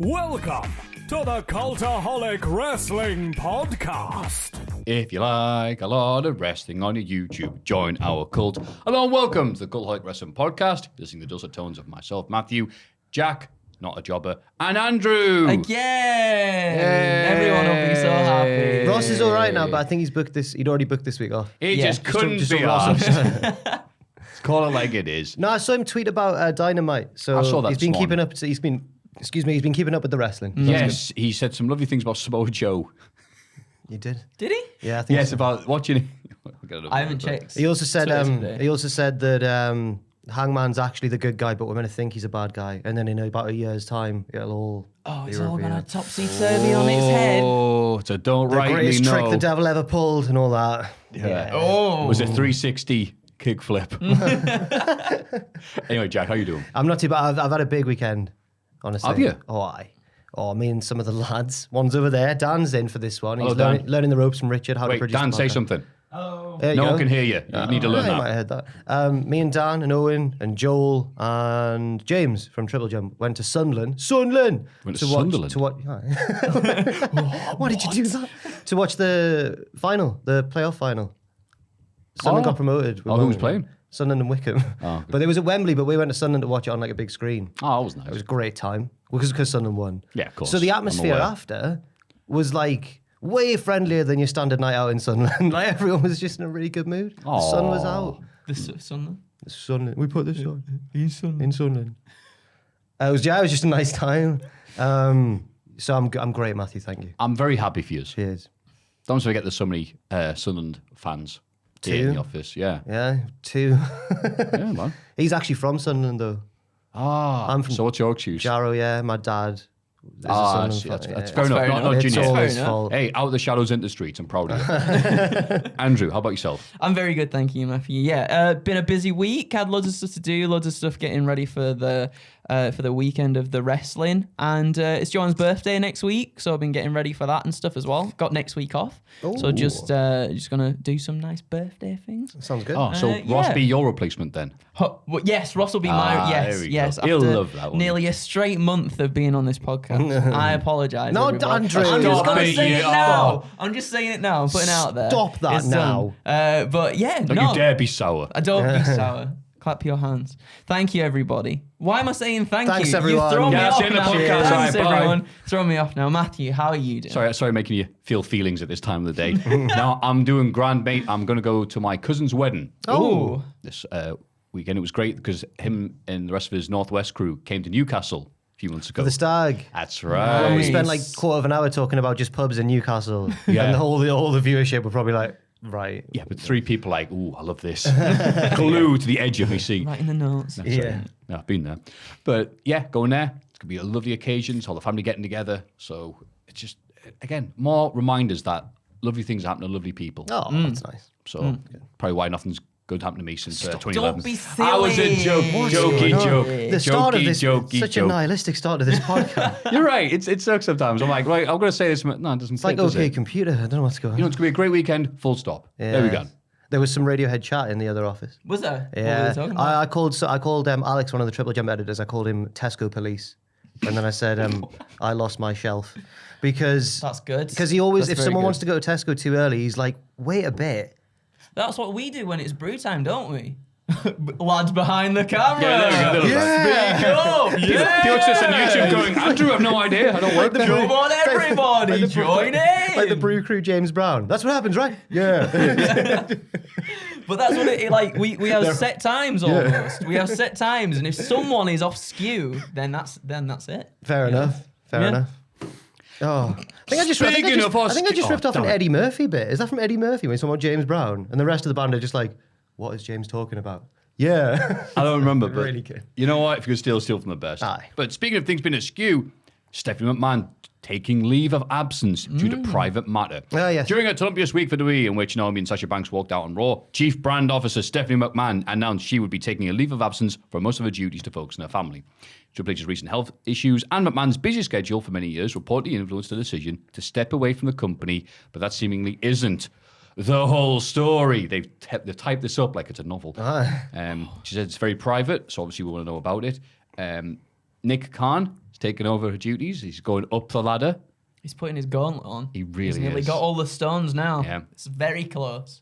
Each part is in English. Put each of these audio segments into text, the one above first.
Welcome to the Cultaholic Wrestling Podcast. If you like a lot of wrestling on your YouTube, join our cult. Hello and welcome to the Cultaholic Wrestling Podcast. Listening to the dulcet tones of myself, Maffew, Jack, not a jobber, and Andrew. Again! Everyone will be so happy. Ross is all right now, but I think he'd already booked this week off. He just couldn't just be don't Ross arsed. Let's call it like it is. No, I saw him tweet about Dynamite. So I saw that he's been this keeping morning. up. He's been keeping up with the wrestling. Yes, he said some lovely things about Samoa Joe. You did. Did he? Yeah, I think. Yes, so. about watching. I haven't checked. He also said. Twitter today. He also said that Hangman's actually the good guy, but we're meant to think he's a bad guy, and then in about a year's time, it'll all. Oh, be it's all revealed. gone topsy-turvy on its head. Oh, so don't The rightly greatest know. trick the devil ever pulled, and all that. Yeah. Oh. Was it 360 kickflip? Anyway, Jack, how you doing? I'm not too bad. I've had a big weekend, honestly. Have you? Oh, aye. Oh, me and some of the lads. One's over there. Dan's in for this one. He's Hello, Dan. learning the ropes from Richard. How to Wait, produce Dan, the say podcast. something. Oh. There you No go. one can hear you. You need to learn You might that. have heard that. Me and Dan and Owen and Joel and James from Triple Jump went to Sunderland. Went to to Sunderland? watch. Why did you do that? To watch the final, the playoff final. Sunderland Oh. got promoted. Oh, who was playing? Sunderland and Wickham. Oh, good. But it was at Wembley, but we went to Sunderland to watch it on like a big screen. Oh, that was nice. It was a great time because Sunderland won. Yeah, of course. So the I'm atmosphere aware. after was like way friendlier than your standard night out in Sunderland. Like everyone was just in a really good mood. The sun was out. The sun. Sunderland. We put this on in Sunderland. It was just a nice time. So I'm great, Matthew. Thank you. I'm very happy for you. Cheers. Don't forget there's so many Sunderland fans here in the office. Yeah. Yeah, 2. Yeah, man. He's actually from Sunderland though. I'm from so what's your excuse? Jarrow, yeah. My dad. is a Ah, Sunderland see, fan, that's yeah. fair enough. fair Not enough. It's Junior. all Fair his enough. fault. Hey, out of the shadows into the streets. I'm proud of you. Andrew, how about yourself? I'm very good, thank you, Maffew. Yeah, been a busy week. Had loads of stuff to do, loads of stuff getting ready for the weekend of the wrestling, and it's John's birthday next week, so I've been getting ready for that and stuff as well. Got next week off, so just gonna do some nice birthday things. Sounds good. Oh, so Ross yeah. be your replacement then? Well, yes, Ross will be there my we yes. go. He'll After love that one. nearly a straight month of being on this podcast, I apologise. No, everybody. Andrew. I'm just Stop gonna it, say you- it now. I'm just saying it now. I'm putting it out there. Stop that It's done. But yeah, Don't no. you dare be sour. I don't be sour. Clap your hands. Thank you, everybody. Why am I saying Thanks, you? everyone. You've thrown Yeah, me that's off the end of now. the podcast. Thanks, All right, bye. everyone. Throw me off now. Matthew, how are you doing? Sorry making you feel feelings at this time of the day. Now, I'm doing grand, mate. I'm going to go to my cousin's wedding Oh. this weekend. It was great because him and the rest of his Northwest crew came to Newcastle a few months ago. For the stag. That's right. And we spent Nice. like a quarter of an hour talking about just pubs in Newcastle. Yeah. And all the viewership were probably like, right. Yeah, but 3 people like, ooh, I love this. Glued to the edge of my seat. Right in the notes. Yeah. Yeah, I've been there. But yeah, going there. It's going to be a lovely occasion. It's all the family getting together. So it's just, again, more reminders that lovely things happen to lovely people. Oh, that's nice. So probably why nothing's good happened to me since 2011. Don't be I was a silly. joke, What's jokey going on? joke. The start of Jokey, this, jokey, such joke. a nihilistic start to this podcast. You're right. It sucks sometimes. I'm like, right, I'm going to say this. No, it doesn't It's like, fit, does okay, it? computer, I don't know what's going on. You know, it's going to be a great weekend, full stop. There we go. There was some Radiohead chat in the other office. Was there? What were Yeah, they talking about? I called Alex, one of the Triple Jump editors. I called him Tesco Police, and then I said I lost my shelf because That's good. Because he always, That's if very someone good. wants to go to Tesco too early, he's like, wait a bit. That's what we do when it's brew time, don't we? Lads behind the camera. Yeah, there we go. Speak up. Yeah. People just on YouTube going, Andrew, I have no idea. I don't work there. Come on, everybody, join in. Like the Brew Crew James Brown. That's what happens, right? Yeah. But that's what it like. We have set times almost. We have set times, and if someone is off skew, then that's it. Fair enough. Fair Yeah. enough. Oh, I think I just ripped off an damn it. Eddie Murphy bit. Is that from Eddie Murphy when he's talking about James Brown? And the rest of the band are just like, what is James talking about? Yeah. I don't remember, but Really good. you know what? If you could steal from the best. Aye. But speaking of things being askew, Stephanie McMahon taking leave of absence due to private matter. Oh, yes. During a tumultuous week for WWE in which Naomi and Sasha Banks walked out on Raw, Chief Brand Officer Stephanie McMahon announced she would be taking a leave of absence for most of her duties to focus on her family. Triple H's recent health issues and McMahon's busy schedule for many years reportedly influenced the decision to step away from the company, but that seemingly isn't the whole story. They've typed this up like it's a novel. She said it's very private, so obviously we want to know about it. Nick Khan is taking over her duties. He's going up the ladder. He's putting his gauntlet on. He really He's nearly is. got all the stones now. Yeah. It's very close.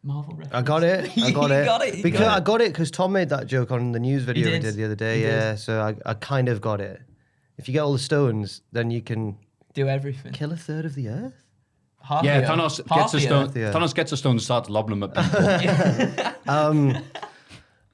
Marvel reference. I got it. I got You it. got it. Because I got it because Tom made that joke on the news video he did. did the other day. He did. Yeah, so I kind of got it. If you get all the stones, then you can Do everything. kill a third of the earth. Half Yeah, the earth. Thanos Half gets a the stone. earth. Yeah. Thanos gets a stone and starts lobbing them at people.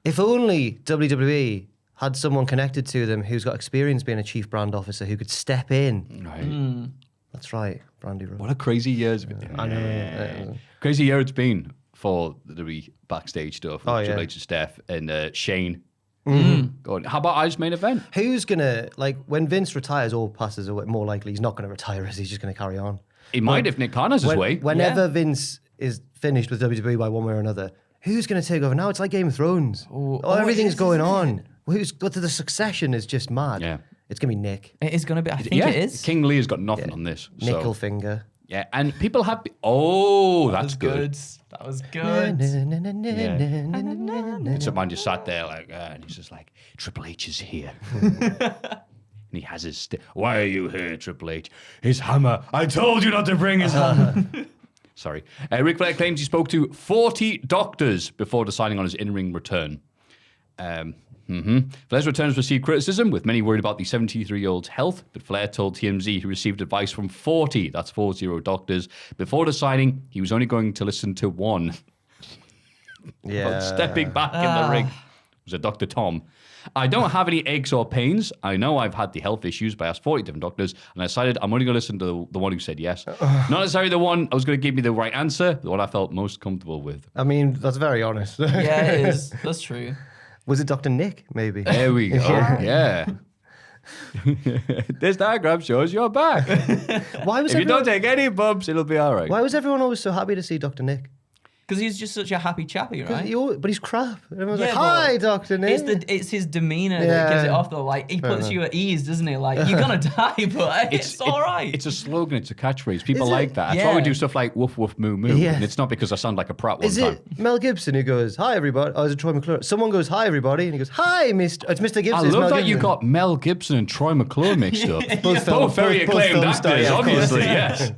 If only WWE had someone connected to them who's got experience being a chief brand officer who could step in. Right. That's right, Brandy Rose. What a crazy year it's been. Crazy year it's been for the WWE backstage stuff with Triple H and Steph and Shane. Going, how about I's main event? Who's gonna, like, when Vince retires or passes away, more likely he's not gonna retire, is he? He's just gonna carry on. He might if Nick Khan has his way. Whenever Vince is finished with WWE by one way or another, who's gonna take over? Now it's like Game of Thrones. Everything's going on. The succession is just mad. Yeah. It's gonna be Nick. It is going to be. I think it is. King Lee has got nothing on this. So. Nickelfinger. Yeah, and people have. Oh, that's good. That was good. Some man just sat there like, and he's just like, Triple H is here. And he has his why are you here, Triple H? His hammer. I told you not to bring his hammer. Sorry. Ric Flair claims he spoke to 40 doctors before deciding on his in-ring return. Flair's return has received criticism, with many worried about the 73-year-old's health, but Flair told TMZ he received advice from 40, that's 40 doctors, before deciding he was only going to listen to one. About stepping back in the ring. It was a Dr. Tom. I don't have any aches or pains. I know I've had the health issues, but I asked 40 different doctors, and I decided I'm only going to listen to the one who said yes. Not necessarily the one I was going to give me the right answer, the one I felt most comfortable with. I mean, that's very honest. Yeah, it is. That's true. Was it Dr. Nick, maybe? There we go. Yeah. This diagram shows you're back. Why was If you don't take any bumps, it'll be all right. Why was everyone always so happy to see Dr. Nick? Because he's just such a happy chappy, right? But he's crap. Everyone's Yeah, like, but "Hi, Dr. Nick." It's his demeanor that gives it off, though. Like, he puts you at ease, doesn't he? Like, you're gonna die, but it's all right. It's a slogan. It's a catchphrase. People Is it? like that. That's why we Yeah. do stuff like woof, woof, moo, moo. Yeah. And it's not because I sound like a prat one Is time. it Mel Gibson who goes, "Hi, everybody"? Oh, is it Troy McClure? Someone goes, "Hi, everybody," and he goes, "Hi, Mr." It's Mr. Gibson. I It's love Mel that you Gibson. got Mel Gibson and Troy McClure mixed up. Both Both very both acclaimed film stars, actors, yeah, of course. obviously, yes.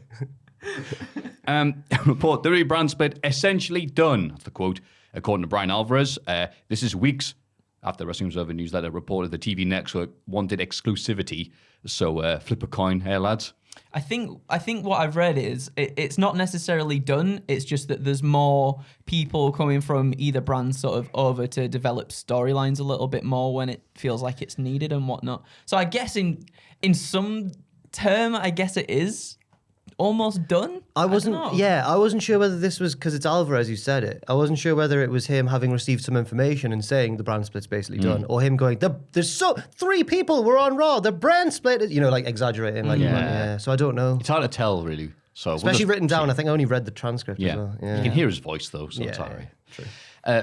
Report, the brand split essentially done. That's the quote. According to Brian Alvarez, this is weeks after the Wrestling Observer newsletter reported the TV network wanted exclusivity. So flip a coin here, lads. I think what I've read is it's not necessarily done. It's just that there's more people coming from either brand sort of over to develop storylines a little bit more when it feels like it's needed and whatnot. So I guess in some term, I guess it is almost done. I wasn't. don't know. Yeah, I wasn't sure whether this was because it's Alvarez who said it. I wasn't sure whether it was him having received some information and saying the brand split's basically done, or him going, "There's 3 people were on Raw. The brand split is," like exaggerating. Like, yeah. So I don't know. It's hard to tell, really. So Especially written down. I think I only read the transcript as well. You can hear his voice, though, so it's all right. True.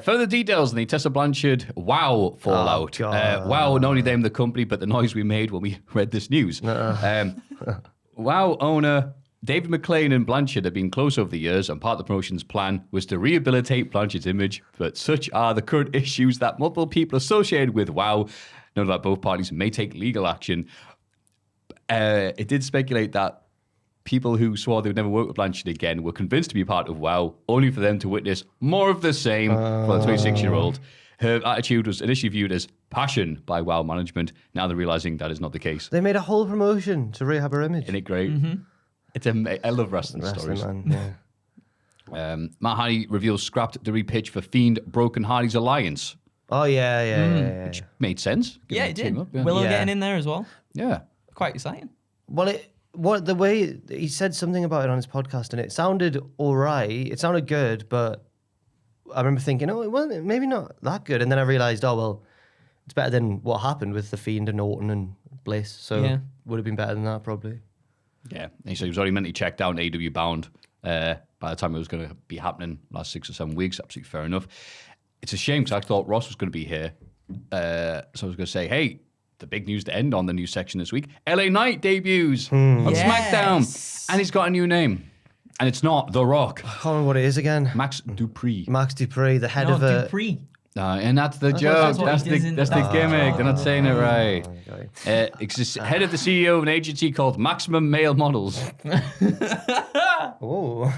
Further details on the Tessa Blanchard WoW fallout. God. WoW not only named the company, but the noise we made when we read this news. WoW owner David McLean and Blanchard have been close over the years, and part of the promotion's plan was to rehabilitate Blanchard's image. But such are the current issues that multiple people associated with WoW know that both parties may take legal action. It did speculate that people who swore they would never work with Blanchard again were convinced to be part of WoW, only for them to witness more of the same for the 26-year-old. Her attitude was initially viewed as passion by WoW management. Now they're realizing that is not the case. They made a whole promotion to rehab her image. Isn't it great? I love wrestling stories. Man, yeah. Matt Hardy reveals scrapped the repitch for Fiend Broken Hardy's Alliance. Oh yeah. Made sense. Yeah, Given it the team did. up, yeah. Willow Yeah. getting in there as well. Yeah. Quite exciting. Well, the way he said something about it on his podcast, and it sounded all right. It sounded good, but I remember thinking, oh, well, maybe not that good. And then I realized, oh well, it's better than what happened with the Fiend and Orton and Bliss. So Yeah. would have been better than that probably. Yeah. And he said he was already mentally checked out and AEW bound by the time it was going to be happening last 6 or 7 weeks. Absolutely fair enough. It's a shame because I thought Ross was going to be here. So I was going to say, hey, the big news to end on the news section this week. LA Knight debuts on Yes. SmackDown. And he's got a new name. And it's not The Rock. I can't remember what it is again. Max Dupree. Max Dupree, the head No, of a Dupree. And that's the that's joke. what That's he does the in- that's the Oh. gimmick. They're not saying it right. Okay. It's just head of the CEO of an agency called Maximum Male Models. Oh.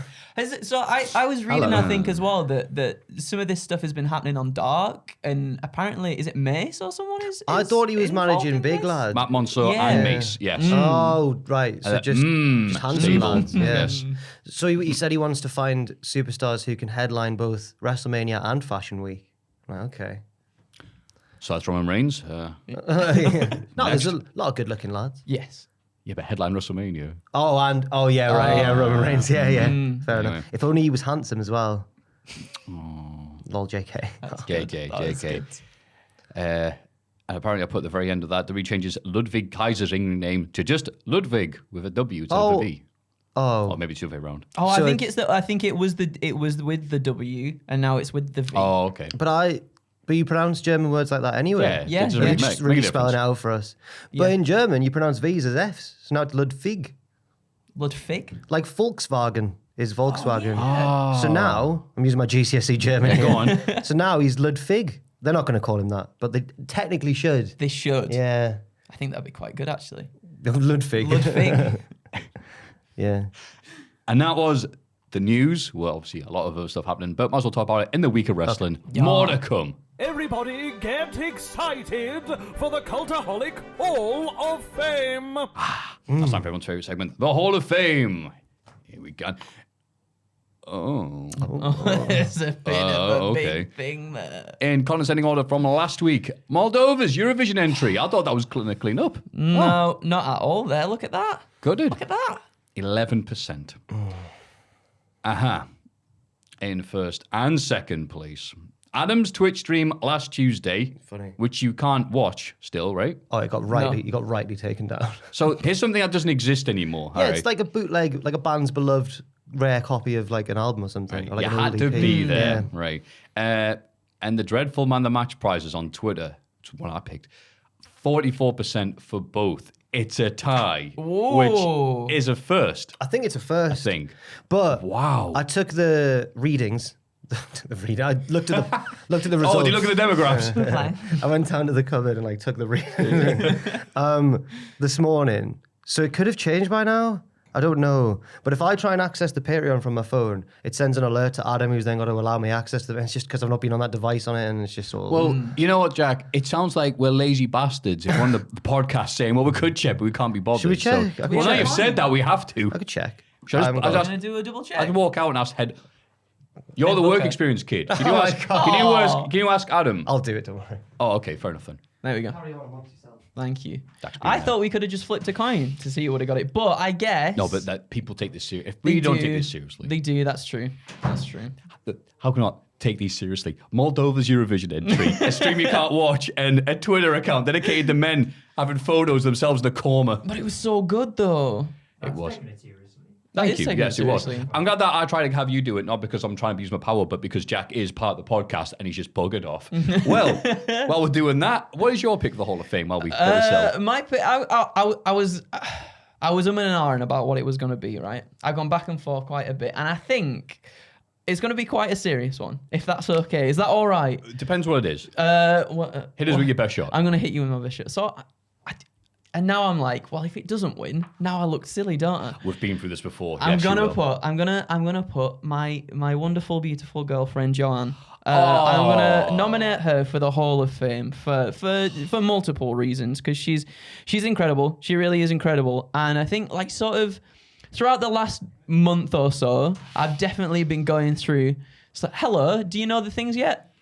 So I was reading, I think, as well, that some of this stuff has been happening on Dark, and apparently, is it Mace or someone is I thought he was involved managing in Big this? Lad. Matt Monso Yeah. and Mace, yes. Oh, right. So just handsome stable. lads. Yeah. Yes. So he said he wants to find superstars who can headline both WrestleMania and Fashion Week. Right, okay. So that's Roman Reigns. No, there's a lot of good-looking lads. Yes. Yeah, but headline WrestleMania. Oh, yeah, right. Yeah, Roman Reigns. Yeah. Fair Anyway. enough. If only he was handsome as well. Lol, JK. JK. And apparently I put at the very end of that, WWE changes Ludwig Kaiser's England name to just Ludwig with a W instead of a V. Oh, Or maybe it's the other way around. Oh, So I think it was with the W, and now it's with the V. Oh, okay. but you pronounce German words like that anyway. Yeah, it doesn't yeah. really Just make a really spelling it difference. out for us. But in German, you pronounce V's as F's. So now it's Ludwig. Ludwig. Like Volkswagen is Volkswagen. So now, I'm using my GCSE German here. Go on. So now he's Ludwig. They're not going to call him that, but they technically should. They should. Yeah. I think that'd be quite good, actually. Ludwig. Ludwig. Yeah. And that was the news. Well, obviously, a lot of other stuff happening, but might as well talk about it in the week of wrestling. More to come. Everybody get excited for the Cultaholic Hall of Fame. That's my everyone's favourite segment, the Hall of Fame. Here we go. Oh. It's a bit of a okay. big thing there. In condescending order from last week, Moldova's Eurovision entry. I thought that was clean up. No, not at all there. Look at that. Good. Look at that. 11%. Aha. In first and second place. Adam's Twitch stream last Tuesday, Funny. which you can't watch still, right? Oh, it got rightly taken down. So here's something that doesn't exist anymore. Yeah, it's like a bootleg, like a band's beloved rare copy of like an album or something. Right. Or like You an had old to EP. be there, Yeah. right? And the Dreadful Man the Match prizes on Twitter, which is one I picked, 44% for both. It's a tie, Whoa. which is a first, I think it's a I first. think. But Wow. I took the readings. I looked at the results. Oh, do you look at the demographics? I went down to the cupboard and like took the readings this morning. So it could have changed by now. I don't know. But if I try and access the Patreon from my phone, it sends an alert to Adam, who's then got to allow me access to it. It's just because I've not been on that device on it, and it's just sort of. Well, you know what, Jack? It sounds like we're lazy bastards if we're on the podcast saying, well, we could check, but we can't be bothered. Should we check? So, I could well, now check. you've said that, we have to. I could check. Should I haven't just- got I'm it. going to do a double check. I'd walk out and ask head. You're Head the work booker. experience kid. Can you Oh my ask? God. Can you ask Adam? I'll do it. Don't worry. Oh, okay, fair enough then. There we go. Thank you. That's I been thought we could have just flipped a coin to see who would have got it, but I guess. No, but that people take this seriously. If they we don't do. take this seriously, They do. That's true. That's true. how can I take these seriously? Moldova's Eurovision entry, a stream you can't watch, and a Twitter account dedicated to men having photos of themselves in the coma. But it was so good though. It was. That Thank is you. taking Yes, it it was. seriously. I'm glad that I tried to have you do it, not because I'm trying to use my power, but because Jack is part of the podcast and he's just buggered off. Well, while we're doing that, what is your pick of the Hall of Fame while we go to sell? My pick, I was umming and ahhing about what it was going to be, right? I've gone back and forth quite a bit, and I think it's going to be quite a serious one, if that's okay. Is that all right? Depends what it is. Hit us with your best shot. I'm going to hit you with my best shot. So, and now I'm like, well, if it doesn't win, now I look silly, don't I? We've been through this before. I'm Yes, you will. gonna put my wonderful, beautiful girlfriend Joanne. I'm gonna nominate her for the Hall of Fame for multiple reasons, because she's incredible. She really is incredible, and I think like sort of throughout the last month or so, I've definitely been going through. It's like, hello, do you know the things yet?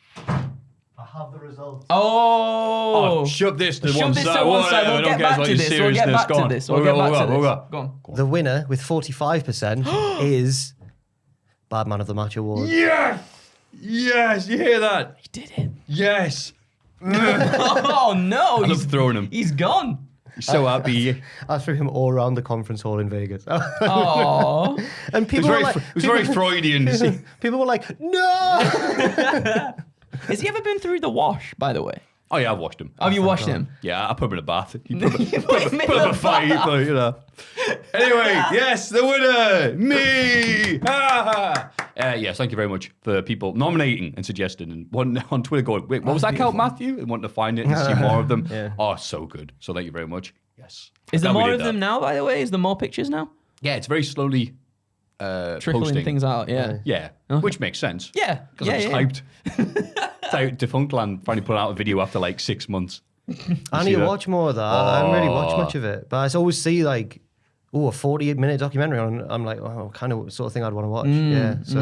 I have the results. Oh, Shove this to Shove one this side. to one side. Whatever, We'll don't get care back about to your this. We'll seriousness. get back Go to on. this. We'll We'll go, get back we'll to go, we'll this. go. Go on. The winner with 45% is Bad Man of the Match Award. Yes! Yes, you hear that? He did it. Yes. Oh no, I love throwing him. he's gone. He's so happy. I threw him all around the conference hall in Vegas. Oh. And It people was were very, like, it was very Freudian. You see. people were like, no! Has he ever been through the wash, by the way? Oh yeah, I've watched him. Have you washed him? Yeah, I put him in a bath. You put, You put him in put up a a fight, bath. but, you know. Anyway, yes, the winner, me. Yes, thank you very much for people nominating and suggesting and one on Twitter going, wait, what was that count, Maffew? And wanting to find it and see more of them. Yeah. Oh, so good. So thank you very much. Yes. Is there Glad we more did of them that. now, by the way? Is there more pictures now? Yeah, it's very slowly Trickling posting. things out, yeah. Yeah, which makes sense. Yeah. Because I'm just hyped. It's like Defunctland finally put out a video after like 6 months. I need to watch more of that. I haven't really watched much of it, but I always see like, a 48-minute documentary on. I'm like, kind of sort of thing I'd want to watch. Yeah, so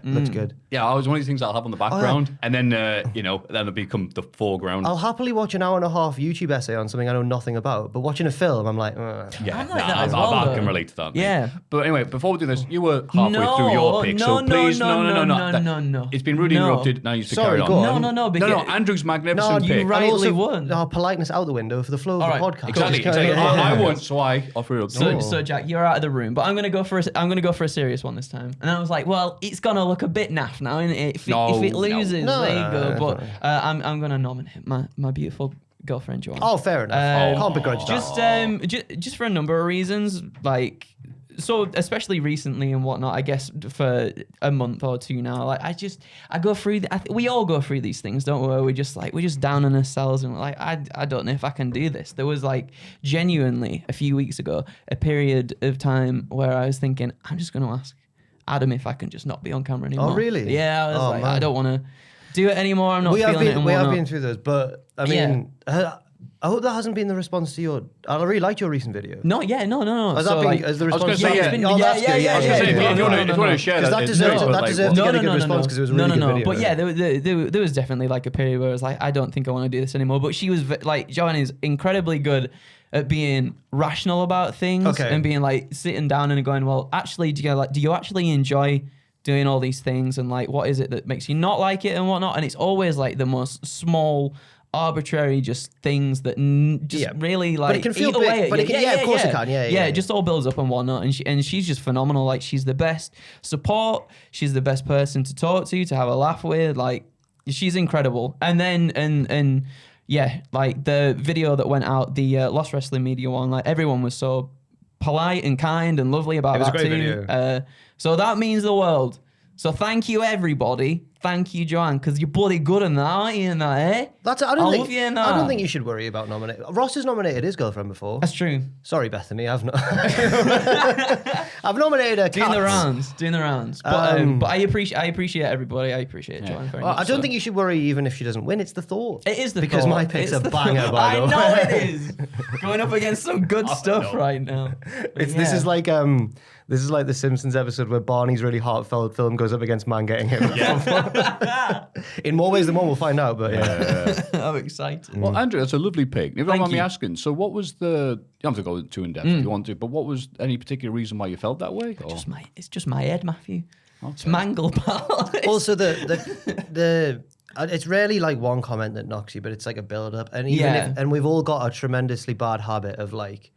looks good. Yeah, I was one of these things I'll have on the background, and then then it'll become the foreground. I'll happily watch an hour and a half YouTube essay on something I know nothing about, but watching a film, I'm like, Yeah, I'm like that as well, I though. can relate to that. Mate. Yeah. But anyway, before we do this, you were halfway No, through your pick, so no, please, no. no. It's been rudely No. interrupted. Now you have to Sorry, carry go on. on. No, because Andrew's magnificent you pick. right- and rightly also won. our politeness out the window for the flow of All the right, podcast. Exactly. I won, so I offer it up. So Jack, you're out of the room, but I'm gonna go for a serious one this time. And I was like, well, it's gonna look a bit naff now, isn't it? If it loses, No, there you no, go. no, But no. I'm gonna nominate my beautiful girlfriend Joanne. Oh, fair enough. Can't begrudge that. Just for a number of reasons, like. So especially recently and whatnot, I guess for a month or two now, like I go through. We all go through these things, don't we? We're just down on ourselves and we're like, I don't know if I can do this. There was like genuinely a few weeks ago a period of time where I was thinking, I'm just going to ask Adam if I can just not be on camera anymore. Oh, really? Yeah, I was Oh, like, man. I don't want to do it anymore. I'm not We have feeling it. been And we have whatnot. been through those, but I mean, I hope that hasn't been the response to your. I really liked your recent video. No. Has So, that been like, as the I was response? gonna say, it's been- Oh, that's good. yeah, I was gonna say, yeah. if you No, want to share Because that, that it's deserves nice, but, to get a good response because it was a really good video. But yeah, there was definitely like a period where I was like, I don't think I want to do this anymore. But she was like, Joanne is incredibly good at being rational about things and being like sitting down and going, well, actually, do you actually enjoy doing all these things and like what is it that makes you not like it and whatnot? And it's always like the most small, arbitrary just things that really like But it can feel eat away big, at but you. it can, of course it can. Yeah, It just all builds up and whatnot, and she's just phenomenal. Like she's the best support. She's the best person to talk to have a laugh with. Like she's incredible. And then and yeah, like the video that went out, the Lost Wrestling Media one, like everyone was so polite and kind and lovely about It was that a great too. video. So that means the world. So thank you everybody. Thank you, Joanne, because you're bloody good in that, aren't you? In that, eh? That's. I love you in that. I don't think you should worry about nominating. Ross has nominated his girlfriend before. That's true. Sorry, Bethany, I've not. I've nominated her. Doing the rounds. But Um, I appreciate everybody. I appreciate Joanne very much. I don't think you should worry even if she doesn't win. It's the thought. It is the because thought. my pick's It's a the banger. thought. By the way, I know it is. Going up against some good stuff right now. This is like the Simpsons episode where Barney's really heartfelt film goes up against man getting him. In more ways than one, we'll find out. But yeah. I'm excited. Well, Andrew, that's a lovely pick. If you don't Thank mind me you. asking, so what was the? You don't have to go too in depth if you want to, but what was any particular reason why you felt that way? Or? It's just my head, Maffew. It's mangled, pal. Also, it's rarely like one comment that knocks you, but it's like a build up. And even and we've all got a tremendously bad habit of like,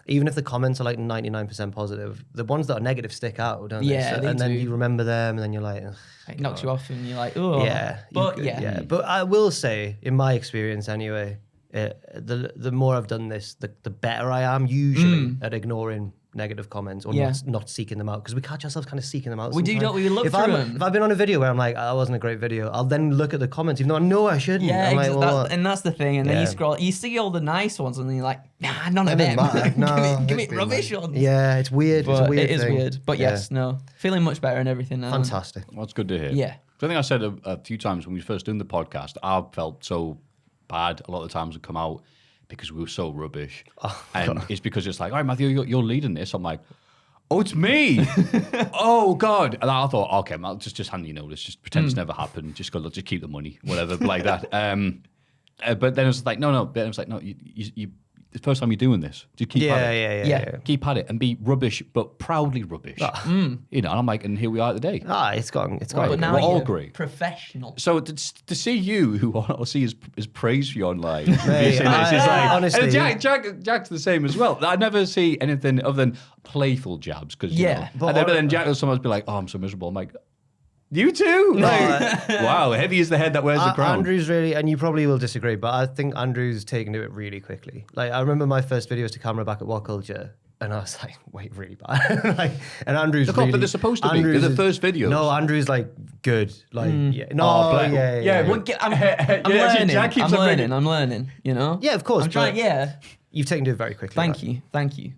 even if the comments are like 99% positive, the ones that are negative stick out, don't they? Yeah, they and then do. you remember them, and then you're like, ugh, It knocks you off, and you're like, oh. yeah. But yeah. But I will say, in my experience anyway, the more I've done this, the better I am usually at ignoring negative comments or not seeking them out, because we catch ourselves kind of seeking them out. We do, sometimes. don't we? We look if through I'm, them. If I've been on a video where I'm like, that wasn't a great video, I'll then look at the comments, even though I know I shouldn't. Yeah, I'm like, well, and that's the thing. And then Yeah. you scroll, you see all the nice ones, and then you're like, nah, none of it them. doesn't matter. No, give me it's been rubbish like- ones. Yeah, it's weird. It's a But weird it is thing. weird. But Yeah. yes, no, feeling much better and everything now. Fantastic. Well, that's good to hear. Yeah. So I think I said a few times when we first doing the podcast, I felt so bad a lot of the times would come out because we were so rubbish. And it's because it's like, all right, Maffew, you're leading this. I'm like, oh, it's me. Oh, God. And I thought, okay, I'll just hand you notice. Just pretend it's never happened. Just go, just keep the money, whatever, like that. But then it was like, no. Then it was like, no, you the first time you're doing this, just keep at it. Yeah. Keep at it and be rubbish, but proudly rubbish. You know, and I'm like, and here we are today. It's gone. It's Right. gone. But now We're all you're great. professional. So to see you, who all I see is praise for you online. Mate, It's like, honestly- and Jack's the same as well. I never see anything other than playful jabs because Yeah. but then Jack will sometimes be like, "Oh, I'm so miserable." I'm like, "You too." Like, wow, heavy is the head that wears the crown. Andrew's really, and you probably will disagree, but I think Andrew's taken to it really quickly. Like, I remember my first videos to camera back at What Culture, And I was like, wait, really bad. Like, and Andrew's Look really... up, but they're supposed to be. Andrew's They're the is- first videos. No, Andrew's like good. Like, yeah. No, Oh, bless- yeah. I'm Yeah, learning. Jack keeps on bringing- I'm learning. You know. Yeah, of course. I'm trying. but Yeah. You've taken to it very quickly. Thank you.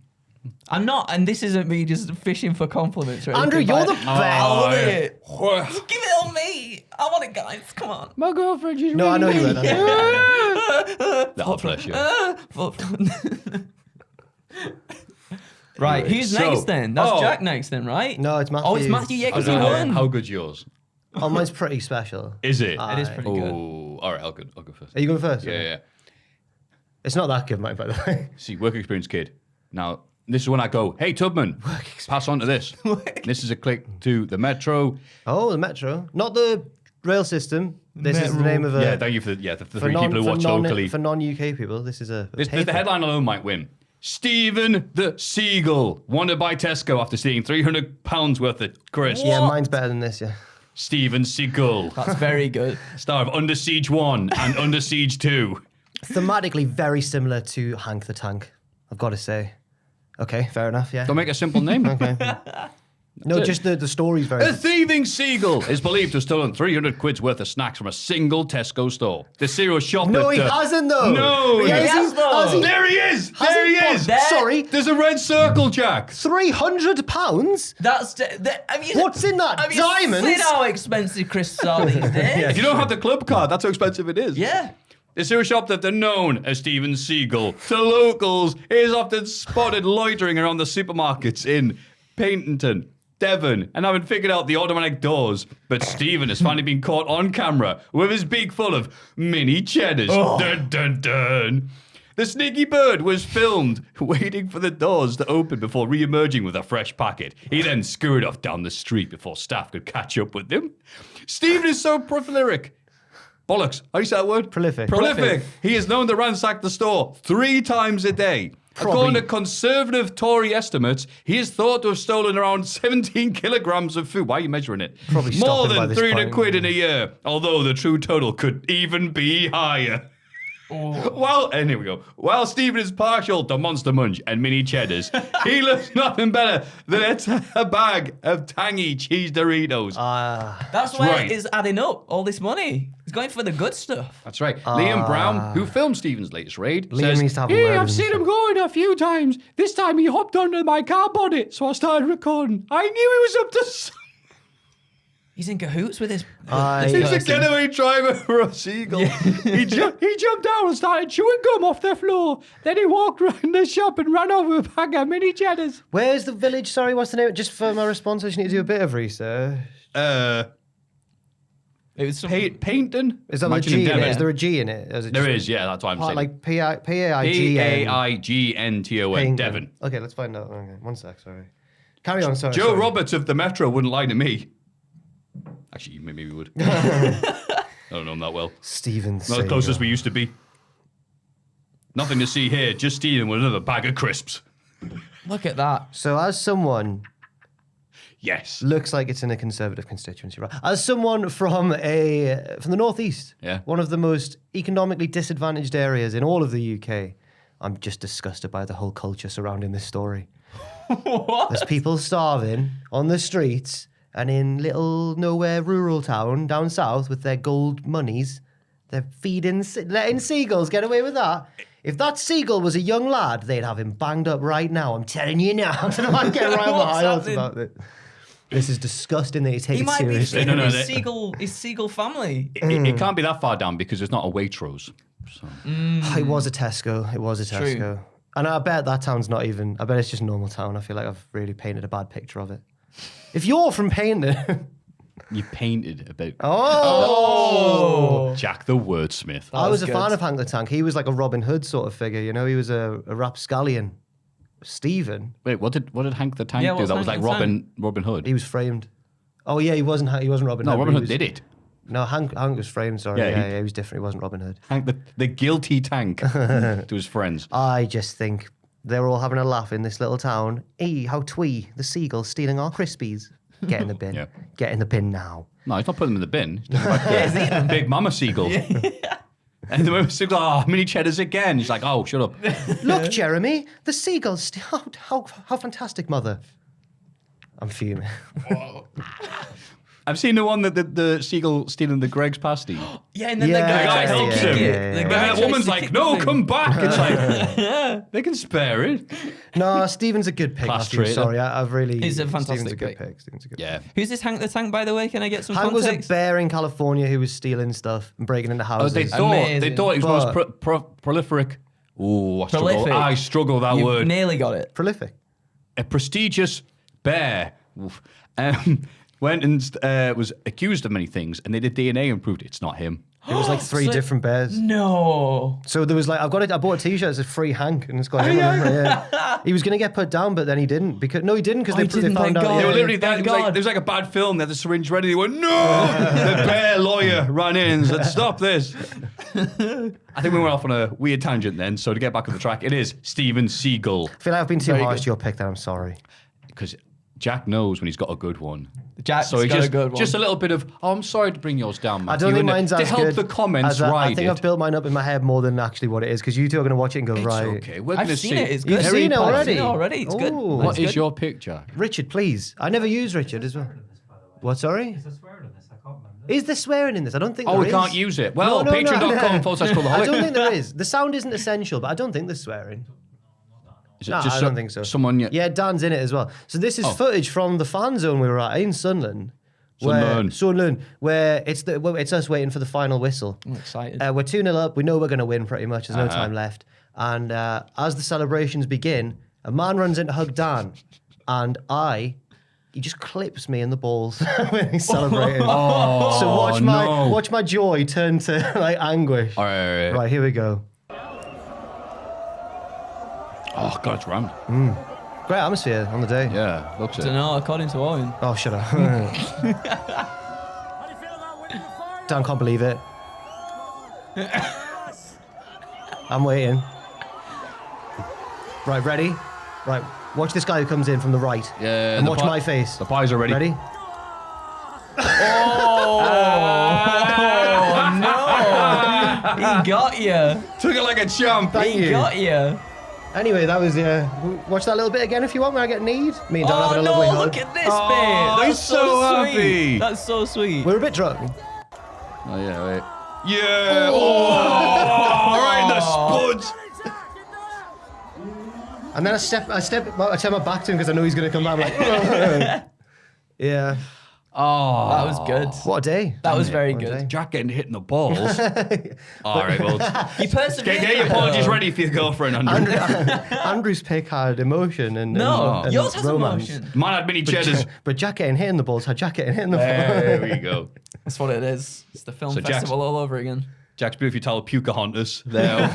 I'm not, and this isn't me just fishing for compliments. Or Andrew, anything, you're but the I love yeah. it. Give it on me. I want it, guys. Come on. My girlfriend, she's No, I know you would. That'll bless you. Right, who's So- next then? That's Oh. Jack next then, right? No, it's Maffew. Oh, it's Matthew. Yeah, I because he don't know won. how good's yours? Oh, mine's pretty special. Is it? It is pretty good. Oh, all right. I'll go first. Are you going first? Yeah. It's not that good, mate, by the way. See, work experience kid. Now, this is when I go, hey, Tubman, pass on to this. This is a click to the Metro. Oh, the Metro. Not the rail system. This is the name of a... Yeah, thank you for the three people who watch locally. For non-UK people, this is a The paper. headline alone might win. Stephen the Seagull, wanted by Tesco after stealing £300 worth of crisps. Yeah, mine's better than this, yeah. Stephen Seagull, That's very good. star of Under Siege 1 and Under Siege 2. Thematically very similar to Hank the Tank, I've got to say. Okay, fair enough, yeah. Don't make a simple name. Okay. No, just the story's very... A thieving seagull is believed to have stolen 300 quid's worth of snacks from a single Tesco store. The serial shop No, he that... hasn't, though. No, He he hasn't. has, though. There he is! There he is! There- Sorry, There's a red circle, Jack. £300? That's What's in that? Have you Diamonds? seen how expensive crisps are these days? If you don't have the club card, that's how expensive it is. Yeah. The serial shop that they're known as Stephen Seagull to locals is often spotted loitering around the supermarkets in Paynton, Devon, and haven't figured out the automatic doors. But Stephen has finally been caught on camera with his beak full of mini cheddars. Dun dun dun. The sneaky bird was filmed waiting for the doors to open before re-emerging with a fresh packet. He then scurried off down the street before staff could catch up with him. Stephen is so prolific. Bollocks. How do you say that word? Prolific. Prolific. He is known to ransack the store 3 times a day. According to conservative Tory estimates, he is thought to have stolen around 17 kilograms of food. Why are you measuring it? Probably more stopping by than this 300 point. quid in a year, although the true total could even be higher. And here we go. While Stephen is partial to Monster Munch and mini cheddars, he loves nothing better than a bag of tangy cheese Doritos. That's why right. it's adding up all this money. He's going for the good stuff. That's right. Liam Brown, who filmed Stephen's latest raid, Liam says, needs to have a word I've with seen him himself." going a few times. This time he hopped under my car bonnet, so I started recording. I knew he was up to He's in cahoots with his. He's a getaway driver for a seagull. He jumped out and started chewing gum off the floor. Then he walked around the shop and ran over a bag of mini cheddars. Where's the village? Sorry, what's the name? Just for my response, I just need to do a bit of research. It was some, Is Paynton? that a Imagine G in Devon. it? Is there a G in it? Is it There just is, yeah, that's what I'm part saying. like P-A-I-G-N? P-A-I-G-N-T-O-N, Devon. Okay, let's find out. Okay, one sec, sorry. Carry on, sorry. Joe sorry. Roberts of the Metro wouldn't lie to me. Actually, maybe we would. I don't know him that well. Steven Not as close as we used to be. Nothing to see here, just Steven with another bag of crisps. look at that. So as someone... Yes. Looks like it's in a conservative constituency, right? As someone from the northeast, Yeah. one of the most economically disadvantaged areas in all of the UK, I'm just disgusted by the whole culture surrounding this story. What? There's people starving on the streets and in little nowhere rural town down south with their gold monies, they're letting seagulls get away with that. If that seagull was a young lad, they'd have him banged up right now. I'm telling you now. I don't know why I'm getting right on my What's high horse happening? about it. This is disgusting that you take He it might be seriously. feeding No, his they- seagull family. It can't be that far down because it's not a Waitrose. So. It was a Tesco. It was a True. Tesco. And I bet that town's not even, I bet it's just a normal town. I feel like I've really painted a bad picture of it. If you're from Paynton... You painted about Oh. Jack the Wordsmith. I was was a good. fan of Hank the Tank. He was like a Robin Hood sort of figure, you know? He was a rapscallion. Stephen, Wait, what did Hank the Tank Yeah, do? what's That was Hank like the Robin Hood. he was framed. Oh yeah, he wasn't Robin No, Hood. Robin but Hood he was- did it. No, Hank was framed, sorry. Yeah, Yeah, he- he was different. He wasn't Robin Hood. Hank the guilty tank to his friends. I just think they were all having a laugh in this little town. How twee, the seagull stealing our Crispies. Get in the bin. Yeah. Get in the bin now. No, he's not putting them in the bin. He's talking about Big Mama Seagull. And the woman's like, oh, mini cheddars again. She's like, oh, shut up. Look, Jeremy, the seagulls. How fantastic, mother. I'm fuming. I've seen the one that the seagull stealing the Greg's pasty. Yeah, and then Yeah, the guy guy tries helps to kick him. it. The And guy that tries woman's to like, kick no, the thing. come back. It's like, they can spare it. No, Stephen's a good pick. Class Matthew. traitor. Sorry, I've really. He's a fantastic Stephen's a good pick. pick. Stephen's a good Yeah. Who's this Hank the Tank, by the way? Can I get some Hank was a context? bear in California who was stealing stuff and breaking into Oh, houses. they thought Amazing. he was But- most prolific. Ooh, Prolific. I struggle that You word. nearly got it. Prolific. A prestigious bear oof, went and was accused of many things, and they did DNA and proved it's not him. It was like three So- different bears. No. So there was like, I bought a T-shirt that says "Free Hank" and it's got him on it. Yeah. He was gonna get put down, but then he didn't because he didn't because Oh, he they didn't, found thank out. God. They were Yeah, literally Thank there. It God. was like a bad film. They had the syringe ready. They went, no! The bear lawyer ran in and said, stop this. I think we went off on a weird tangent then. So to get back on the track, it is Steven Seagal. I feel like I've been too Very harsh good. to your pick. Then I'm sorry. Because Jack knows when he's got a good one. Jack's So he got just, a good one. just a little bit of, oh, I'm sorry to bring yours down, I Matthew. don't think and mine's to as help good the comments as I ride think it. I've built mine up in my head more than actually what it is because you two are going to watch it and go, It's right. okay. We're gonna I've see seen it. It's You've good. seen it I've already? seen it already. It's good. Ooh. What It's is good. your pick, Jack? Richard, please. I never use Richard as well. What, sorry? Is there swearing in this? I can't remember. Is there swearing in this? I don't think Oh, there we is. can't use it. Well, No, patreon.com/Cultaholic. I don't think there is. The sound isn't essential, but I don't think there's swearing. Is it No, just I don't think so. Someone, Yeah, Dan's in it as well. So this is Oh. footage from the fan zone we were at in Sunderland. Sunderland, where it's us waiting for the final whistle. I'm excited. We're 2-0 up. We know we're going to win pretty much. There's no time left. And as the celebrations begin, a man runs in to hug Dan. And he just clips me in the balls when he's celebrating. So watch my joy turn to like anguish. All right. Right, here we go. Oh, God, it's rammed. Great atmosphere on the day. Yeah, looks I don't it. know, according to Owen. Oh, shut up. Dan can't believe it. I'm waiting. Right, ready? Right, watch this guy who comes in from the right. Yeah, And the watch pi- my face. The pies are ready. Ready? Oh, no. He got you. Took it like a champ. Thank He you. got you. Anyway, that was, watch that little bit again if you want when I get need. Me and Dan Oh, having a no, lovely hug. look at this Oh, bit. he's That's so happy. sweet. That's so sweet. We're a bit drunk. Oh, yeah, wait. Yeah. Oh, right in the spuds. And then I turn my back to him because I know he's going to come back. I'm like, yeah. Oh. That was good. What a day. That was very What a day. good. Jack getting hit in the balls. All right, well. You persevered. Get your apologies ready for your girlfriend, Andrew. Andrew's pick had emotion and No, and yours has romance. emotion. Man had mini cheddars. But Jack getting hit in the balls had Jack getting hit in the balls. There we go. That's what it is. It's the film So Jack's- festival all over again. Jack's beautiful towel, Puka Hunters, there up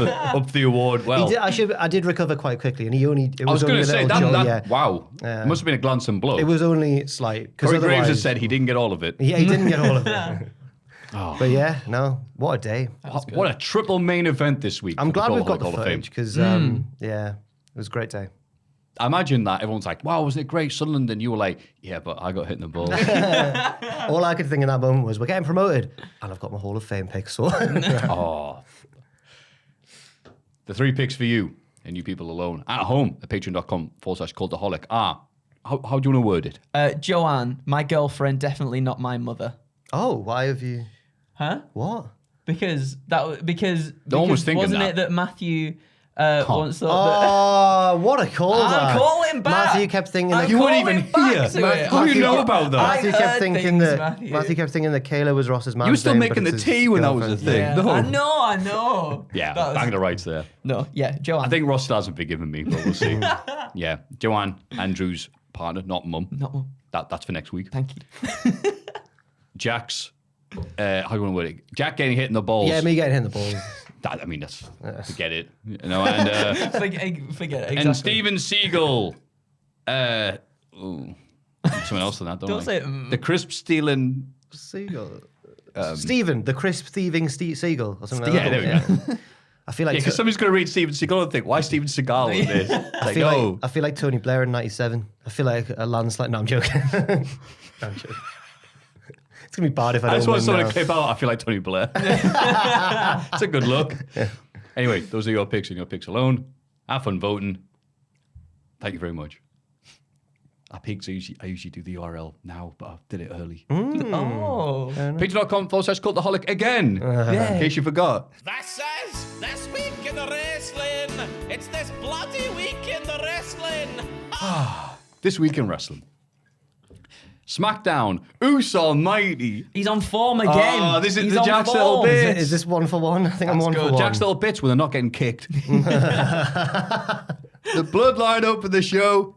for the award. Well, I did recover quite quickly, and it I was was going only to a say, little jolt, that wow. Yeah. It must have been a glancing blow. It was only slight. Because Corey Graves has otherwise, said he didn't get all of it. yeah, he didn't get all of it. Oh. But yeah, no, what a day. What a triple main event this week. I'm for glad the we've got the Hall of Fame. footage because yeah, it was a great day. Imagine that everyone's like, "Wow, wasn't it great, Sunderland?" And you were like, "Yeah, but I got hit in the balls." All I could think in that moment was, we're getting promoted, and I've got my Hall of Fame pick. So Oh. The 3 picks for you and you people alone at home at patreon.com/cultaholic are, how do you want to word it? Joanne, my girlfriend, definitely not my mother. oh, why have you? Huh? What? Because almost thinking wasn't that. it that Matthew once thought that Oh, what a call! I'm that. calling back. Matthew kept thinking that You weren't even here. How do you know about that? Matthew I've kept heard thinking things, that Matthew. kept thinking that Kayla was Ross's man. You were still making the tea when that was a thing. Yeah, No. I know. Yeah, That was- bang the rights there. No, yeah, Joanne. I think Ross still hasn't forgiven me, but we'll see. Yeah, Joanne, Andrew's partner, not mum. Not one. That's for next week. Thank you. Jack's, how do you want to word it? Jack getting hit in the balls. Yeah, me getting hit in the balls. That's forget it. You know, and Forget it. Exactly. and Steven Seagal. Someone else than that, don't Don't I? say it. The crisp stealing. Seagull. Stephen, the crisp thieving seagull or something Yeah, like there that. we go. I feel like Yeah, because somebody's going to read Steven Seagal and think, why Steven Seagal in this? It's I like, feel no. like I feel like Tony Blair in '97. I feel like a landslide. No, I'm joking. No, I'm joking. It's going to be bad if I I don't just want win someone now. to clip out. I feel like Tony Blair. It's a good look. Anyway, those are your picks and your picks alone. Have fun voting. Thank you very much. I usually do the URL now, but I did it early. Oh. Patreon.com/Cultaholic again. In case you forgot. This week in the wrestling. It's this bloody week in the wrestling. This week in wrestling. SmackDown. Uso Almighty. He's on form again. Oh, this is He's the on Jack's form. little bit. Is this 1 for 1? I think I'm 1 for 1. Jack's little bits when they're not getting kicked. The Bloodline opened the show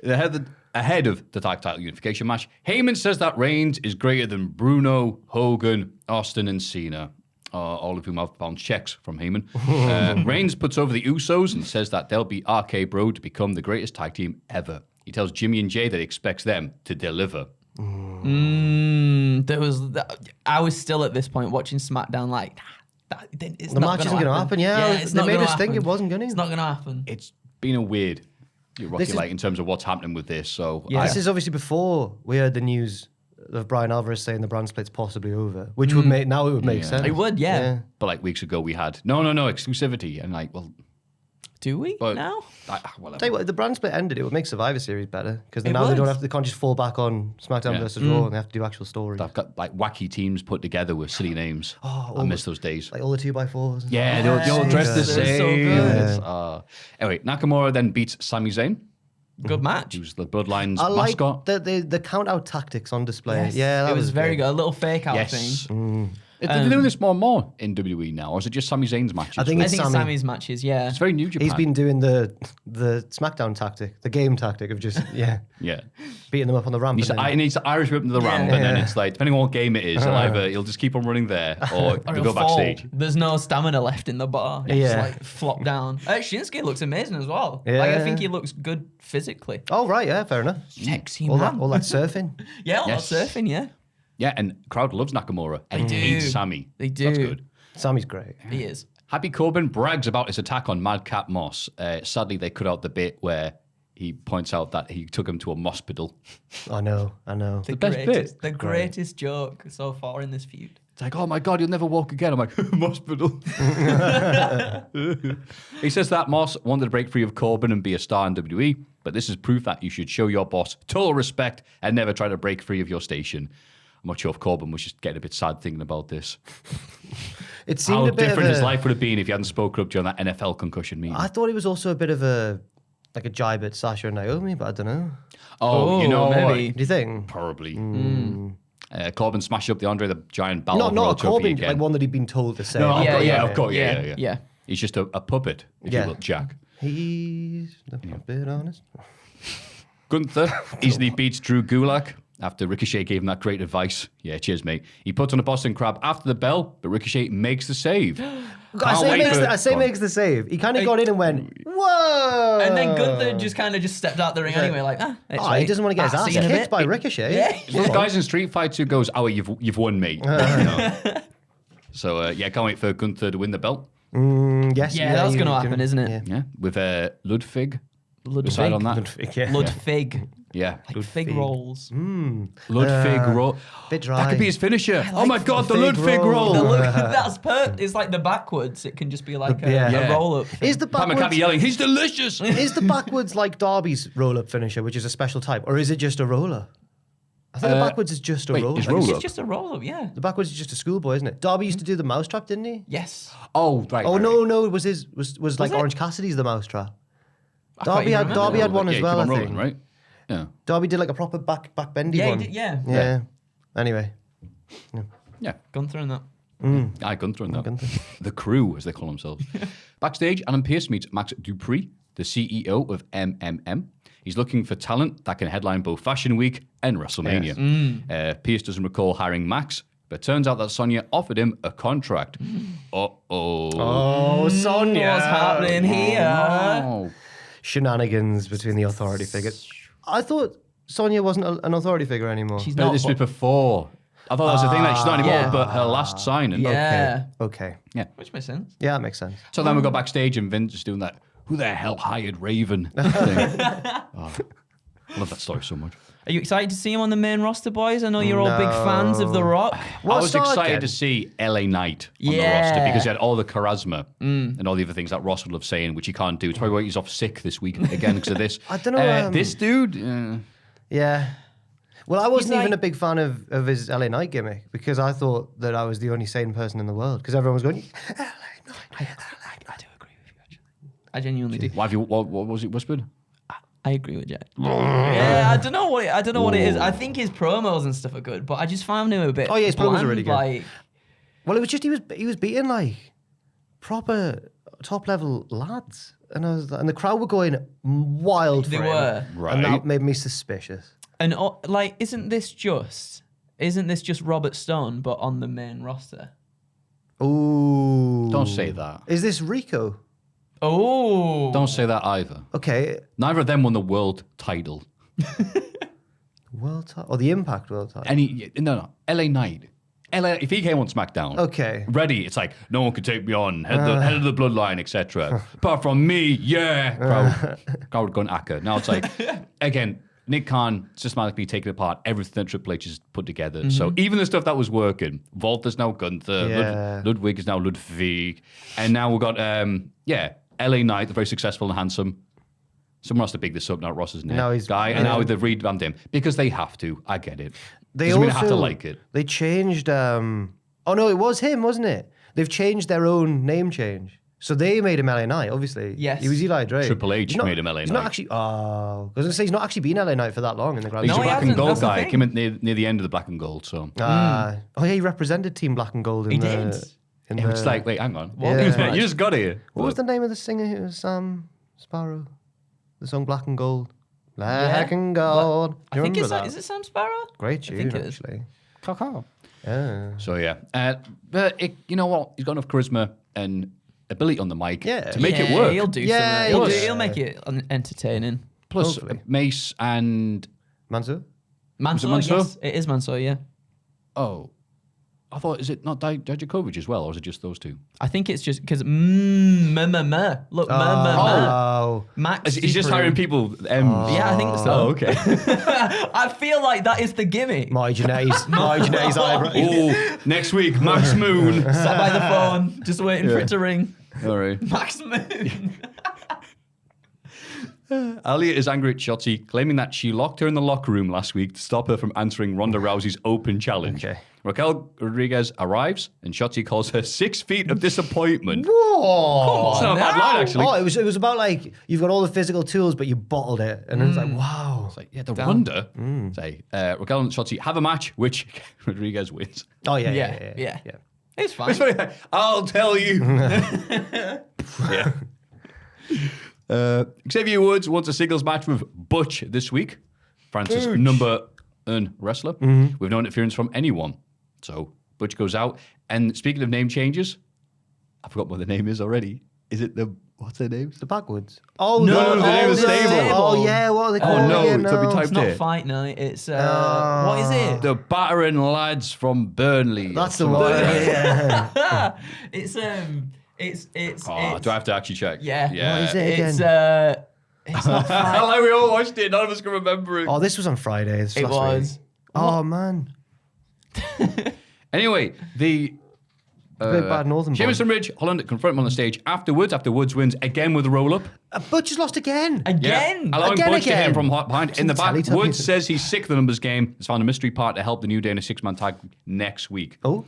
ahead of the tag title unification match. Heyman says that Reigns is greater than Bruno, Hogan, Austin, and Cena. All of whom have bounced checks from Heyman. Reigns puts over the Usos and says that they'll be RK Bro to become the greatest tag team ever. He tells Jimmy and Jay that he expects them to deliver. I was still at this point watching SmackDown like, it's The not match gonna isn't going to happen. Yeah, it's they not made gonna us think happen. it wasn't going to. It's not going to happen. It's been a weird rocky This is- light in terms of what's happening with this. So Yeah. This is obviously before we heard the news of Brian Alvarez saying the brand split's possibly over, which would make now it would make sense. It would, yeah. But like weeks ago we had no exclusivity, and like, well, Do we but now? whatever. Tell you what, if the brand split ended, it would make Survivor Series better because It now would. they can't just fall back on SmackDown versus Raw and they have to do actual stories. I've got like wacky teams put together with silly names. I miss those days. Like all the 2x4s. and Yeah, stuff. they all dress the They're so same. good. It's, anyway, Nakamura then beats Sami Zayn, Good match. who's the Bloodline's I like mascot. the count out tactics on display. Yes. Yeah, that it was very good. good. A little fake out Yes. thing. They're doing this more and more in WWE now, or is it just Sami Zayn's matches? I think I it's think Sami. Sammy's matches, yeah. it's very New Japan. He's been doing the SmackDown tactic, the game tactic of just yeah. beating them up on the ramp. and then- He needs to Irish whip them to the ramp, and then it's like, depending on what game it is, he'll just keep on running there, or Or he'll he'll go fall. backstage. There's no stamina left in the bar. It's Yeah. like flop down. Shinsuke looks amazing as well. Like, I Yeah. think he looks good physically. Oh right, yeah, fair enough. Sexy All man. that surfing. Yeah, all Yes. that surfing, yeah. Yeah, and crowd loves Nakamura and do. hates Sami. They do. That's good. Sammy's great. He is. Happy Corbin brags about his attack on Madcap Moss. Sadly, they cut out the bit where he points out that he took him to a mospital. I know. The best greatest, bit. The greatest joke so far in this feud. It's like, oh my God, you'll never walk again. I'm like, hospital. He says that Moss wanted to break free of Corbin and be a star in WWE, but this is proof that you should show your boss total respect and never try to break free of your station. I'm not sure if Corbin was just getting a bit sad thinking about this. It seemed How a bit different of his life would have been if he hadn't spoken up during that NFL concussion meeting. I thought it was also a bit of a jibe at Sasha and Naomi, but I don't know. you know maybe. what? Do you think? Probably. Corbin smashed up the Andre the Giant Battle Not Royal a Trophy Corbin, again. like one that he'd been told to say. No, Yeah, of course, yeah. yeah. He's just a puppet, if Yeah. you will, Jack. He's a bit honest. Gunther easily beats Drew Gulak after Ricochet gave him that great advice. Yeah, cheers, mate. He puts on a Boston Crab after the bell, but Ricochet makes the save. I say makes the save. He kind of got in and went, whoa! And then Gunther just kind of stepped out the ring anyway, like, it's Oh, right. he doesn't want to get his ass see you in a kicked bit. by Ricochet. Yeah. Those guys in Street Fight 2 goes, oh, you've won, mate. You know. So, can't wait for Gunther to win the belt. Yes. Yeah, that's going to you- happen, isn't it? Yeah. Yeah, with Ludwig. Ludwig. Decide on that. Ludwig. Yeah. Like fig rolls. Ludwig roll. Bit dry. That could be his finisher. Oh my God, the fig Ludwig roll. roll. The look, that's it's like the backwards. It can just be like a Yeah. roll up. Is the Pat McAfee backwards, yelling, he's delicious. is the backwards like Darby's roll-up finisher, which is a special type, or is it just a roller? I think the backwards is just a wait, roller. is roll- It's up. just a roll up, yeah. The backwards is just a schoolboy, isn't it? Darby used to do the mousetrap, didn't he? Yes. Oh, right. Oh right, no, it was his was like it? Orange Cassidy's the mousetrap. can't Darby even had remember. one Yeah, as keep well, I on rolling, think. right? Yeah. Darby did like a proper back bendy Yeah, one. he did, yeah. Yeah. Anyway, Yeah. Gunther and that. Gunther and that. Gunther. The crew, as they call themselves. Backstage, Adam Pearce meets Max Dupree, the CEO of MMM. He's looking for talent that can headline both Fashion Week and WrestleMania. Pearce doesn't recall hiring Max, but it turns out that Sonya offered him a contract. Oh, Sonya. What's happening here? Oh. Shenanigans between the authority figures. I thought Sonya wasn't an authority figure anymore. She's No, not. this was before. I thought that was the thing that she's not anymore, Yeah. but her last signing. Yeah. Okay. Which makes sense. Yeah, that makes sense. So then we go backstage and Vince is doing that, who the hell hired Raven thing. I love that story so much. Are you excited to see him on the main roster, boys? I know you're all big fans of The Rock. I was excited to see LA Knight on the roster because he had all the charisma and all the other things that Ross would love saying, which he can't do. It's probably why he's off sick this week again because of this. I don't know. This dude. Yeah. Well, I wasn't even a big fan of his LA Knight gimmick because I thought that I was the only sane person in the world because everyone was going, LA Knight. I do agree with you, actually. I genuinely do. What was it whispered? I agree with Jack. Yeah, I don't know what it is. I think his promos and stuff are good, but I just found him a bit. Oh yeah, his promos are really good. Like, well, it was just he was beating like proper top level lads, and the crowd were going wild. They for were. him, Right. and that made me suspicious. and like, isn't this just Robert Stone but on the main roster? Ooh, Don't say that. Is this Rico? Oh, Don't say that either. Okay, Neither of them won the world title. world title or the Impact world title? No. LA Knight. If he came on SmackDown, Okay. ready, it's like no one could take me on, head of the bloodline, etc. Apart from me, yeah. Crowd going akka. Now it's like, again, Nick Khan systematically taking apart everything that Triple H has put together. So even the stuff that was working, Volta's now Gunther, Yeah. Ludwig is now Ludwig, and now we've got LA Knight, the very successful and handsome. Someone has to big this up, not Ross, isn't it? No, he's- guy, and now they've revamped him because they have to. I get it. They Doesn't also mean I have to like it. They changed. Oh no, it was him, wasn't it? They've changed their own name change. So they made him LA Knight, obviously. Yes. He was Eli Drake. Triple H He's not- made him LA He's Knight. not actually. Oh, I was going to say he's not actually been LA Knight for that long in the grand. He's No, a he black and hasn't, gold that's the guy. thing. Came in near the end of the black and gold, so. Oh yeah, he represented Team Black and Gold. In He the, did. In It the, was like, wait, hang on. Yeah. You just got here. what was the name of the singer who was Sam Sparrow? The song Black and Gold. Black and Gold. I Do you think remember that? is it Sam Sparrow? Great I think tune, it is. actually. Caw-caw. Yeah. So yeah, but you know what? He's got enough charisma and ability on the mic Yeah. to make it Yeah, work. He'll do Yeah, something. he He'll does. make it entertaining. Plus Hopefully. Mace and Mansoor? Mansoor, Mansoor? yes, it is Mansoor. Yeah, I thought, is it not Dijakovic as well, or is it just those two? I think it's just because look, Max. He's just hiring people. Yeah, I think so. Oh, okay. I feel like that is the gimmick. Marty Jannetty's eyebrow. Oh, next week, Max Moon. Sat by the phone, just waiting for it to ring. All right. Max Moon. Aliyah is angry at Shotzi, claiming that she locked her in the locker room last week to stop her from answering Ronda Rousey's open challenge. Okay. Raquel Rodriguez arrives, and Shotzi calls her 6 feet of disappointment. Whoa! It's not a bad line, actually. Oh, it was about like you've got all the physical tools, but you bottled it, and it's like wow. It's like, yeah, the Ronda. Say, Raquel and Shotzi have a match, which Rodriguez wins. Oh yeah. Yeah. It's fine. It's funny, I'll tell you. Yeah. Xavier Woods wants a singles match with Butch this week. France's number one wrestler with no interference from anyone. So Butch goes out. And speaking of name changes, I forgot what the name is already. Is it what's their names? The Backwoods. Oh No, the name of the stable. Oh yeah, what are they called? no, again so we now? typed It's not it. Fight Night. It's what is it? The battering lads from Burnley. That's the one. Yeah. It's Oh, do I have to actually check? Yeah. What is it It's again? it's not Fight. Like we all watched it. None of us can remember it. Oh, this was on Friday. This It last was. week. Oh man. Anyway, the Big Bad Northern Sheamus Boy. and Ridge Holland confront him on the stage afterwards. After Woods wins again with a roll up. Butch has lost again. Again. Allowing Again, Butch to hit him again. from behind in the back. Teletubbies. Woods says he's sick of the numbers game. Has found a mystery part to help the New Day in a 6-man tag next week. Oh,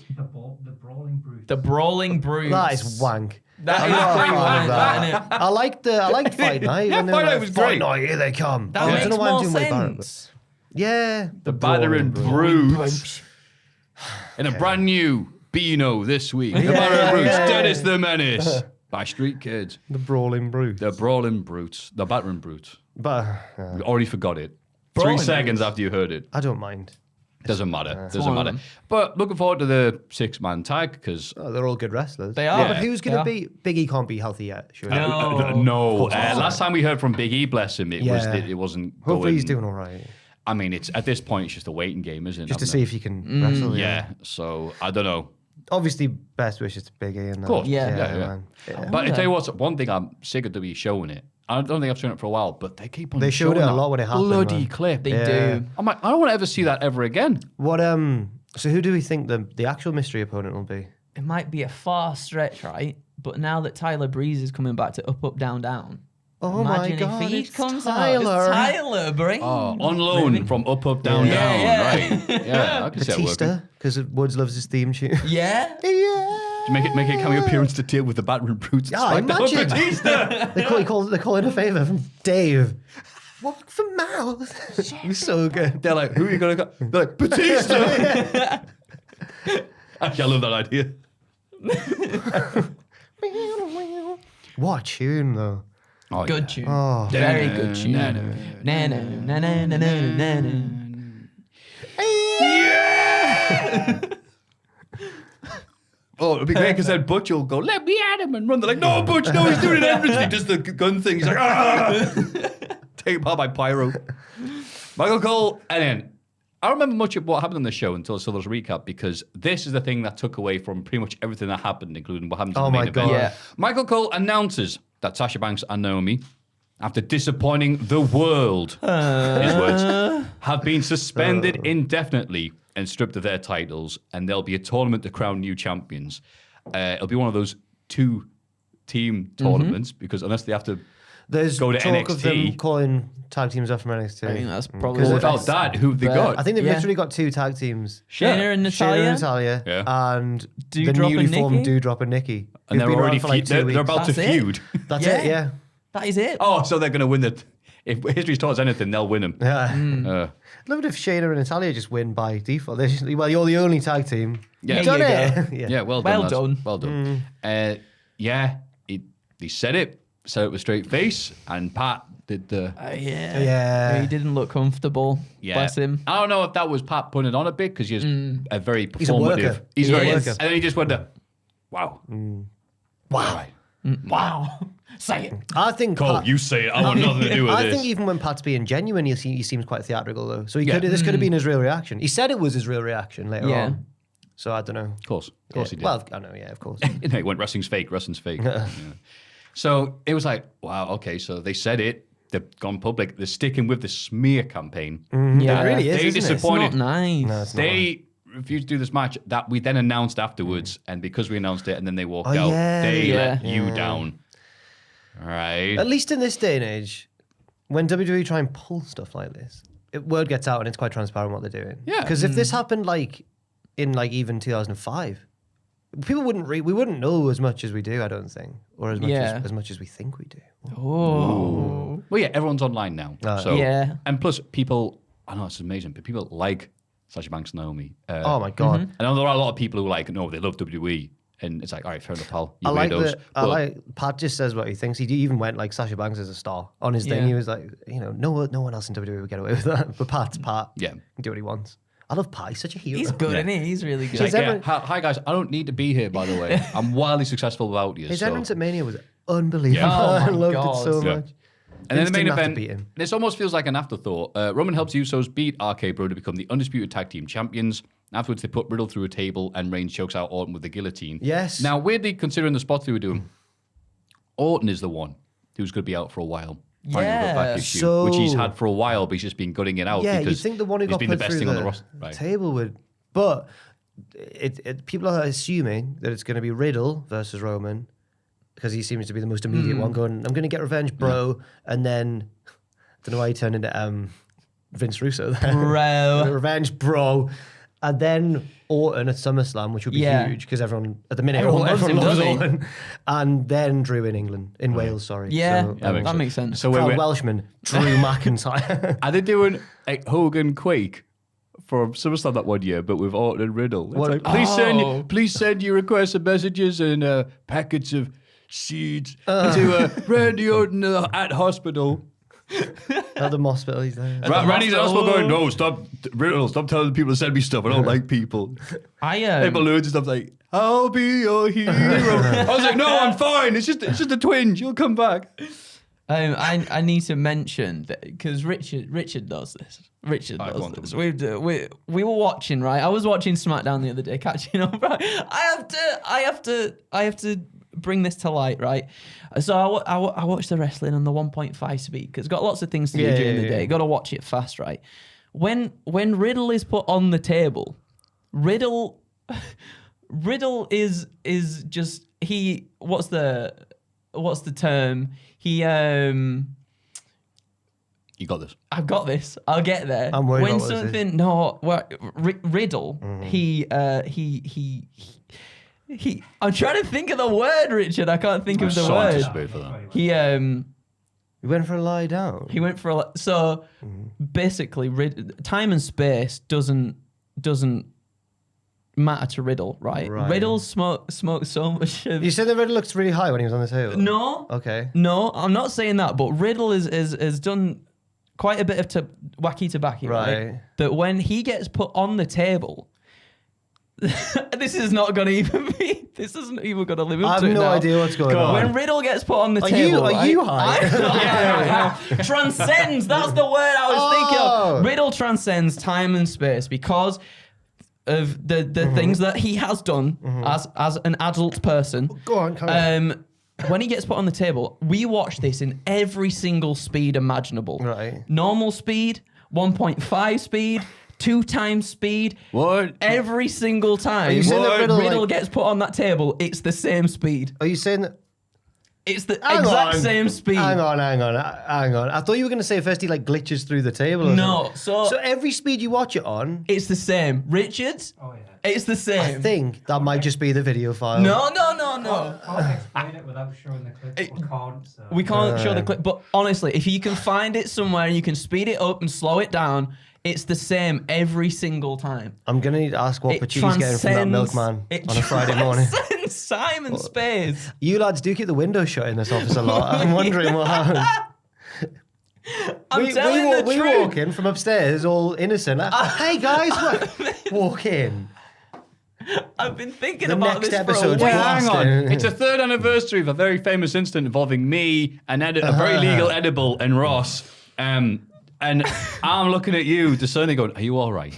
The Brawling Brutes. that is wank. That I'm is not a pretty fan of wank, that. isn't it? I liked Fight Night. Yeah, when they Fight were Night like, was Fight great. Night, here they come. That I makes don't know why I'm more doing Wade Barrett, but- sense. Yeah. The battering Brawling brutes. In a brand new Beano this week. The battering brutes. Dennis the Menace. By Street Kids. The Brawling Brutes. The brawling brutes. The battering brutes. But We already forgot it. Brawling 3 seconds after you heard it. I don't mind. Doesn't matter. Doesn't one of matter. them. But looking forward to the 6-man tag because Oh, they're all good wrestlers. They are. Yeah. But who's They going are. to beat Big E? Can't be healthy yet. Sure. No. last time we heard from Big E, bless him, it wasn't. Hopefully going, he's doing all right. I mean, it's at this point, it's just a waiting game, isn't it? Just to Haven't see it? if he can wrestle. Yeah. So I don't know. Obviously, best wishes to Big E. And Of course. Yeah. Yeah. man. Yeah. But I tell you what, one thing I'm sick of WWE showing it I don't think I've shown it for a while, but they keep on They showed showing it a that lot when it happened, bloody man. clip. They Yeah. do. I'm like, I don't want to ever see that ever again. What so who do we think the actual mystery opponent will be? It might be a far stretch, right? But now that Tyler Breeze is coming back to Up, Up, Down, Down. Oh my imagine God, if he it's comes Tyler. out. It's Tyler Breeze. Oh, on loan from up, down, Yeah, down. yeah. Right. Yeah, I can see that working. Batista, because Woods loves his theme tune. Yeah. Yeah. Make a cameo appearance to deal with the Battering Brutes. Yeah, imagine. They call in a favour from Dave. Walk for miles. It was so good. They're like, who are you going to go? They're like, Batista. Actually, I love that idea. What a tune, though. Oh, Good yeah. tune. Oh. Very good tune. Na, Na, na, na, na, na, na, na, na. Oh, it'd be great because then Butch will go, let me at him, and run. They're like, no, Butch, no, he's doing it. He does the gun thing. He's like, ah! Take him out by pyro. Michael Cole, and then I don't remember much of what happened on the show until I saw this recap because this is the thing that took away from pretty much everything that happened, including what happened to Oh the main my event. God. Yeah. Michael Cole announces that Sasha Banks and Naomi, after disappointing the world, his words, have been suspended indefinitely and stripped of their titles, and there'll be a tournament to crown new champions. It'll be one of those 2-team tournaments because unless they have to There's go to talk of them NXT. calling tag teams off from NXT. I think that's probably Because the without best. that, who've they bet. got? I think they've Yeah. literally got 2 tag teams. Shayna and Shayna Natalia. and Natalia, Yeah. and the Dewdrop newly and formed Nikki? Dewdrop and Nikki. and who've they're been around already for like 2 they're weeks. about That's to it. feud. That's Yeah. it, yeah. That is it. Oh, so they're going to win it. If history's taught us anything, they'll win them. Yeah. Love it if Shayna and Natalia just win by default. They're just, well, you're the only tag team. Yeah. You've done There it. Yeah, well done. Well lads. done. Well done. Yeah, he said it with a straight face, and Pat did the. Yeah. Yeah. He didn't look comfortable. Yeah. Bless him. I don't know if that was Pat putting it on a bit because he's a very performative. He's a worker. He's He very. is. And then he just went to, wow. Wow. Right. Wow. Say it. I think Cole, Pat- you say it. I want nothing to do with I this. think even when Pat's being genuine, he seems quite theatrical though. So this could have been his real reaction. He said it was his real reaction later Yeah. on. So I don't know. Of course he did. Well, I know, yeah, of course. No, he went, wrestling's fake. Yeah. So it was like, wow, okay, so they said it. They've gone public. They're sticking with the smear campaign. Yeah. It really is, They isn't it? It's disappointed. not nice. No, it's not. They refused to do this match that we then announced afterwards, and because we announced it and then they walked Oh, out, yeah, they yeah. let you down. All right. At least in this day and age, when WWE try and pull stuff like this, word gets out and it's quite transparent what they're doing. Yeah. Because if this happened like in like even 2005, people wouldn't we wouldn't know as much as we do, I don't think, or as much Yeah. as much as we think we do. Oh. Well, yeah, everyone's online now. So Yeah. And plus, people, I know it's amazing, but people like Sasha Banks and Naomi. Oh my god. I know there are a lot of people who like, no, they love WWE. And it's like, all right, fair enough, pal. You I like weirdos. that. But- Pat just says what he thinks. He even went like Sasha Banks as a star on his thing. Yeah. He was like, no one else in WWE would get away with that. But Pat's Pat. Yeah. He can do what he wants. I love Pat. He's such a hero. He's good, isn't he? He's really good. Like, His yeah, entrance- hi guys, I don't need to be here, by the way. I'm wildly successful without you. His so. entrance at Mania was unbelievable. Yeah. Oh I my loved God. it so Yeah. much. And then Vince the main didn't have to event, beat him. this almost feels like an afterthought. Roman helps Usos beat RK Bro to become the undisputed tag team champions. Afterwards, they put Riddle through a table and Reigns chokes out Orton with the guillotine. Yes. Now, weirdly, considering the spots they were doing, Orton is the one who's going to be out for a while. Fighting a Yeah. back issue, So- which he's had for a while, but he's just been gutting it out Yeah, you because think the one who he's got been put the best through thing on the the roster. Right. table would, but people are assuming that it's going to be Riddle versus Roman because he seems to be the most immediate one. Going, I'm going to get revenge, bro, and then I don't know why he turned into Vince Russo. There. Bro. Revenge, bro, and then Orton at SummerSlam, which would be Yeah. huge because everyone at the minute Everyone loves him, doesn't he? Orton, and then Drew in England, in Wales. Sorry, Yeah, So, that makes sense. So proud we're, Welshman, Drew McIntyre. are they doing like Hogan Quake for SummerSlam that one year, but with Orton and Riddle? It's What- like, please send your requests and messages and packets of seeds to Randy Orton at hospital. At the hospital, he's there. Randy's at hospital going, no, stop, Riddle, stop telling people to send me stuff. I don't like people. Hey, balloons and stuff like, I'll be your hero. I was like, no, I'm fine. It's just a twinge. You'll come back. I need to mention that because Richard does this. Richard Alright, go on, does this. We were watching, right? I was watching SmackDown the other day, catching up. Right? I have to bring this to light, right? So I watched the wrestling on the 1.5 speed because it's got lots of things to do during the day. Got to watch it fast, right? When Riddle is put on the table, Riddle is just what's the term? You got this. I've got this. I'll get there. I'm worried when about what something Riddle, he I'm trying to think of the word, Richard. I can't think of the So word. anticipated for that. He You went for a lie down. he went for a so basically time and space doesn't matter to Riddle, right? Right. Riddle smoked so much of You said that Riddle looked really high when he was on the table. No. Okay. No, I'm not saying that, but Riddle has done quite a bit of wacky tobacco, right? Right. But when he gets put on the table, this is not going to even be. This isn't even going to live up I to have it no now. idea what's going on. When Riddle gets put on the Are table, you right? high? Transcends. That's the word I was thinking Oh. of. Riddle transcends time and space because of the things that he has done as an adult person. Go on, carry on. When he gets put on the table, we watch this in every single speed imaginable. Right. Normal speed, 1.5 speed, 2 times speed. What? Every single time you saying that Riddle, like- gets put on that table, it's the same speed. Are you saying that? It's the Hang exact on. same speed. Hang on. I thought you were going to say first he like glitches through the table. Or No, something. so- so every speed you watch it on, It's the same. Richard? Oh, yeah. It's the I same. think that might just be the video file. No. Can't explain it without showing the clip. We can't. So. We can't show the clip, but honestly, if you can find it somewhere and you can speed it up and slow it down, it's the same every single time. I'm going to need to ask what Pachi's getting from that milkman on a Friday morning. Transcends time and space. You lads do keep the window shut in this office a lot. I'm wondering what happened. I'm telling the we truth. walk in from upstairs all innocent. Hey guys, walk in. I've been thinking The about next this episode for a Wait, week. hang on. Boston. It's a third anniversary of a very famous incident involving me, a very legal edible, and Ross. And I'm looking at you, discerning, going, "Are you all right?"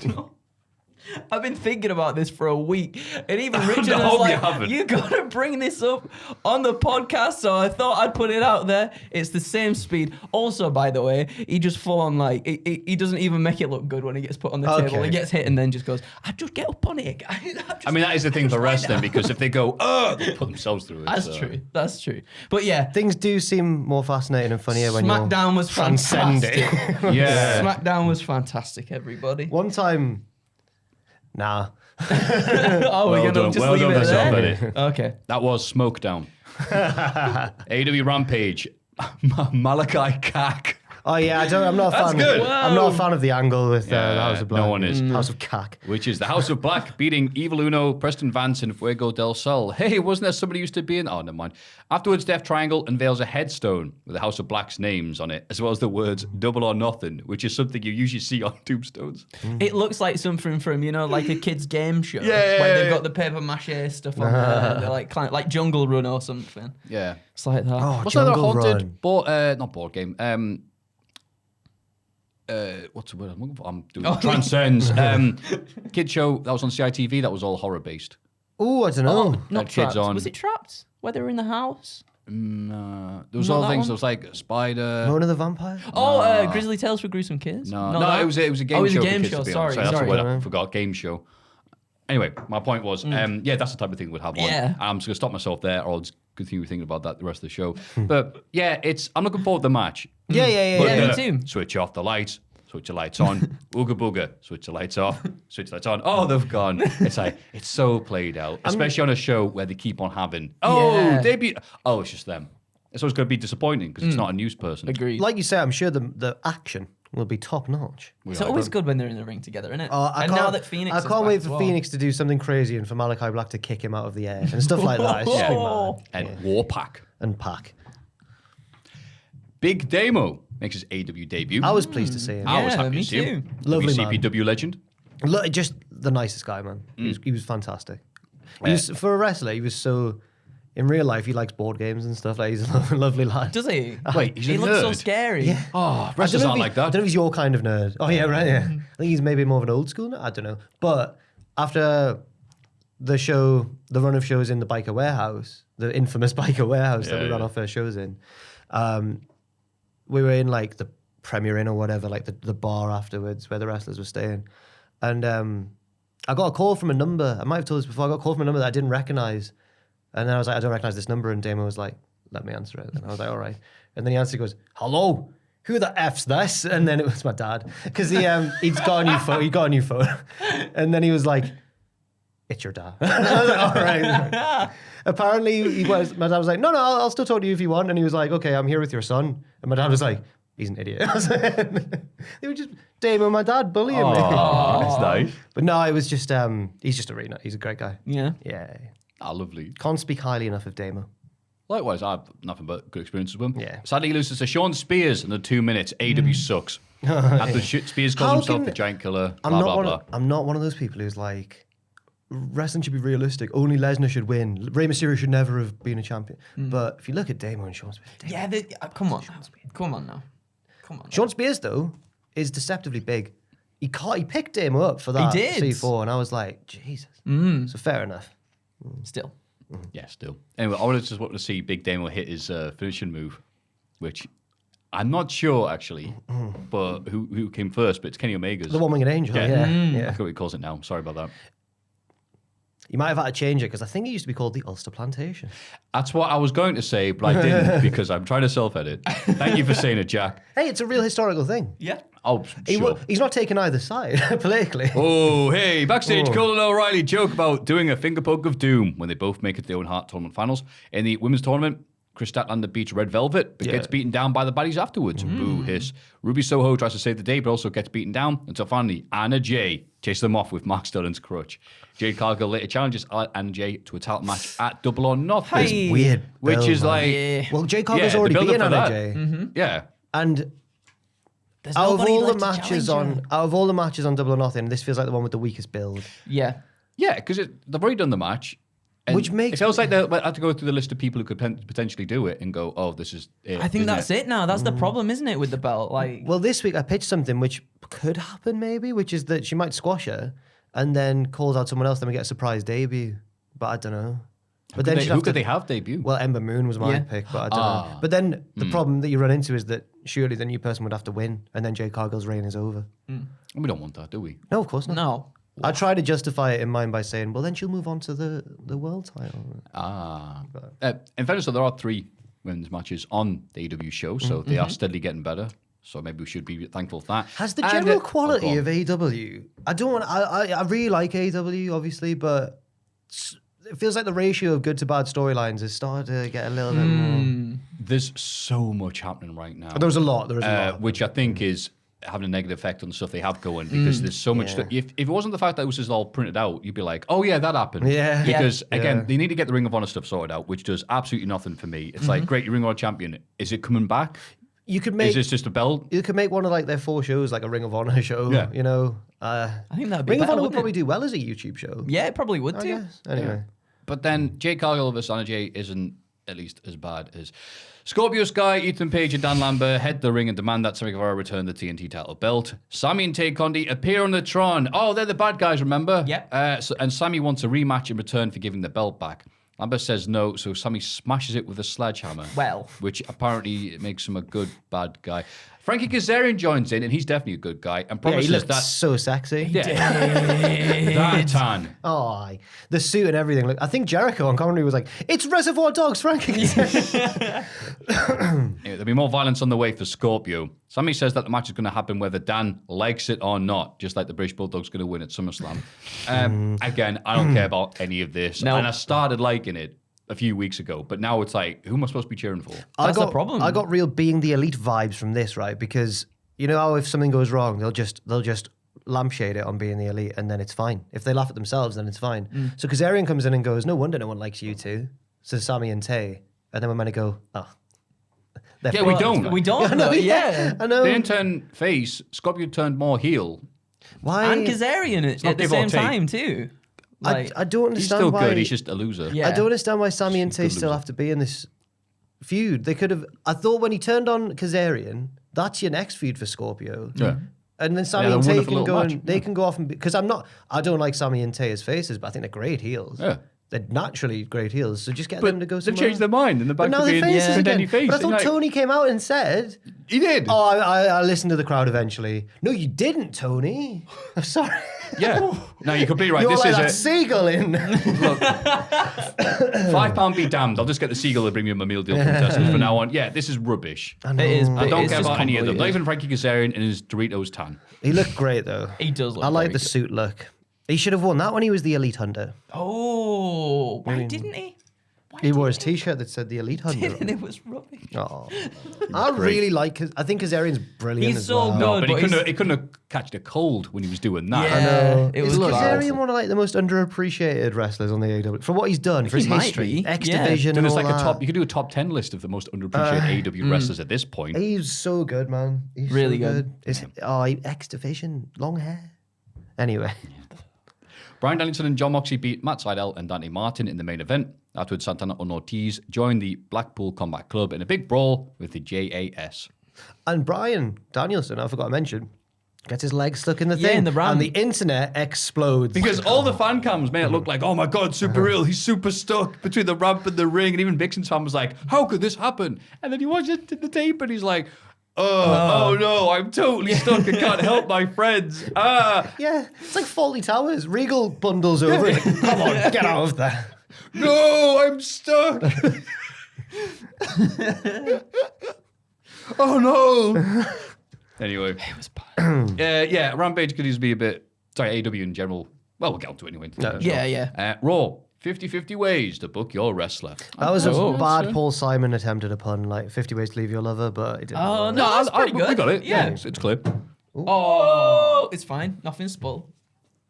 I've been thinking about this for a week, and even Richard No, was you like, haven't. "You gotta bring this up on the podcast." So I thought I'd put it out there. It's the same speed. Also, by the way, he just full on like he doesn't even make it look good when he gets put on the table. Okay. He gets hit and then just goes, "I just get up on it." I mean, that is the thing for wrestling, because if they go, they'll put themselves through it. That's so. true. That's true. But yeah, Things do seem more fascinating and funnier when SmackDown you're was transcending. fantastic. Yeah. SmackDown was fantastic. Everybody. One time, nah. Oh, we're Well gonna done. just Well leave done it for there. somebody. Okay. That was Smoke Down. AEW Rampage. Malachi Cack. Oh yeah, I'm not a That's fan. good. I'm not a fan of the angle with the Yeah, House of Black. no one is. House of Cack. Which is the House of Black beating Evil Uno, Preston Vance, and Fuego del Sol. Hey, wasn't there somebody used to be in? Oh, never mind. Afterwards, Death Triangle unveils a headstone with the House of Black's names on it, as well as the words "Double or Nothing," which is something you usually see on tombstones. It looks like something from, like a kid's game show. Yeah. Where they've got the paper mache stuff on there. They're like Jungle Run or something. Yeah. It's like that. Oh, What's that Jungle haunted Run. not board game? What's the word I'm looking for? I'm doing Transcends. Kid show that was on CITV. That was all horror based. Oh, I don't know. Not Had kids Trapped. on. Was it Trapped? Where they were in the house? There was Not all that things. one? There was like Spider. Mona the Vampire? Oh, Grizzly Tales for Gruesome Kids? No, Not no, that? it was a game Oh, it was show. a for game kids show. to be on. Sorry. That's the word I forgot. Game show. Anyway, my point was, yeah, that's the type of thing we'd have on. Yeah. I'm just gonna stop myself there, or I'll just continue thinking about that the rest of the show. But yeah, I'm looking forward to the match. Yeah. But, Yeah, me too. Switch off the lights. Switch the lights on. Ooga booga. Switch the lights off. Switch the lights on. Oh, they've gone. It's like it's so played out, especially on a show where they keep on having. Oh, Yeah. debut. Oh, it's just them. It's always going to be disappointing because it's not a news person. Agreed. Like you say, I'm sure the action will be top notch. It's always good when they're in the ring together, isn't it? Oh, and now that Phoenix I is can't back wait as for well. Phoenix to do something crazy and for Malachi Black to kick him out of the air and stuff like that. It's just been Oh. mad. And Warpack. And Pac. Big Damo makes his AEW debut. I was pleased to see him. I was Yeah, happy me to see him. Lovely man. WCPW legend. Look, just the nicest guy, man. He was fantastic. He was, for a wrestler, he was so. In real life, he likes board games and stuff. Like he's a lovely lad. Does he? Wait, he's He a looks so nerd. scary. Yeah. Oh, I wrestlers don't know aren't if like I that. don't know if he's your kind of nerd. Oh yeah, right. Yeah. I think he's maybe more of an old school nerd. I don't know. But after the show, the run of shows in the Biker Warehouse, the infamous biker warehouse that we ran yeah. our first shows in. We were in like the Premier Inn or whatever, like the bar afterwards where the wrestlers were staying. And I got a call from a number. I might have told this before. I got a call from a number that I didn't recognize. And then I was like, I don't recognize this number. And Damon was like, let me answer it. And I was like, all right. And then he answered, he goes, hello, who the F's this? And then it was my dad. Because he'd got a new phone. He got a new phone. And then he was like, it's your dad. And I was like, all right. Apparently, my dad was like, no, I'll still talk to you if you want. And he was like, okay, I'm here with your son. And my dad was like, he's an idiot. They were just Damon and my dad bullying me. That's nice. But no, it was just, he's just he's a great guy. Yeah. Yeah. Lovely. Can't speak highly enough of Damo. Likewise, I have nothing but good experiences with him. Yeah. Sadly, he loses to Sean Spears in the 2 minutes. AEW sucks. After Spears calls How himself can- the giant killer, I'm blah, not blah, one. blah. I'm not one of those people who's like, wrestling should be realistic. Only Lesnar should win. Rey Mysterio should never have been a champion. But if you look at Damo and Sean Spears, Yeah, come on. Come on now. Come on. Sean Spears though is deceptively big. He picked Damo up for that did. C4, and I was like, Jesus. So fair enough. Still. Yeah, still. Anyway, I just wanted to see Big Damo hit his finishing move, which I'm not sure actually, but who came first? But it's Kenny Omega's. The One Winged Angel. Yeah. Yeah. I Yeah. forgot what he calls it now. Sorry about that. You might have had to change it because I think it used to be called the Ulster Plantation. That's what I was going to say, but I didn't because I'm trying to self-edit. Thank you for saying it, Jack. Hey, it's a real historical thing. Yeah. Oh, sure. He's not taking either side politically. Oh, hey, backstage, Cole and O'Reilly joke about doing a finger poke of doom when they both make it to the Owen Hart tournament finals. In the women's tournament, Chris Statlander beats Red Velvet, but gets beaten down by the baddies afterwards. Boo, hiss. Ruby Soho tries to save the day, but also gets beaten down until finally Anna Jay chases them off with Mark Sterling's crutch. Jade Cargill later challenges Anna Jay to a title match at Double or Nothing. Hey. Weird. Which build, is man. like... Yeah. Well, Jay Cargill's the already build-up beaten for Anna that. Jay. Yeah. And There's out of nobody all the left to matches challenge her. out of all the matches on Double or Nothing, this feels like the one with the weakest build. Yeah. Yeah, because they've already done the match. And Which makes- it feels like they had to go through the list of people who could potentially do it and go, oh, this is it. I think isn't that's it now. That's the problem, isn't it, with the belt? Like, Well, this week I pitched something which could happen maybe, which is that she might squash her and then calls out someone else, then we get a surprise debut. But I don't know. But then she'd Who have could to- they have debut? Well, Ember Moon was my Yeah. pick, but I don't know. But then the problem that you run into is that surely the new person would have to win, and then Jay Cargill's reign is over. We don't want that, do we? No, of course not. no. I try to justify it in mind by saying, well, then she'll move on to the world title. In fairness, though, there are 3 women's matches on the AEW show, so they are steadily getting better. So maybe we should be thankful for that. Has the And, general go quality on. of AEW, I don't want, I really like AEW, obviously, but it feels like the ratio of good to bad storylines has started to get a little bit more. There's so much happening right now. There was a lot. There was a lot. Which I think is having a negative effect on the stuff they have going because there's so much stuff. If it wasn't the fact that it was just all printed out, you'd be like, oh yeah, that happened. Yeah. Because again, Yeah. they need to get the Ring of Honor stuff sorted out, which does absolutely nothing for me. It's like, great, you're Ring of Honor champion. Is it coming back? You could Is make this just a belt? you could make one of like their 4 shows like a Ring of Honor show. Yeah. You know, I think that'd be Ring of better, Honor would wouldn't probably it? do well as a YouTube show. Yeah, it probably would I too. guess. Anyway. But then Jay Cargill versus Anna Jay isn't at least as bad as Scorpio Sky, Ethan Page, and Dan Lambert head to the ring and demand that Sammy Guevara return the TNT title belt. Sammy and Tay Conti appear on the Tron. Oh, they're the bad guys, remember? Yep. And Sammy wants a rematch in return for giving the belt back. Lambert says no, so Sammy smashes it with a sledgehammer. Well. Which apparently makes him a good bad guy. Frankie Kazarian joins in, and he's definitely a good guy, and Yeah, promises he looked that... so sexy. that tan. Oh, the suit and everything. Look, I think Jericho on commentary was like, "It's Reservoir Dogs, Frankie." Anyway, there'll be more violence on the way for Scorpio. Sammy says that the match is going to happen whether Dan likes it or not, just like the British Bulldog's going to win at SummerSlam. Again, I don't care about any of this. No. And I started liking it a few weeks ago, but now it's like, who am I supposed to be cheering for? That's the problem. I got real being the elite vibes from this, right? Because you know how if something goes wrong, they'll just lampshade it on being the elite, and then it's fine. If they laugh at themselves, then it's fine. So Kazarian comes in and goes, "No wonder no one likes you two." So Sammy and Tay, and then we're meant to go, "Oh, they're Yeah, fine." we don't. We don't know. Yeah. I know. They didn't turn face. Scorpio turned more heel. Why? And Kazarian at not the give or same take. time too. Like, I don't He's understand still why. good. He's just a loser. Yeah. I don't understand why Sammy and He's a Tay good still loser. have to be in this feud. They could have. I thought when he turned on Kazarian, that's your next feud for Scorpio. Yeah. And then Sammy Yeah, and they're Tay wonderful can little go match. and they can go off and because I don't like Sammy and Tay as faces, but I think they're great heels. Yeah. they're naturally great heels, so just get But them to go they've somewhere changed else. their mind and they're back But now to they're being faces again. Dundee face. But I thought Like, Tony came out and said, he did. "Oh, I listened to the crowd eventually." No, you didn't, Tony. I'm sorry. Yeah. No, you're completely right. You're This like is that a seagull in. £5 be damned. I'll just get the Seagull to bring me my meal deal from Tesco's from now on. Yeah, this is rubbish. It is. I don't it's care just about any of them. Not convoluted. even Frankie Kazarian and his Doritos tan. He looked great though. He does look I like very the good. suit look. He should have worn that when he was the Elite Hunter. Oh, why didn't he? Why He wore his didn't T-shirt that said the Elite Hunter. And it was rubbish. Oh, I really like. I think Kazarian's brilliant. He's as so well. good. No, but he but couldn't. he's- He couldn't have catched a cold when he was doing that. Yeah. I know. It Is was Kazarian powerful. one of like the most underappreciated wrestlers on the AEW for what he's done for his he might history, be. X Yeah. Division, Then and it's all like a that. top. You could do a top 10 list of the most underappreciated AEW wrestlers at this point. He's so good, man. He's Really so good. X Division, long hair. Anyway, Bryan Danielson and John Moxley beat Matt Sydal and Dante Martin in the main event. Afterwards, Santana and Ortiz joined the Blackpool Combat Club in a big brawl with the JAS. and Bryan Danielson, I forgot to mention, gets his leg stuck in the Yeah, thing, in the ramp. and the internet explodes Because all the fan cams made it look like, oh my God, super real. He's super stuck between the ramp and the ring. And even Vixen's fan was like, how could this happen? And then he watched the tape and he's like, oh no, I'm totally stuck. I can't help my friends. Yeah, it's like Faulty Towers. Regal bundles over it. Come on, get out of there. No, I'm stuck. Oh no. Anyway. It was bad. Yeah, Rampage could easily be a bit. Sorry, AW in general. Well, we'll get onto it anyway. Yeah. Raw. 50-50 ways to book your wrestler. That was a Oh, bad Paul Simon attempted a pun, like 50 ways to leave your lover, but it didn't. Oh, work. no, that's pretty good. We got it. Yeah. It's clear. Oh, it's fine. Nothing spoiled.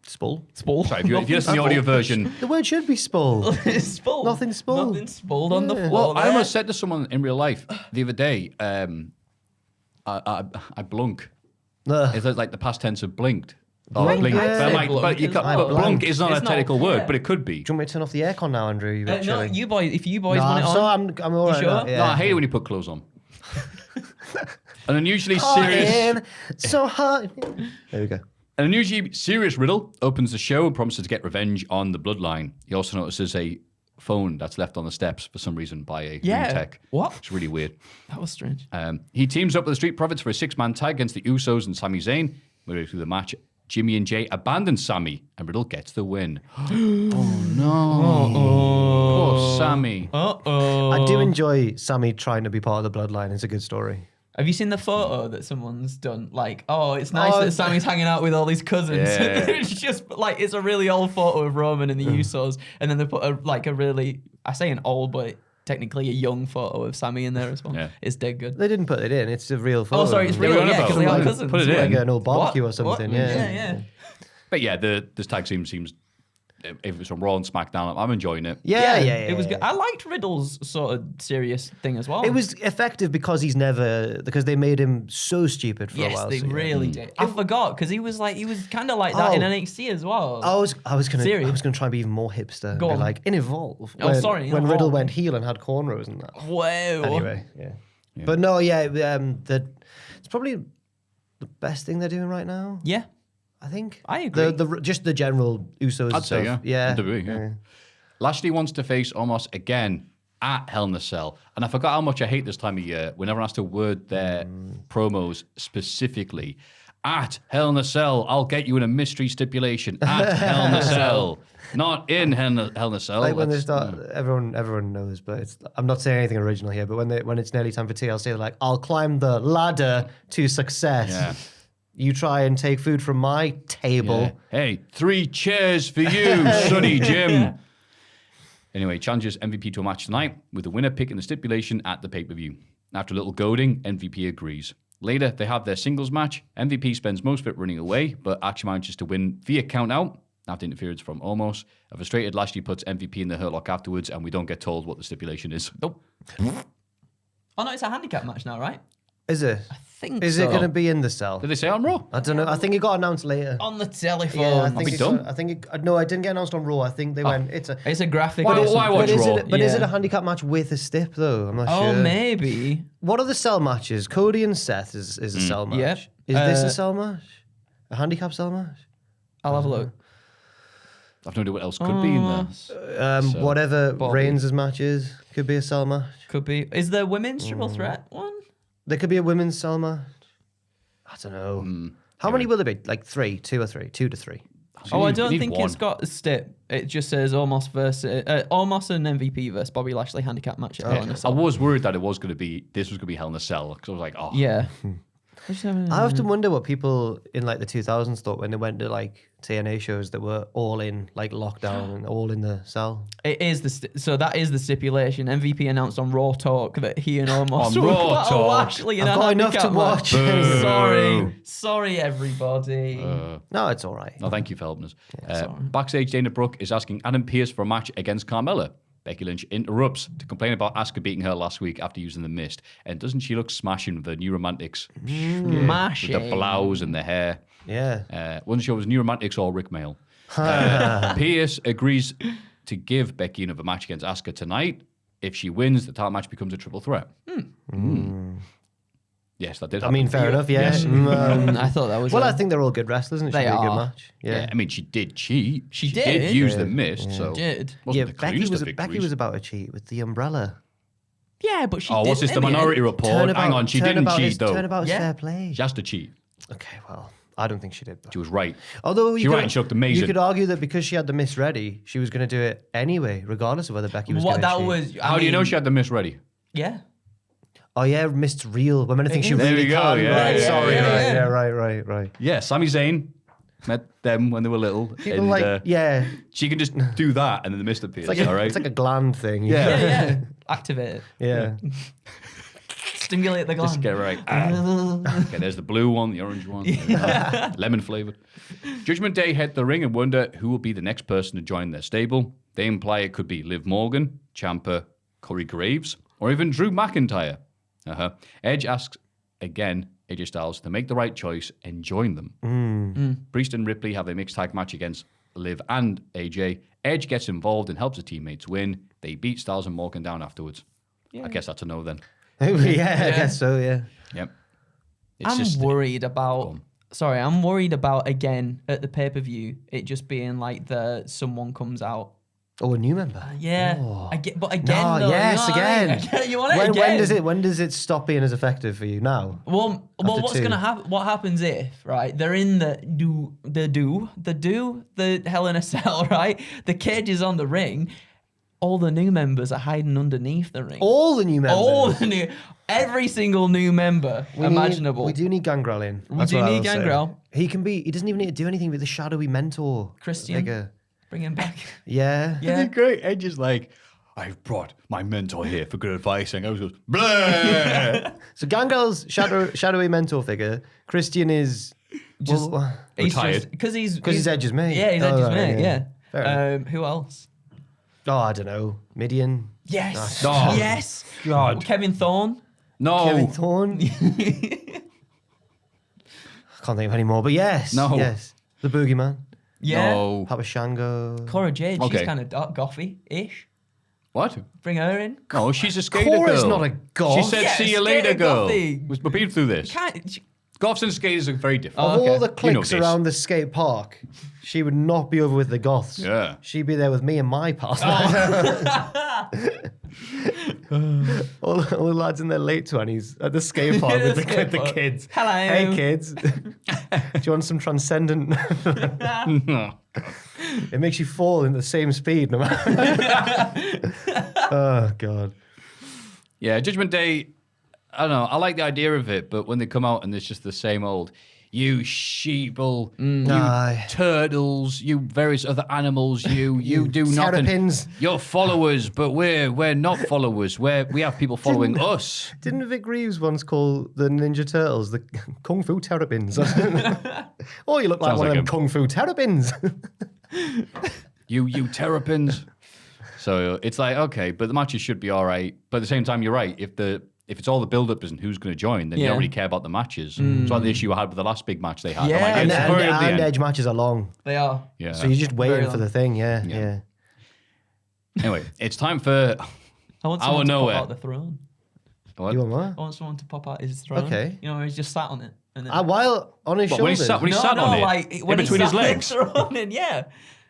Spul. Spoiled. Sorry, if you listen to the audio version. The word should be spul. It's spoiled. Nothing spoiled. Nothing spoiled on the floor. Well, I there. almost said to someone in real life the other day, I blunk. Ugh. It's like the past tense of blinked. Or Blink, blinked. I'd But, say like, blunk but, you as can't, well. but blunk is not It's a not- technical word, yeah. but it could be. Do you want me to turn off the aircon now, Andrew? You've been No, chilling. you boys. If you boys No, want it so on, I'm all right. sure? now, No, yeah. I hate it when you put clothes on. An unusually Hot serious. in, so hot. There we go. An unusually serious Riddle opens the show and promises to get revenge on the Bloodline. He also notices a phone that's left on the steps for some reason by a Yeah. tech. What? It's really weird. that was strange. He teams up with the Street Profits for a 6-man tag against the Usos and Sami Zayn. Midway through the match, Jimmy and Jay abandon Sami, and Riddle gets the win. Oh no! Poor Sami. Uh-oh. I do enjoy Sammy trying to be part of the bloodline. It's a good story. Have you seen the photo that someone's done? Like, oh, it's nice Oh, that Sammy's hanging out with all his cousins. Yeah. It's just like, it's a really old photo of Roman and the Usos. And then they put a really, I say an old, but technically a young photo of Sammy in there as well. Yeah. It's dead good. They didn't put it in. It's a real photo. Oh, sorry, it's They real, were on yeah, about because they are it. cousins. Put it Like in. an old barbecue What? or something. What? Yeah. Yeah. But yeah, this tag team seems, if it's from Raw and SmackDown, I'm enjoying it. Yeah. It was good. I liked Riddle's sort of serious thing as well. It was effective because because they made him so stupid for a Yes, while. they so, yeah. really did. I forgot because he was kind of like that in Oh. NXT as well. I was gonna Serious? try and be even more hipster. and Go be on. like in Evolve. Oh, sorry, in When Riddle Evolve. went heel and had cornrows and that. Whoa. Anyway, yeah. But no, yeah, it's probably the best thing they're doing right now. Yeah. I think. I agree. Just the general Usos I'd say, stuff. yeah. Yeah. WWE, yeah. Lashley wants to face Omos again at Hell in a Cell. And I forgot how much I hate this time of year when everyone has to word their promos specifically. At Hell in a Cell, I'll get you in a mystery stipulation. At Hell in a Cell. Not in Hell in a Cell. Like when they That's- start, everyone knows, but I'm not saying anything original here. But when it's nearly time for TLC, they're like, "I'll climb the ladder to success. Yeah. You try and take food from my table." Yeah. Hey, 3 chairs for you, Sonny Jim. Anyway, challenges MVP to a match tonight with the winner picking the stipulation at the pay-per-view. After a little goading, MVP agrees. Later, they have their singles match. MVP spends most of it running away, but actually manages to win via count-out after interference from Omos. A frustrated Lashley puts MVP in the Hurt Lock afterwards, and we don't get told what the stipulation is. Nope. Oh no, it's a handicap match now, right? Is it? I think Is so. it going to be in the cell? Did they say on Raw? I don't know. I think it got announced later. on the telephone? Yeah, I be think done. no, it didn't get announced on Raw. I think they went. It's a graphic. Why- or why something. watch Raw? Is it Yeah. a handicap match with a stip though? I'm not Oh, sure. maybe. What are the cell matches? Cody and Seth is a cell match. Yep. Is this a cell match? A handicap cell match? I'll have a look. I've no idea what else could be in there. So, Whatever Bobby. Reigns' matches could be a cell match. Could be. Is there women's triple threat one? There could be a women's cell match. I don't know. How many will there be? Like 3, 2 or 3, 2 to 3. Oh, you I need- don't you need think one. it's got a stip. It just says Omos versus Omos and MVP versus Bobby Lashley handicap match at Hell in a I Cell. was worried that this was going to be Hell in a Cell because I was like, oh, Yeah. I often wonder what people in like the 2000s thought when they went to like TNA shows that were all in like lockdown and all in the cell. It is so that is the stipulation. MVP announced on Raw Talk that he and Omos On will Raw battle Talk. Lashley in I've a got enough handicap to watch. match. Sorry everybody. No, it's all right. no, thank you for helping us. sorry. Backstage, Dana Brooke is asking Adam Pearce for a match against Carmella. Becky Lynch interrupts to complain about Asuka beating her last week after using the mist. And doesn't she look smashing with the New Romantics? Smashing. With the blouse and the hair. Yeah. Wasn't sure it was New Romantics or Rick Mail. Pierce agrees to give Becky another match against Asuka tonight. If she wins, the title match becomes a triple threat. Yes, that did I happen. mean, fair enough, yeah. Yes. I thought that was Well, I think they're all good wrestlers and it should They be a good are. match. Yeah, I mean, she did cheat. She did. use the mist, so did. wasn't Yeah, the Becky cleanest was, of Becky victories. was about to cheat with the umbrella. Yeah, but she Oh, what's did this? The in the Minority end. Report. Hang on, she didn't cheat though. Turnabout's Yeah. fair play. She has to cheat. Okay, well, I don't think she did. Though. She was right. Although She right and she looked amazing. You could argue that because she had the mist ready, she was going to do it anyway, regardless of whether Becky was going What to that cheat. was. How do you know she had the mist ready? Yeah. Oh yeah, mist's real. Women think she There really we go, can. yeah, Right, yeah, sorry, yeah. right. Yeah, Sami Zayn met them when they were little. People and, like, yeah, she can just do that and then the mist appears. it's like, all right? it's like a gland thing. Yeah. Yeah. Activate it. yeah. Stimulate the Just gland. get right. Okay, there's the blue one, the orange one, lemon flavored. Judgment Day hit the ring and wonder who will be the next person to join their stable. They imply it could be Liv Morgan, Ciampa, Corey Graves, or even Drew McIntyre. Edge asks again AJ Styles to make the right choice and join them. Priest and Ripley have a mixed tag match against Liv and AJ. Edge gets involved and helps his teammates win. They beat Styles and Morgan down afterwards. I guess that's a no then. yeah, I guess so. Yeah. Yep. It's I'm just worried about. Sorry, I'm worried about again at the pay per view it just being like someone comes out. Oh, a new member. Yeah, Oh. but again, No, though, yes, you know what I mean? again. You want it When again? when does it stop being as effective for you now? Well, After what's 2? gonna happen? What happens if they're in the Hell in a Cell, right? The cage is on the ring. All the new members are hiding underneath the ring. All the new members. Every single new member imaginable. We do need Gangrel in. We That's do what I need will say. Gangrel. He doesn't even need to do anything with the shadowy mentor. Christian. figure. Bring him back. Yeah. Yeah. Isn't it great? Edge is like, I've brought my mentor here for good advice. And goes, blah. So Gangrel's shadowy mentor figure. Christian is Just- Retired. Because he's Edge's mate. Yeah, he's Oh, Edge's right, mate. yeah. Fair Yeah. Who else? Oh, I don't know. Midian. Yes. Oh, Yes. God. Kevin Thorne. No. Kevin Thorne. I can't think of any more, but yes. No. Yes. The Boogeyman. Yeah. No. Papa Shango. Cora Jade. Okay. She's kind of gothy-ish. What? Bring her in. No, she's a skater Cora's girl. not a goth. She said, Yeah, see you later, skater girl. gothy. We've been through this. Can't. Goths and skaters are very different. Of okay. all the You know cliques this. around the skate park, she would not be over with the goths. Yeah. She'd be there with me and my pals. all the lads in their late 20s at the skate park with the Skate park. kids. Hello. Hey, kids. Do you want some transcendent? It makes you fall in the same speed no matter. Oh, God. Yeah, Judgment Day, I don't know. I like the idea of it, but when they come out and it's just the same old, you sheeple, Aye. you turtles, you various other animals, you do nothing. terrapins. You're followers, but we're not followers. We have people following us. Didn't Vic Reeves once call the Ninja Turtles the Kung Fu Terrapins? Oh, you look like Sounds one like of them him. Kung Fu Terrapins. You terrapins. So it's like, okay, but the matches should be all right. But at the same time, you're right. If it's all the build-up isn't who's going to join, then you Yeah. don't really care about the matches. It's like the issue I had with the last big match they had. Yeah. I'm like, and it's very at the end. Edge matches are long. They are. Yeah. So you're just Very waiting for long. the thing, yeah. Anyway, it's time for I want Out someone of to nowhere. pop out the throne. what? You want what? I want someone to pop out his throne. Okay. You know, he's just sat on it. And then, While on his What, when he shoulders. sat- when he sat on it? like In when he between his sat on the legs? throne, and yeah.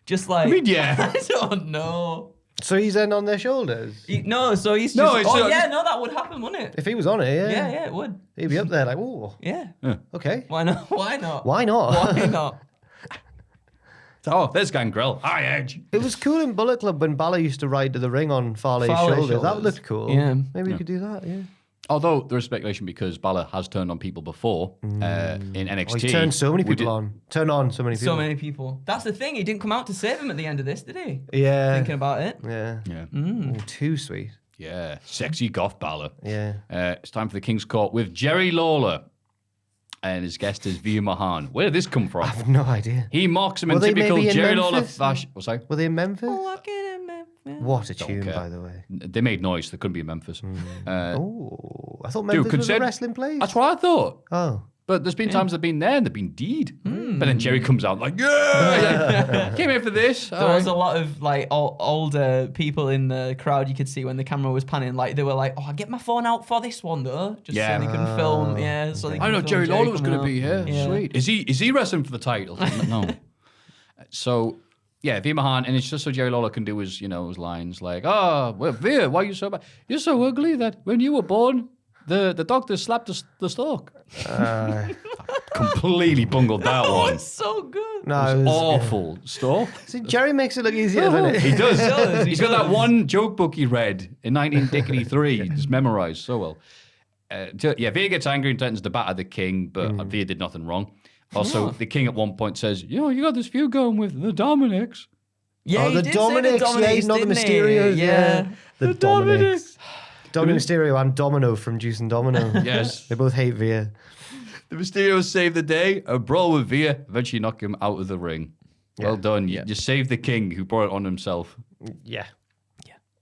Just like, I mean, yeah. I don't know. So he's then on their shoulders. So he's just, No, it's that would happen, wouldn't it? If he was on it, yeah. Yeah, it would. He'd be up there like, ooh, Yeah. okay. Why not? Why not? Why not? Why not? Oh, there's Gangrel. High edge. It was cool in Bullet Club when Balor used to ride to the ring on Farley's Farley's shoulders. That shoulders. looked cool. Yeah. Maybe we could do that, yeah. Although there is speculation because Balor has turned on people before in NXT. Oh, he turned so many We people on. Turned on so many people. So many people. That's the thing. He didn't come out to save him at the end of this, did he? Yeah. Thinking about it. Yeah. Yeah. Ooh, too sweet. Yeah. Sexy goth Balor. Yeah. It's time for the King's Court with Jerry Lawler. And his guest is Veer Mahan. Where did this come from? I have no idea. He mocks him Were in they typical maybe in Jerry Lawler Memphis? fashion. What's that? Were they in Memphis? Walking in What a tune, care. by the way. They made noise. They couldn't be in Memphis. Oh, I thought Memphis was a wrestling place. That's what I thought. Oh. But there's been times they've been there and they've been deed. But then Jerry comes out like, yeah, came here for this. There was a lot of like older people in the crowd you could see when the camera was panning. Like they were like, "Oh, I get my phone out for this one though, just Yeah. so they can film." Yeah, so they can I know film Jerry Lawler was coming going to be here. out. Yeah. Sweet. Is he wrestling for the title? No. So yeah, Veer Mahan, and it's just so Jerry Lawler can do his his lines like, "Oh, well, Veer, why are you so bad? You're so ugly that when you were born, the doctor slapped the stalk." Completely bungled that Oh, one. it's so good. No, it was Awful stalk. See, Jerry makes it look easier, doesn't it? He does. does, he He's got that does. one joke book he read in 1983. Just memorized so well. Veer gets angry and threatens to batter the king, but Veer did nothing wrong. Also, the king at one point says, you got this feud going with the Dominics. Yeah, Oh, he the did say Dominics, yeah, not the didn't he? Mysterios. Yeah. The Dominics. Dominic Mysterio and Domino from Juice and Domino. Yes. They both hate Veer. The Mysterios save the day. A brawl with Veer. Eventually knock him out of the ring. Well done. You saved the king who brought it on himself. Yeah.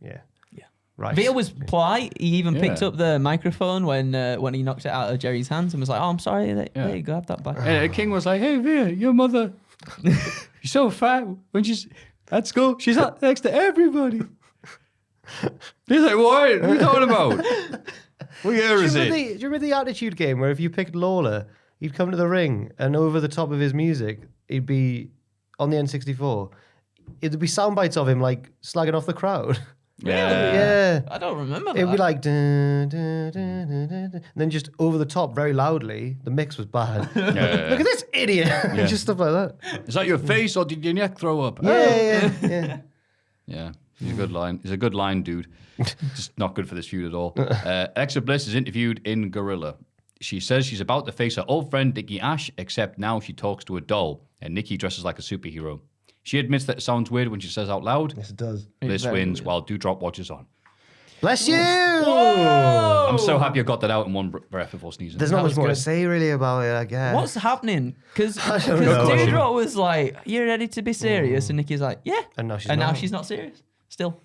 Yeah. Right. Veer was polite. He even picked Yeah. up the microphone when he knocked it out of Jerry's hands and was like, "Oh, I'm sorry. There you go. Have that back." And the king was like, "Hey, Veer, your mother, you're so fat. When she's at school, she's not next to everybody." He's like, "What are you talking about? What year is it?" Do you remember the Attitude Game where if you picked Lawler, he'd come to the ring and over the top of his music, he'd be on the N64. It'd be sound bites of him like slagging off the crowd. Yeah. I don't remember that. It'd be like, dun, dun, dun, dun, dun, dun. And then just over the top, very loudly. The mix was bad. Look at this idiot. Just stuff like that. Is that your face or did your neck throw up? Yeah. Yeah, he's a good line. He's a good line, dude. Just not good for this feud at all. Alexa Bliss is interviewed in Gorilla. She says she's about to face her old friend Nikki Ash, except now she talks to a doll, and Nikki dresses like a superhero. She admits that it sounds weird when she says out loud. Yes, it does. Bliss very wins weird. while Dewdrop watches on. Bless you. I'm so happy I got that out in one breath before sneezing. There's not That much was more to good. say really about it, I guess. What's happening? Because don't know. Deirdre was like, "You ready to be serious?" And Nikki's like, "Yeah." And now she's now not. she's not serious. Still,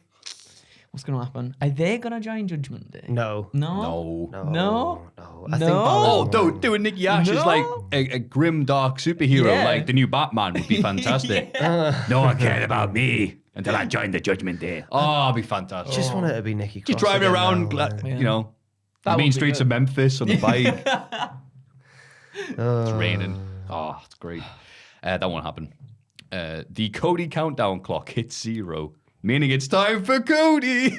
what's going to happen? Are they going to join Judgment Day? No. No. No. No. I think No. Oh, Balor's dude, doing Nikki Ash is No. like a grim, dark superhero, Yeah. like the new Batman would be fantastic. No one cared about me until I joined the Judgment Day. Oh, it'd be fantastic. just want it to be Nikki Cross. Just driving again around, now, the That main would be streets good. of Memphis on a bike. It's raining. Oh, it's great. That won't happen. The Cody countdown clock hits 0, meaning it's time for Cody.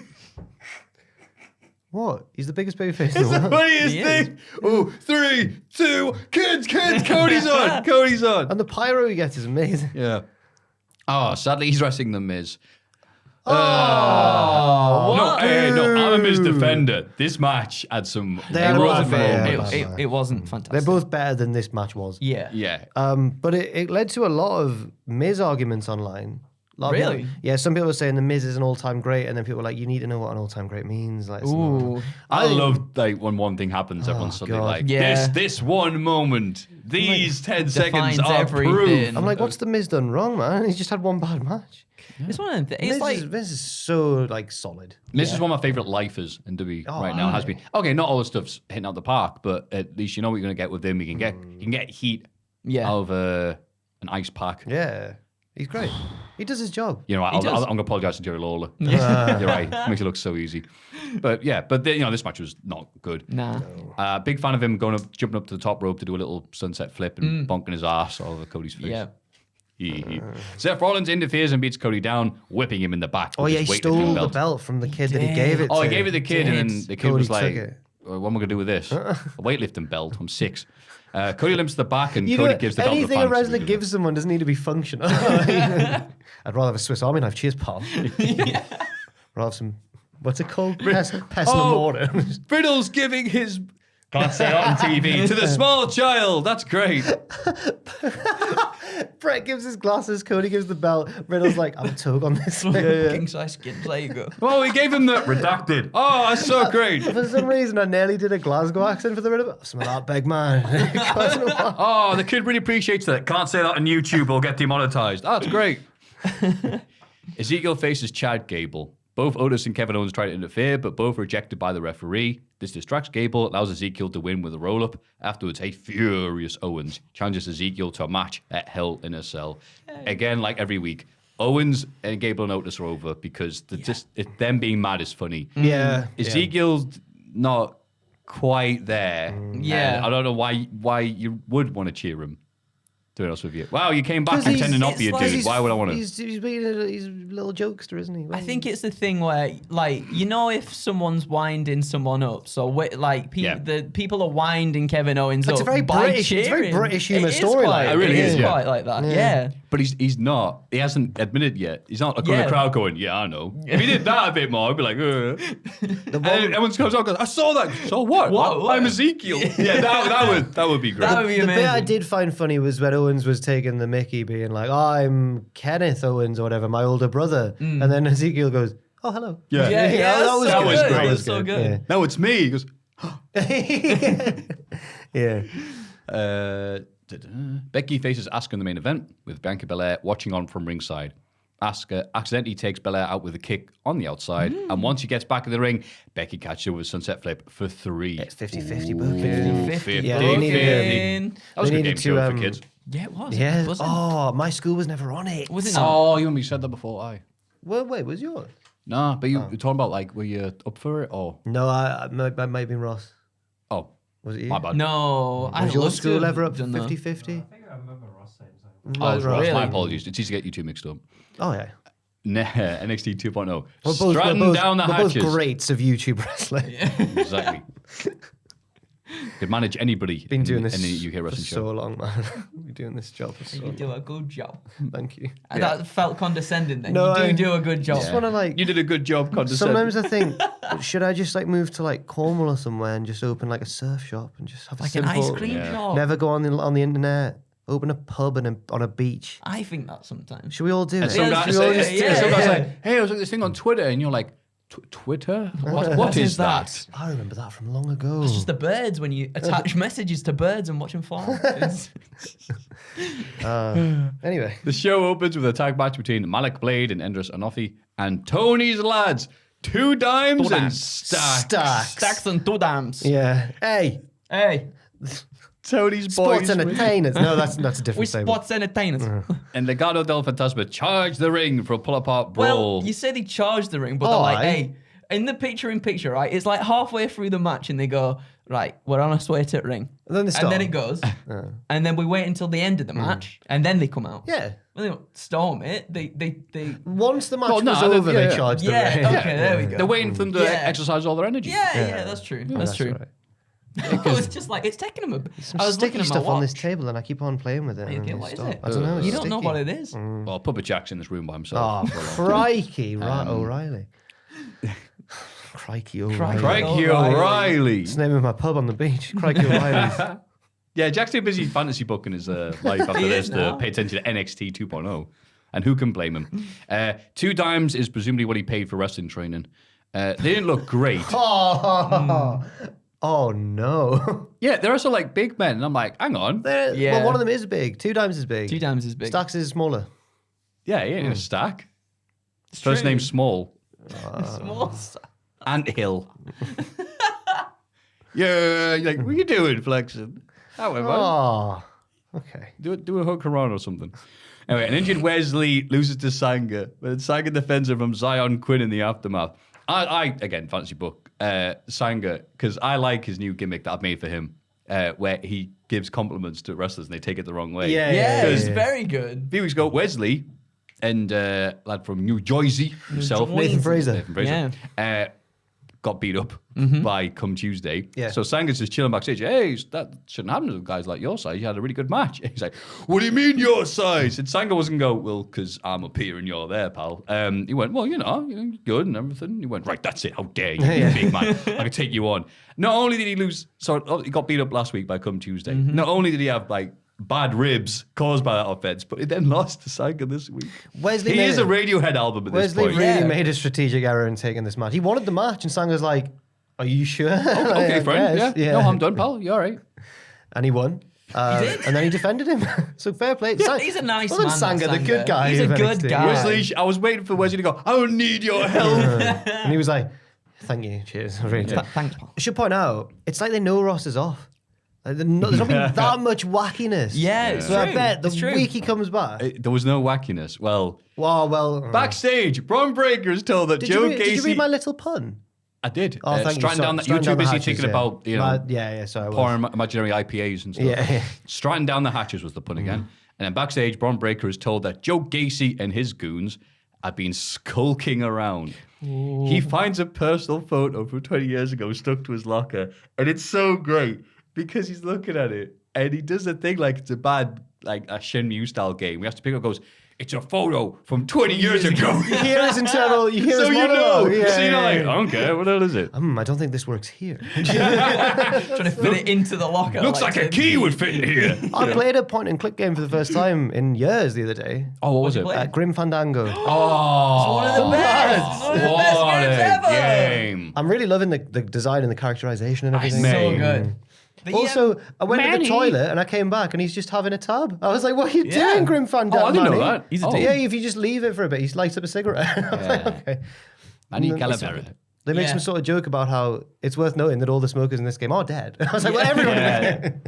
What? He's the biggest babyface in It's the the world. funniest He is. thing. Oh, 3, 2, kids, Cody's on. Cody's on. And the pyro he gets is amazing. Yeah. Oh, sadly, he's wrestling the Miz. What? No, I'm a Miz defender. This match had some. They had a erotic bad moments. match. It wasn't fantastic. They're both better than this match was. Yeah. Yeah. But it led to a lot of Miz arguments online. Lot of Really? people- yeah, some people were saying the Miz is an all-time great, and then people were like, you need to know what an all-time great means. Like, it's not- Ooh. I love like when one thing happens, everyone's suddenly God. like, Yeah. this one moment, these 10 seconds Defines are everything. proof. I'm like, what's the Miz done wrong, man? He's just had one bad match. It's one of them things. It's like Miz is so like solid. This is one of my favorite lifers in WWE Oh, right now. Has been okay. Not all the stuff's hitting out the park, but at least you know what you're gonna get with him. You can get heat yeah. out of an ice pack. Yeah, he's great. He does his job. You know, He does. I'm gonna apologize to Jerry Lawler. You're right. Makes it look so easy. But yeah, this match was not good. Nah. Big fan of him jumping up to the top rope to do a little sunset flip and bonking his ass all over Cody's face. Yeah. Seth Rollins interferes and beats Cody down, whipping him in the back. Oh with yeah, his he weightlifting stole the belt from the kid that he gave it to. Oh, he gave it to the kid, and then the kid was Cody like, took it. "What am I going to do with this? A weightlifting belt. I'm 6." Cody limps to the back, and Cody gives the belt to the anything a fans. wrestler gives someone doesn't need to be functional. I'd rather have a Swiss Army knife. Cheers, pal. Rather have some. What's it called? Pestle and mortar. Riddle's giving his. Can't say that on TV. To the small child. That's great. Brett gives his glasses. Cody gives the belt. Riddle's like, I'm a tug on this. King size skin. There you go. Oh, he gave him the redacted. Oh, that's so great. For some reason, I nearly did a Glasgow accent for the Riddle. Some of that big man. Oh, the kid really appreciates that. Can't say that on YouTube or get demonetized. That's great. Ezekiel faces Chad Gable. Both Otis and Kevin Owens try to interfere, but both rejected by the referee. This distracts Gable, allows Ezekiel to win with a roll-up. Afterwards, a furious Owens challenges Ezekiel to a match at Hell in a Cell. Again, like every week, Owens and Gable and Otis are over because them being mad is funny. Yeah. Ezekiel's not quite there. Yeah. And I don't know why you would want to cheer him. To be honest with you. Wow, you came back pretending not to be a dude. Why would I want to? He's he's a little jokester, isn't he? I think it's the thing where, like, you know, if someone's winding someone up, so the people are winding Kevin Owens up. It's a very by British, cheering. it's a very British humour It is storyline. quite- It really is, yeah. quite like that. Yeah. But he's not. He hasn't admitted yet. He's not going to the crowd going, yeah, I know. If he did that a bit more, I'd be like, and everyone comes out and goes, I saw that. So what? What? I'm Ezekiel. Yeah, that would be great. That would be The amazing. bit I did find funny was when Owens was taking the Mickey, being like, I'm Kenneth Owens or whatever, my older brother. And then Ezekiel goes, oh, hello. Yeah. Yeah, that was so good. good. That It was so good. Yeah. No, it's me. He goes, Yeah. Becky faces Asuka in the main event with Bianca Belair watching on from ringside. Asuka accidentally takes Belair out with a kick on the outside, and once she gets back in the ring, Becky catches her with a sunset flip for 3. It's 50-50 Ooh, booking. 50-50 Yeah, they booking. That was a They good game needed show to, for kids. Yeah, it was. Yeah. Was it? Oh, my school was never on it. Was it not? Oh, you and me said that before, aye. Well, wait, was yours? Nah, but you were talking about, like, were you up for it, or? No, I might have been Ross. Oh, Was it you? my bad. No. Was your school ever up for done that. 50-50? I think I remember Ross saying something. Oh, it was Ross. really? My apologies. It's easy to get you two mixed up. Oh, yeah. Nah, NXT 2.0. We're Strutting down the we're both hatches. greats of YouTube wrestling. Exactly. Could manage anybody Been doing this in the UK for wrestling so show. long, man. Been doing this job for so You long. do a good job. Thank you. And that felt condescending then. No, you I do a good job. I just want to like. You did a good job, condescending. Sometimes I think, should I just like move to like Cornwall or somewhere and just open like a surf shop and just have a Like an simple, ice cream shop. never go on the internet, open a pub and on a beach. I think that sometimes. Should we all do And it? some Yeah, guy, some guys say, say, hey, I was looking at this thing on Twitter, and you're like, Twitter? What is that? I remember that from long ago. It's just the birds when you attach messages to birds and watch them fly. It's- Anyway, The show opens with a tag match between Malik Blade and Endris Anofi and Tony's lads, Two Dimes and Stacks. Stacks and two dams. yeah. Hey, Hey, Tony's sports boys. entertainers. No, that's a we different statement. sports entertainers. And Legado del Fantasma charge the ring for a pull-apart brawl. Well, you say they charge the ring, but Oh, they're like, aye. hey, in the picture, right? It's like halfway through the match and they go, right, we're on a sweat at ring. And then they And then stop. it goes. And then we wait until the end of the match and then they come out. Yeah. Well, they don't storm it. They Once the match Well, no, was they- over, yeah. they charged the Yeah, ring. okay, there we go. They're waiting for them to Yeah. exercise all their energy. Yeah, that's true. That's true. right. It's just like, it's taking them a bit. Some I was sticky looking at my stuff on this watch. table and I keep on playing with it. and Okay, they what is stop. it? I don't know. You it's don't know sticky. what it is. Well, Puppet Jack's in this room by himself. Oh, crikey, O'Reilly. Crikey O'Reilly. Crikey O'Reilly. O'Reilly. It's the name of my pub on the beach. Crikey O'Reilly's. Yeah, Jack's too busy fantasy booking his life after He this is to now. pay attention to NXT 2.0. And who can blame him? Two Dimes is presumably what he paid for wrestling training. They didn't look great. Oh, no. Yeah, they're also like big men. And I'm like, hang on. Yeah. Well, one of them is big. 2 times as big. 2 times as big. Stacks is smaller. Yeah, he ain't in a stack. First name's Small. Small stuff. Ant Hill. Yeah, you're like, what are you doing, flexing? However, Oh, okay. do a hook around or something. Anyway, an injured Wesley loses to Sanga, but Sanga defends him from Zion Quinn in the aftermath. I again, fantasy book, Sanga, because I like his new gimmick that I've made for him. where he gives compliments to wrestlers and they take it the wrong way. Yeah, Because it's very good. a few weeks ago, Wesley and lad from New Jersey himself, Nathan Fraser. got beat up by Come Tuesday. Yeah. So Sanga's just chilling backstage. Hey, that shouldn't happen to guys like your size. You had a really good match. He's like, what do you mean your size? And Sanga wasn't go, well, because I'm up here and you're there, pal. He went, well, you're good and everything. He went, right, that's it. How dare you, you big man. I can take you on. Not only did he lose, he got beat up last week by Come Tuesday. Not only did he have bad ribs caused by that offense, but he then lost to Sanga this week. Wesley he is a Radiohead album at this Wesley point. really made a strategic error in taking this match. He wanted the match, and Sanga's like, "Are you sure?" Okay, friend. Yes, Yeah. No, I'm done, pal. You're all right. And he won. did? And then he defended him. So fair play. He's a nice Wasn't man, Sanga, that the good guy. He's a of good NXT. guy. Wesley, I was waiting for Wesley to go, I don't need your help. And he was like, "Thank you, cheers." Really do. Thanks, Paul. I should point out, it's like they know Ross is off. Like, there's not been that much wackiness. Yeah, it's So I true. bet the It's true. week he comes back. There was no wackiness. Well, backstage, Braun Breaker's told that did Joe you Gacy... Did you read my little pun? I did. Oh, thank you. Stratton down Stratton you're too down the busy hatches, thinking yeah. about, Sorry. I was. pouring imaginary IPAs and stuff. Yeah. Stratton down the hatches was the pun again. And then backstage, Braun Breaker is told that Joe Gacy and his goons have been skulking around. Ooh. He finds a personal photo from 20 years ago stuck to his locker. And it's so great because he's looking at it and he does a thing like it's a bad, like a Shenmue style game. We have to pick up, goes, it's a photo from 20 years ago. You hear his internal, you hear So his you know. monologue. Yeah, So you're like, I yeah. don't care. What the hell is it? I don't think this works here. Trying to fit it into the locker. Looks like a key would fit in here. I played a point and click game for the first time in years the other day. Oh, what was you it? play? Grim Fandango. Oh, One of the best. One of the best what games a ever. game. I'm really loving the design and the characterization and everything. So Mate. good. But Also, I went to Manny. the toilet and I came back and he's just having a tab. I was like, what are you Yeah. doing, Grim Fandango? Oh, I didn't know Manny? that. He's a Oh. dick. Yeah, if you just leave it for a bit, he lights up a cigarette. I was like, okay. Manny And then Calavera. They make Yeah. some sort of joke about how it's worth noting that all the smokers in this game are dead. I was like, well, everyone.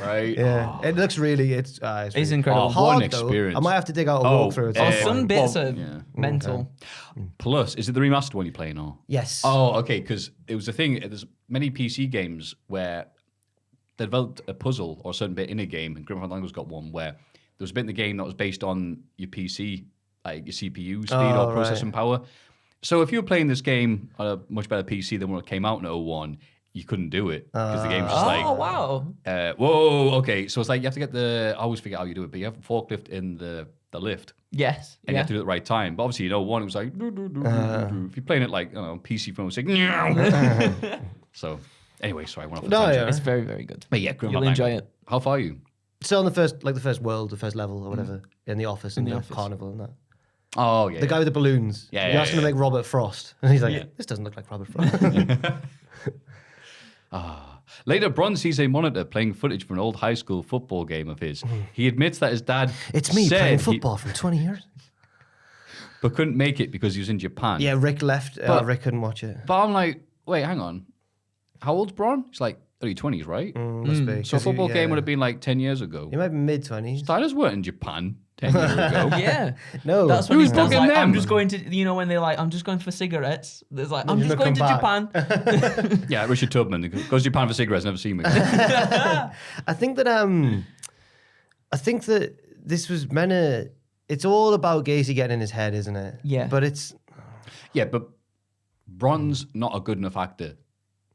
Right? Yeah, it looks really. It's really incredible. Oh, hard, what an though. experience. I might have to dig out a Oh, walkthrough. Oh, at some point. bits well, are yeah. mental. Plus, is it the remastered one you're playing or? Yes. Oh, okay, because it was a thing. There's many PC games where they developed a puzzle or a certain bit in a game, and Grim Fandango's got one where there was a bit in the game that was based on your PC, like your CPU speed Oh, or processing power. So if you were playing this game on a much better PC than when it came out in 2001, you couldn't do it because the game was just like, Oh, wow. whoa, okay. So it's like you have to get I always forget how you do it, but you have a forklift in the lift. Yes. And you have to do it at the right time. But obviously, one, it was like, if you're playing it like, PC phone, it's like, so anyway, sorry, I went off the tangent. It's very, very good. But yeah, Grim You'll Fandango. enjoy it. How far are you? So on the first level or whatever, in the office and the office. carnival and that. Oh, yeah. The guy with the balloons. Yeah, You yeah, asked him to yeah. make Robert Frost, and he's like, Yeah. "This doesn't look like Robert Frost." Later, Bron sees a monitor playing footage from an old high school football game of his. He admits that his dad It's me said playing he- football from 20 years. but couldn't make it because he was in Japan. Yeah, Rick left. But- Rick couldn't watch it. But I'm like, wait, hang on. How old's Bron? He's like early 20s, right? Must be. So a 'cause football he, game would have been like 10 years ago. He might be mid-20s. Diners weren't in Japan 10 years ago. Yeah. No. That's when Who's he's like, bugging them? I'm just going to, when they're like, I'm just going for cigarettes. There's like, I'm You're just gonna going to come Japan. Yeah, Richard Tubman goes to Japan for cigarettes, never seen me. I think that this was meant to. It's all about Gacy getting in his head, isn't it? Yeah. But it's Yeah, but Bron's not a good enough actor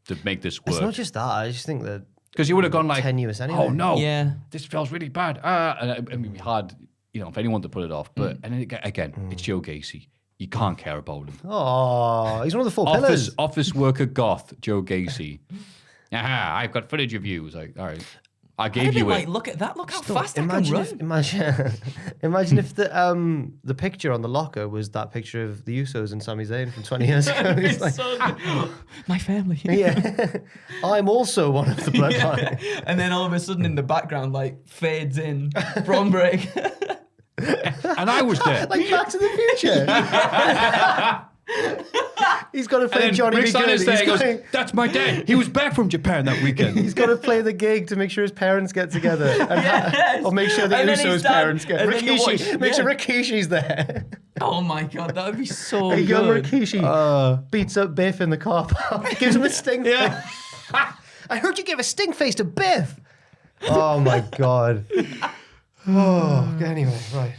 to make this not work. just that. I just think that Because you would have gone like, tenuous anyway. oh no, Yeah. this feels really bad. And it would be hard, if anyone to put it off. But and then again, it's Joe Gacy. You can't care about him. Oh, he's one of the four pillars. Office worker goth, Joe Gacy. Aha, I've got footage of you. It's like, all right, I gave you like, it. look at that. Look how Stop. fast I can run. Imagine if the picture on the locker was that picture of the Usos and Sami Zayn from 20 years ago. It's like, My family. yeah, I'm also one of the bloodline. And then all of a sudden in the background, like, fades in. Bron break. And I was there. Like Back to the Future. He's got to play And then Johnny Rick B. Good. Sanders there He's goes, going- that's my dad. He was back from Japan that weekend. He's got to play the gig to make sure his parents get together. And Yes. or make sure the And then his Usos' dad- parents get and then you Rikishi. watch- Make sure yeah. Rikishi's there. Oh my God, that would be so A young good. Rikishi beats up Biff in the car park. Gives him a sting. Yeah. I heard you gave a stink face to Biff. Oh my God. Oh, anyway, right.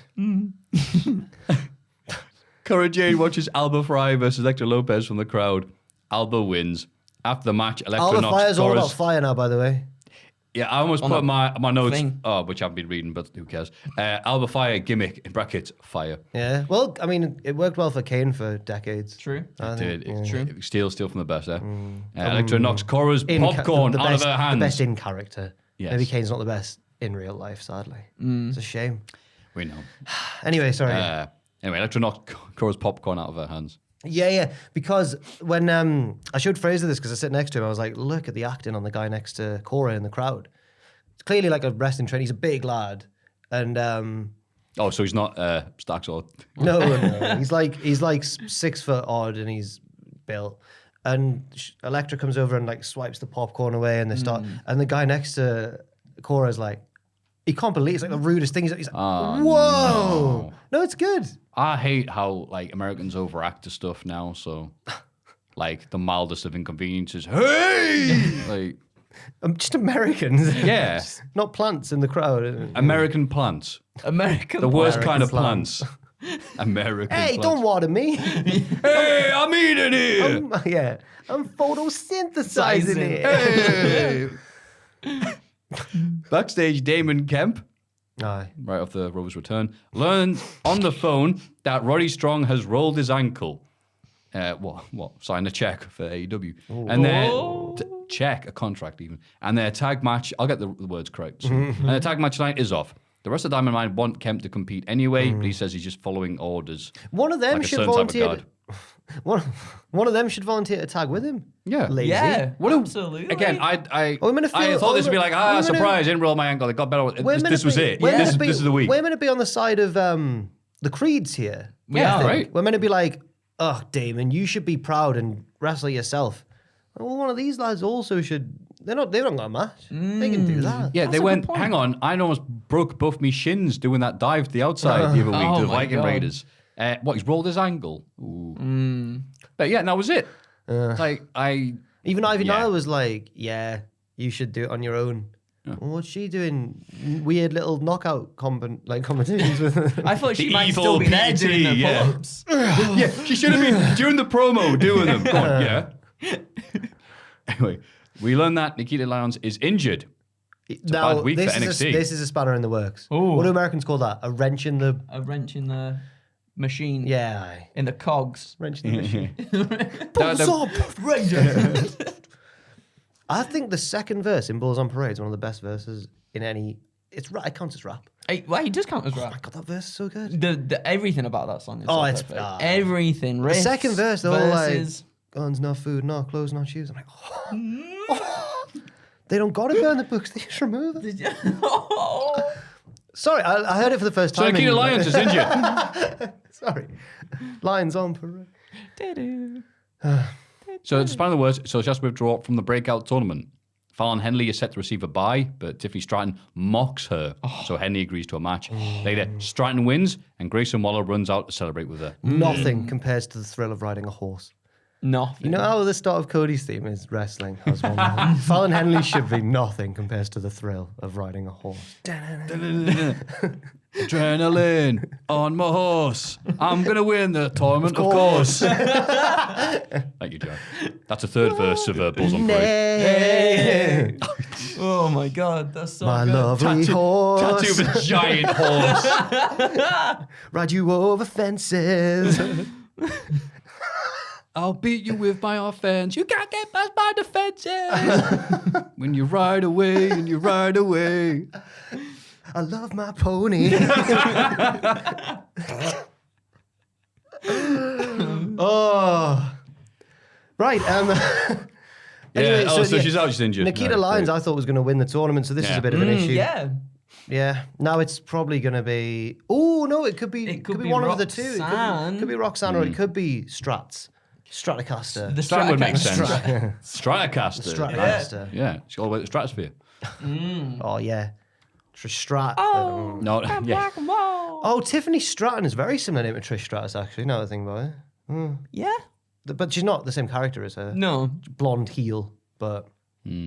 Cara Jade watches Alba Fry versus Elektra Lopez from the crowd. Alba wins. After the match, Elektra Alba knocks Fire's all Torres. about fire now, by the way. Yeah, I almost put my notes, thing. which I've been reading, but who cares? Alba Fire gimmick, in brackets, fire. Yeah. Well, I mean, it worked well for Kane for decades. True. I Did think, it, steal from the best there. Elektra knocks Cora's In popcorn the out best, of her hands. The best in character. Yes. Maybe Kane's not the best in real life, sadly. It's a shame. We know. Anyway, sorry. Anyway, Elektra knocks Cora's popcorn out of her hands. Yeah. Because when I showed Fraser this because I sit next to him, I was like, look at the acting on the guy next to Cora in the crowd. It's clearly like a wrestling trainer. He's a big lad. And Oh, so he's not Stacks or... no. He's like 6 foot odd and he's built. And Elektra comes over and like swipes the popcorn away and they start. And the guy next to Cora's like, he can't believe it's like the rudest thing. He's like, whoa. No, it's good. I hate how like Americans overact to stuff now. So, like the mildest of inconveniences. Hey, like Just Americans. Yeah. Not plants in the crowd. American plants, American. the worst American kind of plants. plants. American. Hey, plants. don't water me. Hey, I'm eating here. I'm photosynthesizing it. Hey. Backstage, Damon Kemp, Aye. right off the Rover's return, learned on the phone that Roddy Strong has rolled his ankle. What? Sign a check for AEW. And then check a contract even. And their tag match, I'll get the words correct soon. And their tag match tonight is off. The rest of Diamond Mine want Kemp to compete anyway, but he says he's just following orders. One of them Like a should certain type of volunteer. guard. One of them should volunteer to tag with him. Yeah. Lazy. Yeah, What a- absolutely. Again, I We're gonna feel- thought this would be like, we're gonna- surprise, didn't roll my ankle. They got better. This was it. We're This meant to is the week. We're meant to be on the side of the Creeds here. We Yeah, are. right. We're meant to be like, oh, Damon, you should be proud and wrestle yourself. Well, one of these lads also should. They don't got a match. They can do that. Yeah, That's they a good went, point. hang on, I almost broke both my shins doing that dive to the outside the other week Oh to the my Viking God. Raiders. He's rolled his ankle. Ooh. But yeah, and that was it. Like, Even Ivy Yeah. Nile was like, yeah, you should do it on your own. Well, what's she doing? Weird little knockout competitions with I thought she The might evil still be there PT, doing the yeah. pull-ups. yeah, she should have been during the promo doing them. Go on, yeah. Anyway, we learned that Nikita Lyons is injured. now, bad week this for is NXT. this is a spanner in the works. Ooh. What do Americans call that? A wrench in the... A wrench in the machine. Yeah, aye. In the cogs. Wrench in the machine. Ranger. I think the second verse in Bulls on Parade is one of the best verses in any... It counts as rap. Hey, well, he does count as rap. I got that verse so good. The everything about that song is Oh, so it's- perfect. ah. Everything. Riffs, The second verse, they're all like, verses. guns, not food, not clothes, not shoes. I'm like, oh. They don't got to burn the books, they just remove it. Sorry, I heard it for the first So time. Nikita in- Lyons is injured. Sorry. Lions on Parade. So to span the words, so just withdraw from the breakout tournament. Fallon Henley is set to receive a bye, but Tiffany Stratton mocks her. So Henley agrees to a match. Later, Stratton wins, and Grayson Waller runs out to celebrate with her. Nothing compares to the thrill of riding a horse. Nothing. You know how the start of Cody's theme is wrestling? I was wondering. Fallon Henley should be nothing compares to the thrill of riding a horse. Adrenaline on my horse. I'm going to win the tournament, of course. Thank you, Jack. That's a third verse of Bulls on Parade. Oh my god, that's so My good. lovely horse. Tattoo of a giant horse. Ride you over fences. I'll beat you with my offense. You can't get past my defenses. When you ride away and you ride away. I love my pony. Oh. Right. Anyway, Yeah, so she's out, she's injured. Nikita Right, Lyons, great. I thought was going to win the tournament, so this is Yeah. a bit of an issue. Yeah. Yeah. Now it's probably going to be. Oh no, it could be. It could be one of the two. It Roxanne. could be Roxanne, or it could be Stratocaster. The Stratton would make Stratocaster. sense. Stratocaster. Stratocaster. Yeah, she's all the way to the stratosphere. Oh yeah. Strat. No, yeah. Oh, Tiffany Stratton is very similar name to Trish Stratus, actually. Now that I think about it. Yeah. But she's not the same character as her. No. Blonde heel, but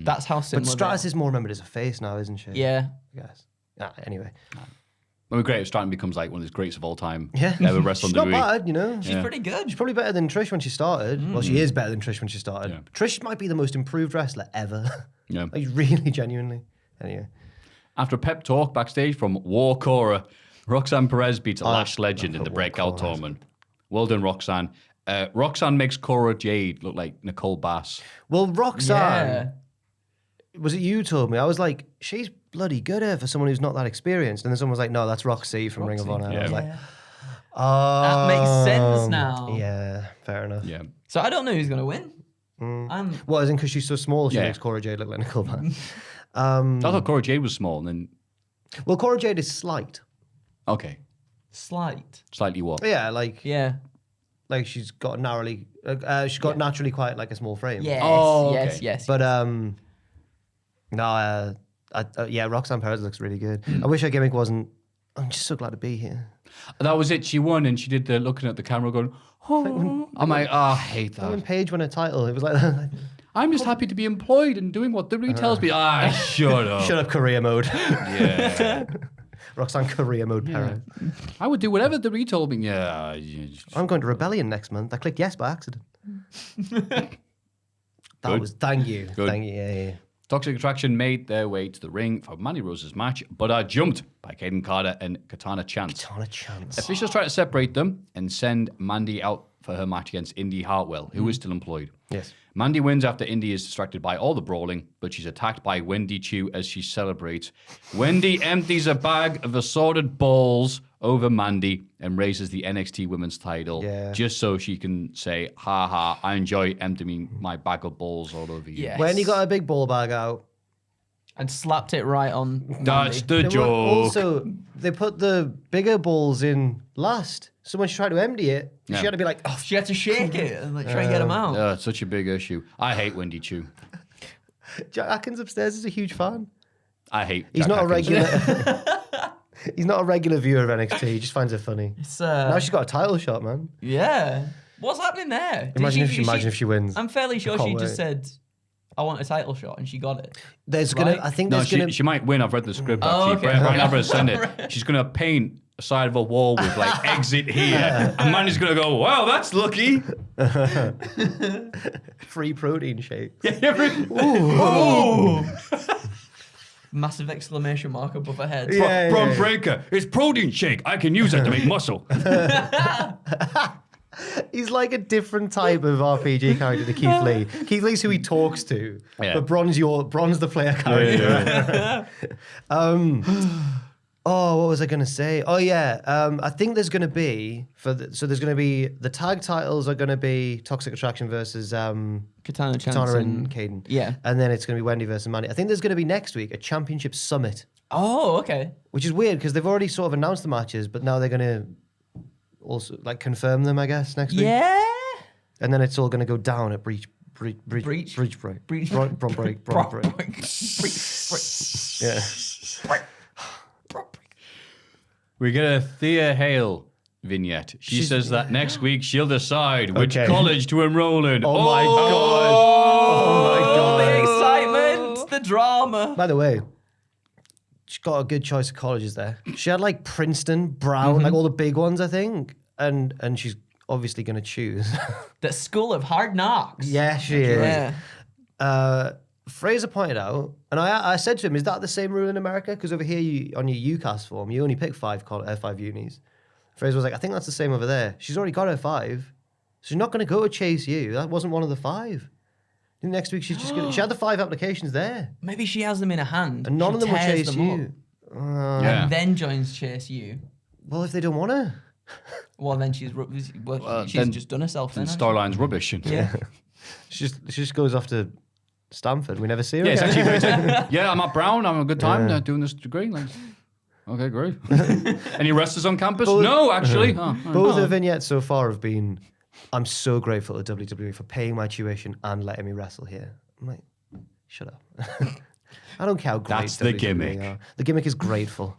That's how But similar. they Stratus are. is more remembered as a face now, isn't she? Yeah. I guess. Anyway. When great, Stratton becomes like one of the greats of all time. Yeah. Ever wrestled She's not WWE. bad, you know. She's pretty good. She's probably better than Trish when she started. Well, she is better than Trish when she started. Yeah. Trish might be the most improved wrestler ever. Yeah. Like, really, genuinely. Anyway. After a pep talk backstage from War Cora, Roxanne Perez beats a Lash legend in the War breakout Cora. tournament. Well done, Roxanne. Roxanne makes Cora Jade look like Nicole Bass. Well, Roxanne, Yeah. was it you who told me? I was like, she's bloody good for someone who's not that experienced. And then someone was like, no, that's Roxy from Ring of Honor. And I was like, oh. That makes sense now. Yeah, fair enough. Yeah. So I don't know who's going to win. Well, as in because she's so small, she Yeah. makes Cora Jade look like Nicole Bass. I thought Cora Jade was small, and then Well, Cora Jade is slight. okay, Slight. slightly what? Yeah, like Yeah. she's got naturally naturally quite like a small frame. Yes. Oh, yes. okay. Yes. But no, yeah, Roxanne Perez looks really good. I wish her gimmick wasn't. I'm just so glad to be here. That was it. She won, and she did the looking at the camera, going, "Oh." I'm like, oh, I hate When that. Paige won a title, it was like, I'm just happy to be employed and doing what WWE tells me. Shut up. shut up, career mode. Yeah. Roxanne career mode Perez. I would do whatever WWE told me. Yeah. I'm going to Rebellion next month. I clicked yes by accident. That Good. was thank you. Good. Thank you. Yeah. Toxic Attraction made their way to the ring for Mandy Rose's match, but are jumped by Kaden Carter and Katana Chance. Not a chance. Officials try to separate them and send Mandy out for her match against Indy Hartwell, who is still employed. Yes. Mandy wins after Indy is distracted by all the brawling, but she's attacked by Wendy Chu as she celebrates. Wendy empties a bag of assorted balls over Mandy and raises the NXT Women's title just so she can say, ha ha, I enjoy emptying my bag of balls all over you. Yes. When he got a big ball bag out, And slapped it right on. That's Mandy. the joke. Also, they put the bigger balls in last. So when she tried to empty it, she had to be like, oh, She had to shake it and like try and get him out. It's such a big issue. I hate Wendy Chu. Jack Atkins upstairs is a huge fan. I hate He's Jack not Atkins. a regular. He's not a regular viewer of NXT. He just finds it funny. It's, Now she's got a title shot, man. yeah. What's happening there? Did Imagine if she wins. I'm fairly sure can't she just wait. said, I want a title shot, and she got it. There's Right? gonna. I think No, there's gonna. she might win. I've read the script Oh, actually. okay. Brian Alvarez sent it. She's going to paint a side of a wall with like exit here. And Mandy's going to go, wow, that's lucky. Free protein shake. Massive exclamation mark above her head. Yeah. Bron Breaker, it's protein shake. I can use that to make muscle. He's like a different type of RPG character to Keith Lee. Keith Lee's who he talks to, Yeah. but Bron's the player character. Oh, what was I going to say? Oh yeah, I think there's going to be there's going to be the tag titles are going to be Toxic Attraction versus Katana Chance Katana and Caden. Yeah. And then it's going to be Wendy versus Mandy. I think there's going to be next week a championship summit, Oh, okay. which is weird because they've already sort of announced the matches, but now they're going to also like confirm them, I guess, next week. Yeah. And then it's all going to go down at Breach Break. Breach Break. Bron Break. Yeah. We get a Thea Hale vignette. She says that next week she'll decide which Okay. college to enroll in. Oh my god. Oh my Oh, the god. excitement, the drama. By the way, she got a good choice of colleges there. She had like Princeton, Brown, like all the big ones, I think. And she's obviously going to choose. The School of Hard Knocks. Yeah, she is. Yeah. Fraser pointed out, and I said to him, is that the same rule in America? Because over here, on your UCAS form, you only pick five unis. Fraser was like, I think that's the same over there. She's already got her 5. She's not going to go to Chase U. That wasn't one of the 5. I think next week, she's just going to... She had the 5 applications there. Maybe she has them in her hand. And none She of them will tears Chase them U. up, Yeah. And then joins Chase U. Well, if they don't want to. Well, then she's then- just done herself. Then And hasn't she? storyline's rubbish. Yeah. She just goes off to Stanford. We never see her Yeah, it's again. actually yeah, I'm at Brown. I'm having a good time doing this degree. Like, okay, great. Any wrestlers on campus? No, actually. Both her vignettes so far have been, I'm so grateful to WWE for paying my tuition and letting me wrestle here. I'm like, shut up. I don't care how great That's the WWE gimmick. are. The gimmick is grateful.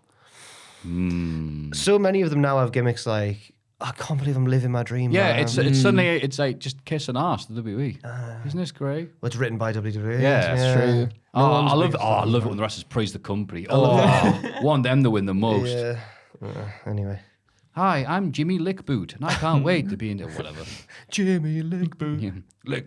So many of them now have gimmicks like, I can't believe I'm living my dream. Yeah, man. it's suddenly it's like just kiss and ass the WWE. Isn't this great? Well, it's written by WWE. Yeah, it's true. No one's I love big it. I love it when the wrestlers praise the company. Want them to win the most. Yeah. Anyway. Hi, I'm Jimmy Lickboot, and I can't wait to be in whatever. Jimmy Lickboot. Yeah. Lick.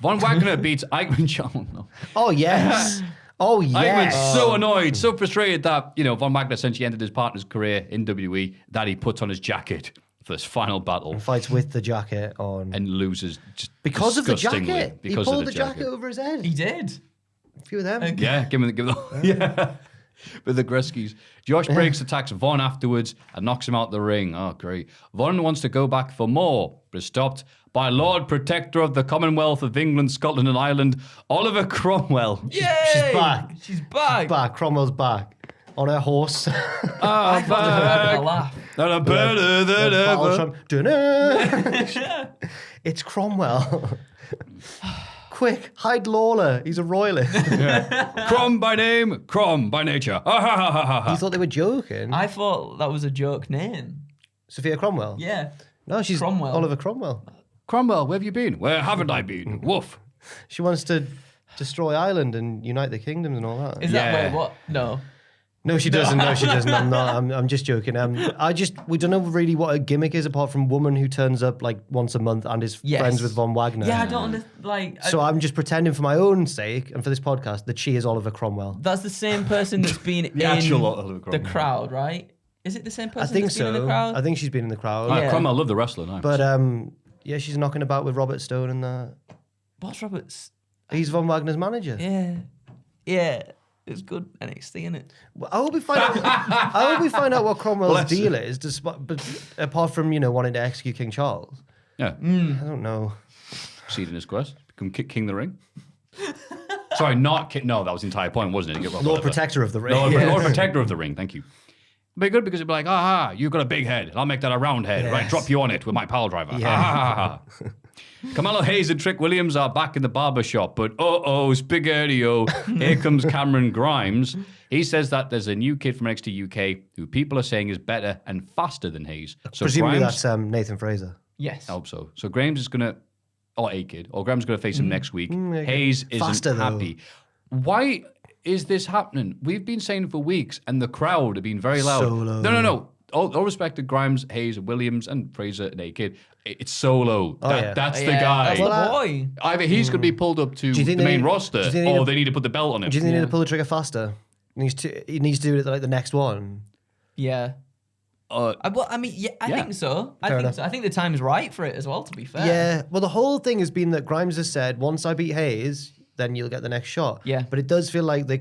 Von Wagner beats Eichmann. No. Oh, yes. Oh, yes. Eichmann's so annoyed, so frustrated that, Von Wagner essentially ended his partner's career in WWE, that he puts on his jacket for this final battle Fights with the jacket on. and loses just Because of the disgustingly jacket. He because pulled of the jacket over his head. He did. A few of them. Yeah, give him the yeah. With the Gretzky's. Josh Briggs attacks Von afterwards and knocks him out the ring. Oh, great. Von wants to go back for more, but is stopped by Lord Protector of the Commonwealth of England, Scotland and Ireland, Oliver Cromwell. Yay! She's back. She's back. Back. Cromwell's back. On her horse. I thought they were having a laugh. And I'm better than ever. It's Cromwell. Quick, hide Lawler. He's a royalist. Crom by name, Crom by nature. You thought they were joking? I thought that was a joke name. Sophia Cromwell? Yeah. No, she's Cromwell. Oliver Cromwell. Cromwell, where have you been? Where haven't I been? Woof. She wants to destroy Ireland and unite the kingdoms and all that. Is that wait, what? No. No, she doesn't. No, she doesn't. I'm not. I'm just joking. We don't know really what her gimmick is apart from woman who turns up like once a month and is friends with Von Wagner. Yeah, I don't understand. So I'm just pretending for my own sake and for this podcast that she is Oliver Cromwell. That's the same person that's been in actual Oliver the Cromwell. crowd, right? Is it the same person I think that's been in the so. crowd? I think she's been in the crowd. Yeah. Cromwell, love the wrestler. No. But yeah, she's knocking about with Robert Stone and that. What's Robert's? He's Von Wagner's manager. Yeah. Yeah. It's good NXT, isn't it? Well, I hope we find out. I hope we find out what Cromwell's deal is, but apart from wanting to execute King Charles. Yeah. I don't know. Succeed in his quest. Become King the Ring. Sorry, not King. No, that was the entire point, wasn't it? Lord Protector of the Ring. Lord Protector of the Ring. Thank you. It'd be good because it'd be like, you've got a big head. And I'll make that a round head. Yes. Right, drop you on it with my pile driver. Yeah. Carmelo Hayes and Trick Williams are back in the barber shop, but spaghetti-o, here comes Cameron Grimes. He says that there's a new kid from NXT UK who people are saying is better and faster than Hayes. So Presumably Grimes, that's Nathan Fraser. Yes. I hope so. So Grimes is going to, Grimes is going to face him next week. Hayes isn't Faster, though. happy. Why is this happening? We've been saying for weeks, and the crowd have been very loud. Solo. No. All respect to Grimes, Hayes, Williams, and Fraser and A-Kid. It's Solo. That's the guy. That's the boy. Either he's going to be pulled up to the main roster, or they need to put the belt on him. Do you think they need to pull the trigger faster? He needs to do it like the next one. Yeah. I think so. I think the time's right for it as well, to be fair. Yeah. Well, the whole thing has been that Grimes has said, once I beat Hayes, then you'll get the next shot. Yeah. But it does feel like they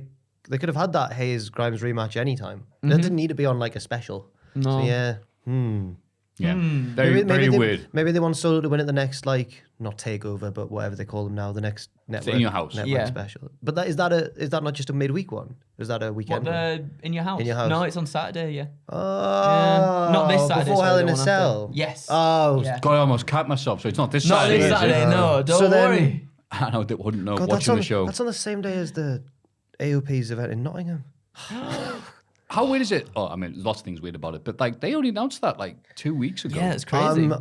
could have had that Hayes-Grimes rematch anytime. That didn't need to be on like a special. No. So, yeah. Yeah. Very weird. Maybe they want Solo to win at the next, like, not takeover, but whatever they call them now, the next network. In Your House. Network special. But is that not just a midweek one? Is that a weekend one? In Your House? In Your House. No, it's on Saturday, yeah. Oh. Not this Saturday. Before sorry, Hell the in a one after. Cell. Yes. Oh. Yeah. God, I almost capped myself, so it's not this Not Saturday. this is it? Saturday, no. Don't worry. I know, they wouldn't know God, watching the show. That's on the same day as the AOP's event in Nottingham. How weird is it? Oh, I mean, lots of things weird about it, but like they only announced that like 2 weeks ago. Yeah, it's crazy.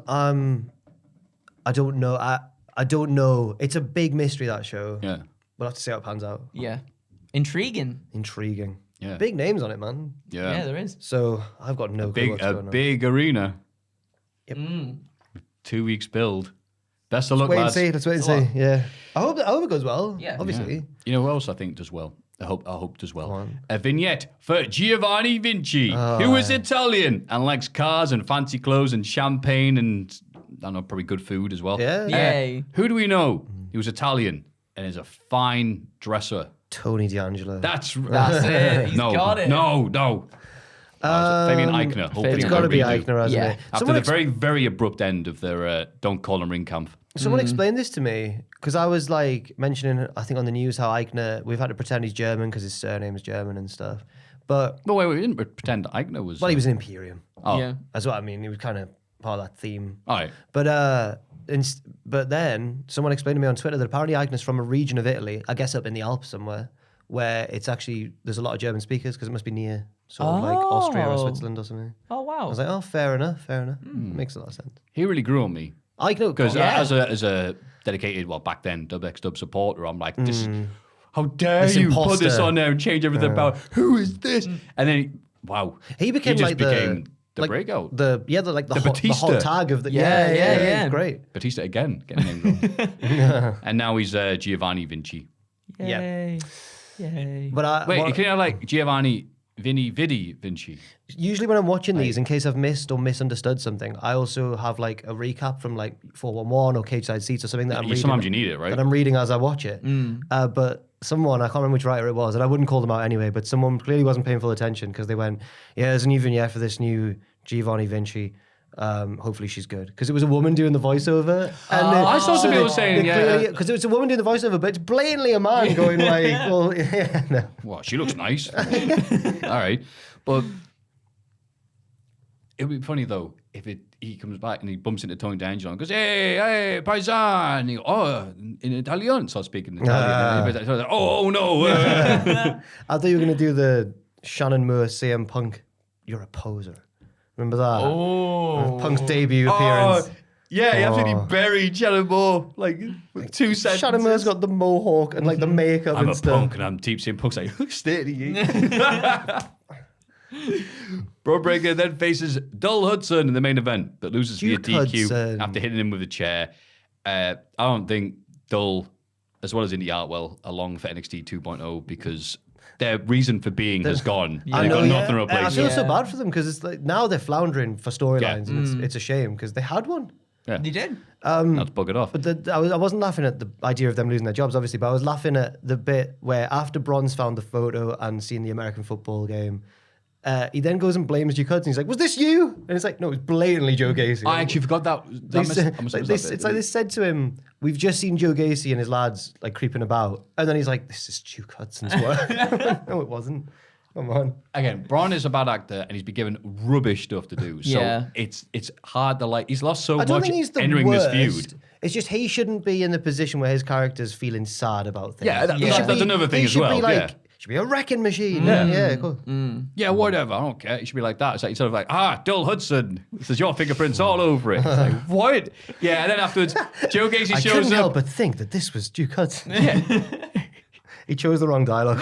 I don't know. I don't know. It's a big mystery, that show. Yeah. We'll have to see how it pans out. Yeah. Intriguing. Intriguing. Yeah. Big names on it, man. Yeah, there is. So I've got no clue what's going on. Big arena. Yep. 2 weeks build. Best of luck, Wait and lads. see. Let's wait and see. Yeah. I hope it goes well. Yeah. Obviously. You know who else I think does well? I hope does well. on. A vignette for Giovanni Vinci, who is Italian and likes cars and fancy clothes and champagne and I don't know, probably good food as well. Yeah. Yay. Who do we know? He was Italian and is a fine dresser. Tony D'Angelo. That's it. He's got it. No. Fabian Eichner. Hopefully It's they got to be redo. Eichner, hasn't Yeah. it? After the very, very abrupt end of their Don't Call Him Ring Camp. Someone explained this to me because I was like mentioning, I think on the news, how Eichner, we've had to pretend he's German because his surname is German and stuff. But, No, wait, we didn't pretend Eichner was... well, he was an Imperium. Oh, Yeah. That's what I mean. He was kind of part of that theme. all right. But then someone explained to me on Twitter that apparently Eichner's from a region of Italy, I guess up in the Alps somewhere, where it's actually there's a lot of German speakers because it must be near sort of like Austria or Switzerland or something. Oh wow. I was like, oh, fair enough. Makes a lot of sense. He really grew on me. I know Because as a dedicated, well, back then, WXW supporter, I'm like, this how dare This you put imposter. this on there and change everything about who is this? And then, wow. he became just like became the like breakout. the Batista. hot tag of the Yeah. great. Batista again, getting named wrong. And now he's Giovanni Vinci. Yay. Yay. But Wait, you can have like Giovanni Vidi Vinci. usually when I'm watching these, in case I've missed or misunderstood something, I also have like a recap from like 411 or Cage Side Seats or something that I'm reading. Sometimes you need it, right? That I'm reading as I watch it. But someone, I can't remember which writer it was, and I wouldn't call them out anyway, but someone clearly wasn't paying full attention because they went, yeah, there's a new vignette for this new Giovanni Vinci. Hopefully she's good. Because it was a woman doing the voiceover. And I saw some people saying, because it was a woman doing the voiceover, but it's blatantly a man going like, well, yeah, no. Well, she looks nice. All right. But it would be funny, though, if he comes back and he bumps into Tony D'Angelo and goes, hey, paisan. And he goes, oh, in Italian. So speaking Italian. And like, oh, no. I thought you were going to do the Shannon Moore CM Punk, you're a poser. Remember that? Oh. Punk's debut appearance. Yeah, he absolutely buried Shannon Moore, like, with 2 sentences. Shannon Moore's got the mohawk and like the makeup I'm and a stuff. punk and I'm deep saying Punk's like, look steady. Bro Breakker then faces Dull Hudson in the main event, but loses Duke via DQ Hudson. after hitting him with a chair. I don't think Dull, as well as Indy Hartwell, are long for NXT 2.0 because their reason for being has gone. I They've know, got nothing to I replace feel it. so bad for them because it's like now they're floundering for storylines and it's a shame because they had one. Yeah. They did. Let's bug it off. But I wasn't laughing at the idea of them losing their jobs, obviously, but I was laughing at the bit where after Bronze found the photo and seen the American football game, he then goes and blames Duke Hudson. He's like, was this you? And it's like, no, it was blatantly Joe Gacy. I actually forgot that. It's like they said to him, we've just seen Joe Gacy and his lads like creeping about. And then he's like, this is Duke Hudson's work. No, it wasn't. Come on. Again, Braun is a bad actor and he's been given rubbish stuff to do. So Yeah. it's hard to like. He's lost so I don't much think he's the entering worst. this feud. It's just he shouldn't be in the position where his character's feeling sad about things. Yeah, He should that's another thing he as should well, Be like, yeah. should be a wrecking machine. Yeah, cool. Yeah, whatever. I don't care. It should be like that. It's like sort of like, Dull Hudson. There's your fingerprints all over it. It's like, what? Yeah, and then afterwards, Joe Gacy I shows couldn't help up. but think that this was Duke Hudson. Yeah. He chose the wrong dialogue.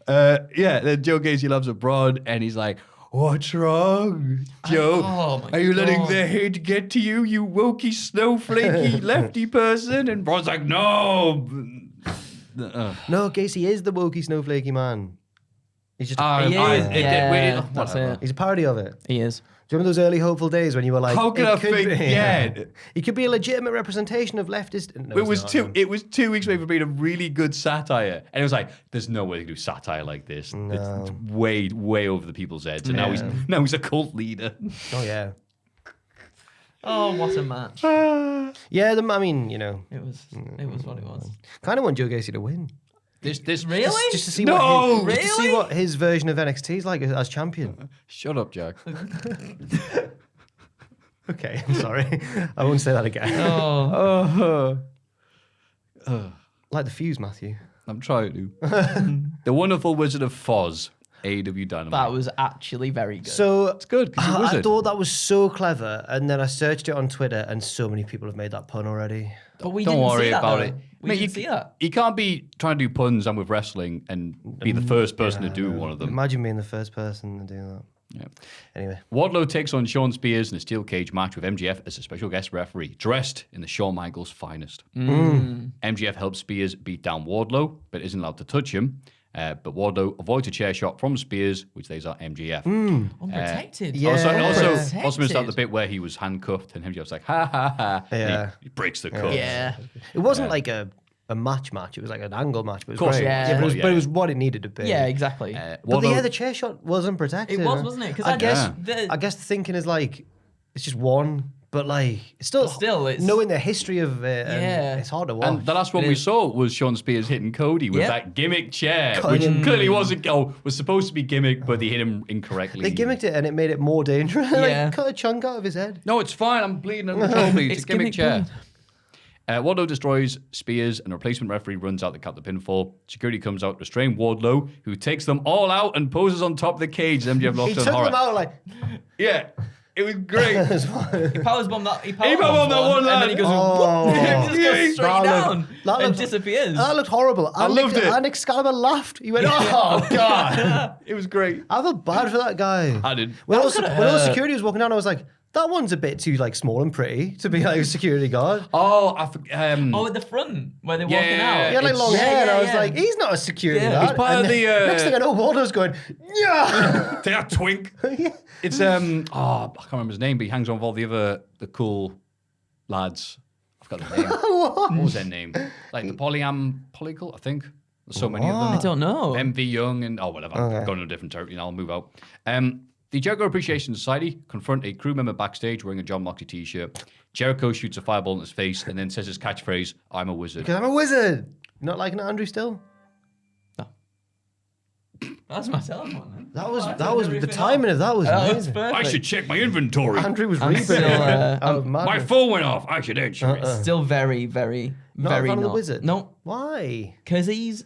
Then Joe Gacy loves abroad and he's like, what's wrong, Joe? my Are you letting God. the hate get to you, you wokey, snowflakey, lefty person? And Braun's like, no. No, Gacy is the wokey snowflakey man. He's just That's it. he's a parody of it. He is. Do you remember those early hopeful days when you were like, How could I could be- forget? He could be a legitimate representation of leftist. No, It was it's not. It was 2 weeks away from being a really good satire, and it was like, "There's no way to do satire like this. It's way, way over the people's heads." And now he's a cult leader. Oh yeah, Oh, what a match. yeah. I mean, you know, It was what it was. kind of want Joe Gacy to win. This Really? Just to see No! just to see what his version of NXT is like as champion. Shut up, Jack. Okay, I'm sorry. I won't say that again. Oh, Like the fuse, Maffew. I'm trying to. The Wonderful Wizard of Foz, AEW Dynamite. that was actually very good. So It's good because he's a I wizard. thought that was so clever, and then I searched it on Twitter, and so many people have made that pun already. but we Don't didn't worry see that, about though. it. We Mate, didn't see that. You can't be trying to do puns and with wrestling and be the first person to do one of them. Imagine being the first person to do that. Yeah. Anyway, Wardlow takes on Shawn Spears in a steel cage match with MJF as a special guest referee, dressed in the Shawn Michaels finest. MJF helps Spears beat down Wardlow, but isn't allowed to touch him. But Wardlow avoids a chair shot from Spears, which lays out MJF. Unprotected. yeah. Also missed out the bit where he was handcuffed and MJF's like, ha ha ha. And Yeah. he breaks the cuff. Yeah. it wasn't like a match. It was like an angle match. But it was course great. it was. Yeah, but, Yeah. but it was what it needed to be. Yeah, exactly. But Wardlow- the chair shot was unprotected. It was, wasn't it? 'Cause I guess the- I guess the thinking is like it's just one, but like it's still it's- knowing the history of it. And Yeah. it's hard to watch. And the last one It we is. saw was Shawn Spears hitting Cody with Yep. that gimmick chair, Cutting which him. clearly was supposed to be gimmick, but they hit him incorrectly. They gimmicked it and it made it more dangerous. Yeah. Like, cut a chunk out of his head. No, it's fine. I'm bleeding. I'm control bleed. It's a gimmick chair. blood. Wardlow destroys Spears, and a replacement referee runs out to count the pinfall. Security comes out to restrain Wardlow, who takes them all out and poses on top of the cage. MJF locked He on took horror. them out like. Yeah, it was great. He powerbombed that. He powerbombed that one and then lad. he goes, Oh. he just goes straight That down looked- and disappears. That looked horrible. I loved it. And Excalibur laughed. He went, oh, God. It was great. I felt bad for that guy. I did. When all could've the hurt. security was walking down, I was like, that one's a bit too like small and pretty to be like a security guard. Oh, I at the front where they're walking Yeah. out. He had like long Yeah, hair, and yeah, I was yeah. like, he's not a security Yeah. guard. He's part And of the, next thing I know, Waldo's going, yeah. Take that twink. It's I can't remember his name, but he hangs on with all the cool lads. I forgot their name. What was their name? Like the polycult, I think. There's so many of them. I don't know. MV Young and whatever. I'm going to a different territory. I'll move out. The Jericho Appreciation Society confront a crew member backstage wearing a John Moxley t-shirt. Jericho shoots a fireball in his face and then says his catchphrase, "I'm a wizard." Because I'm a wizard. Not liking it, Andrew, still? That's my telephone. Man. That was the timing of that was That was amazing. perfect. I should check my inventory. Andrew was I'm reaping still, it. I'm Oh, man. My phone went off. I should answer it. Still very, very, Not very a fan of not. the wizard? No, Why? because he's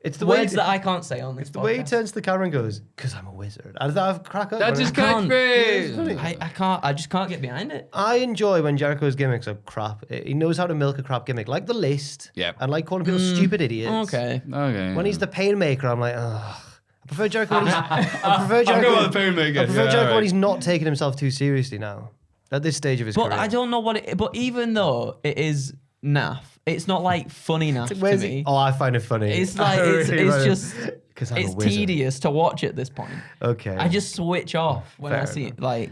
It's the way words that I can't say on this. the way he podcast. turns to the camera and goes, because I'm a wizard. I thought crack up. That's his can't. catchphrase. I can't. I just can't get behind it. I enjoy when Jericho's gimmicks are crap. He knows how to milk a crap gimmick, like the list. Yep. And like calling people stupid idiots. Okay. Okay. When he's the painmaker, I'm like, ugh. I prefer Jericho when he's. I prefer I'll Jericho, go with the painmaker. I prefer Yeah, Jericho alright. when he's not taking himself too seriously now. At this stage of his But career. I don't know what it. But even though it is naff, it's not like funny naff to Where's me. he? Oh, I find it funny. It's like I it's really find it- just 'Cause I'm a it's wizard. tedious to watch at this point. Okay. I just switch off when I Fair see enough. it. Like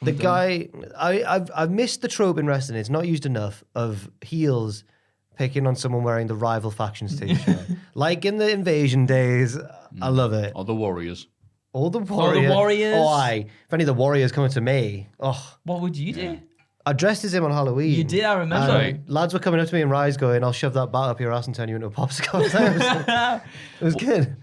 The guy, I've missed the trope in wrestling. It's not used enough of heels picking on someone wearing the rival factions t-shirt. Like in the Invasion days, I love it. Or the Warriors. All the Warriors. Oh, aye. If any of the Warriors coming to me, what would you do? I dressed as him on Halloween. You did, I remember. Right. Lads were coming up to me in Rise going, I'll shove that bat up your ass and turn you into a popsicle. It was good.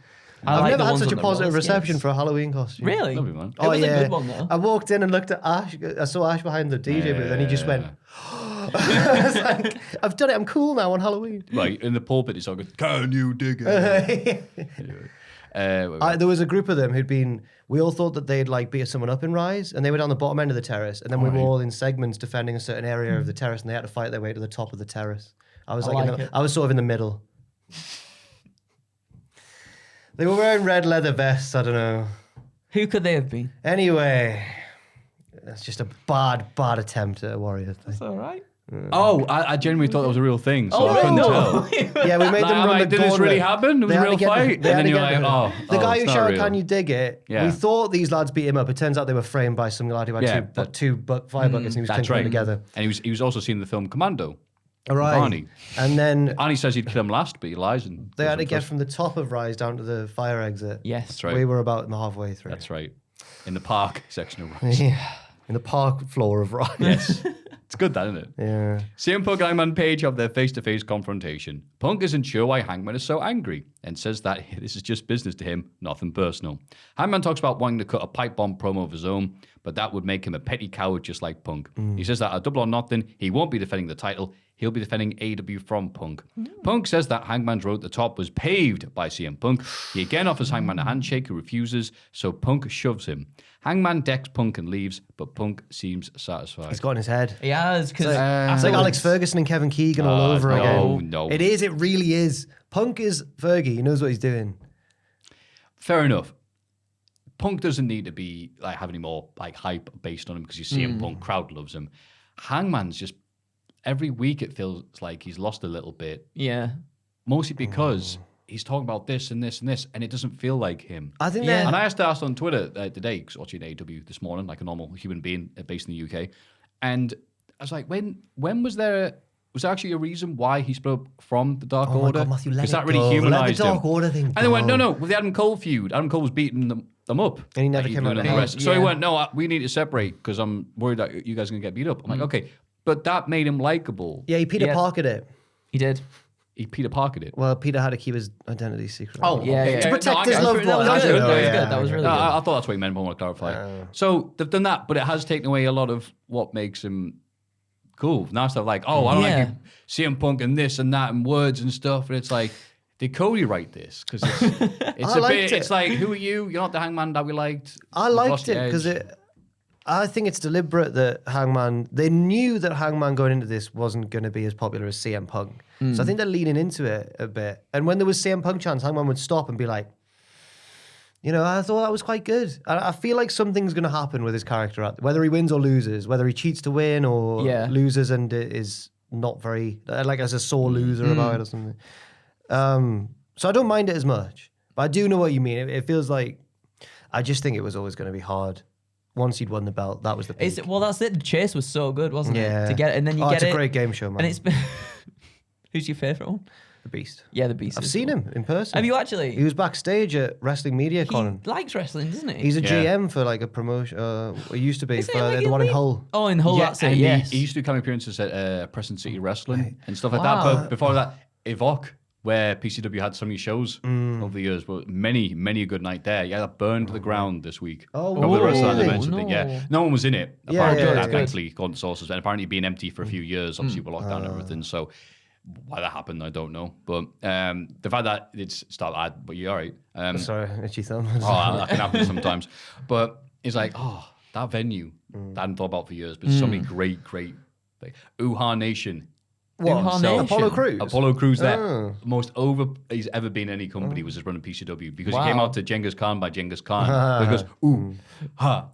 I I've like never the had ones such on a the positive roller reception skates. for a Halloween costume. Really? Lovely, man. It was a good one though. I walked in and looked at Ash. I saw Ash behind the DJ booth, and he just went. Yeah. I was like, I've done it. I'm cool now on Halloween. Right, in the pulpit, it's all good. Can you dig it? There was a group of them who'd been. We all thought that they'd like beat someone up in Rise, and they were down the bottom end of the terrace, and then we were all in segments defending a certain area of the terrace, and they had to fight their way to the top of the terrace. I was I was sort of in the middle. They were wearing red leather vests. I don't know. Who could they have been? Anyway, that's just a bad attempt at a Warrior thing. It's all right. Oh, I genuinely thought that was a real thing, so I couldn't tell. Yeah, we made Like, them I'm run like, the did this really gauntlet. happen? It was They a had to real get fight? they And had then to you're get like, the guy it's who not shouted, real. "Can you dig it?" Yeah. We thought these lads beat him up. It turns out they were framed by some lad who had Yeah, two fire buckets and he was That's clinking them right. together. And he was also seen in the film Commando. All right. Arnie. And then Arnie says he'd kill him last, but he lies. And they had to goes get first. from the top of Rise down to the fire exit. Yes. That's right. We were about halfway through. That's right. In the park section of Rise. Yeah. In the park floor of Rise. Yes. It's good, that, isn't it? Yeah. CM Punk and Hangman Page have their face-to-face confrontation. Punk isn't sure why Hangman is so angry and says that this is just business to him, nothing personal. Hangman talks about wanting to cut a pipe bomb promo of his own, but that would make him a petty coward just like Punk. He says that at Double or Nothing, he won't be defending the title, he'll be defending AEW from Punk. Punk says that Hangman's road to the top was paved by CM Punk. He again offers Hangman a handshake, who refuses, so Punk shoves him. Hangman decks Punk and leaves, but Punk seems satisfied. He's got in his head. He has because It's like Alex Ferguson and Kevin Keegan all over again. no. It is. It really is. Punk is Fergie. He knows what he's doing. Fair enough. Punk doesn't need to be like have any more like hype based on him because you see him Punk, crowd loves him. Hangman's just every week it feels like he's lost a little bit, yeah. mostly because he's talking about this and this and this, and it doesn't feel like him. I think Yeah. that And I asked on Twitter today, because watching AEW this morning, like a normal human being based in the UK, and I was like, when was there actually a reason why he split up from the Dark Oh my Order? God, Matthew, let Because it that really go. Let the humanized him. Dark Order thing And they went, go. no, with the Adam Cole feud, Adam Cole was beating them up. And he never Like, came out doing ahead. the rest. So he Yeah. went, no, we need to separate because I'm worried that you guys are going to get beat up. I'm like, okay. But that made him likable. Yeah, he Peter Yeah. Parkered it. He did. He Peter Parkered it. Well, Peter had to keep his identity secret. Yeah, okay. yeah. To protect No, I his get it. loved That was ones. good. I That was know, good. yeah. That was really No, good. I thought that's what he meant, but I want to clarify. So they've done that, but it has taken away a lot of what makes him cool. Now stuff like, oh, I don't Yeah. like you, CM Punk and this and that and words and stuff. And it's like, did Cody write this? Because it's I a liked bit. it. It's like, who are you? You're not the Hangman that we liked. I You've liked lost it the because edge. I think it's deliberate that Hangman. They knew that Hangman going into this wasn't going to be as popular as CM Punk, so I think they're leaning into it a bit. And when there was CM Punk chants, Hangman would stop and be like, you know, I thought that was quite good. I feel like something's going to happen with his character, whether he wins or loses, whether he cheats to win or loses and is not very like as a sore loser about it or something. So I don't mind it as much, but I do know what you mean. It feels like I just think it was always going to be hard. Once he'd won the belt, that was the peak. Well, that's it. The chase was so good, wasn't Yeah. it? To get it, and then you get it's it. a great game show, man. And it's been. Who's your favourite one? The Beast. Yeah, the Beast. I've is seen cool. him in person. Have you actually? He was backstage at Wrestling Media He Con. likes wrestling, doesn't he? He's a Yeah. GM for like a promotion. He used to be Is it for the one in regularly? Hull. Oh, in Hull, that's it. and Yes. he used to do cameo appearances at Preston City Wrestling and stuff like Wow. that. But before that, Evoc, where PCW had so many shows over the years, but many a good night there. Yeah, that burned to the ground this week. Oh, Couple of the wrestlers really? mentioned it. Yeah, No. no one was in it. Yeah, Apparently, yeah, that yeah. actually according to sources, and apparently being empty for a few years, obviously with lockdown and everything. So why that happened, I don't know. But the fact that it's started, but you're all right. Sorry, itchy thumb. Oh, that can happen sometimes. But it's like, that venue that I hadn't thought about for years, but so many great, like, Uha Nation. Uha Nation. Apollo Crews. Apollo Crews there. Oh. Most over he's ever been in any company was just running PCW because he came out to Genghis Khan by Genghis Khan. He goes, ooh, ha,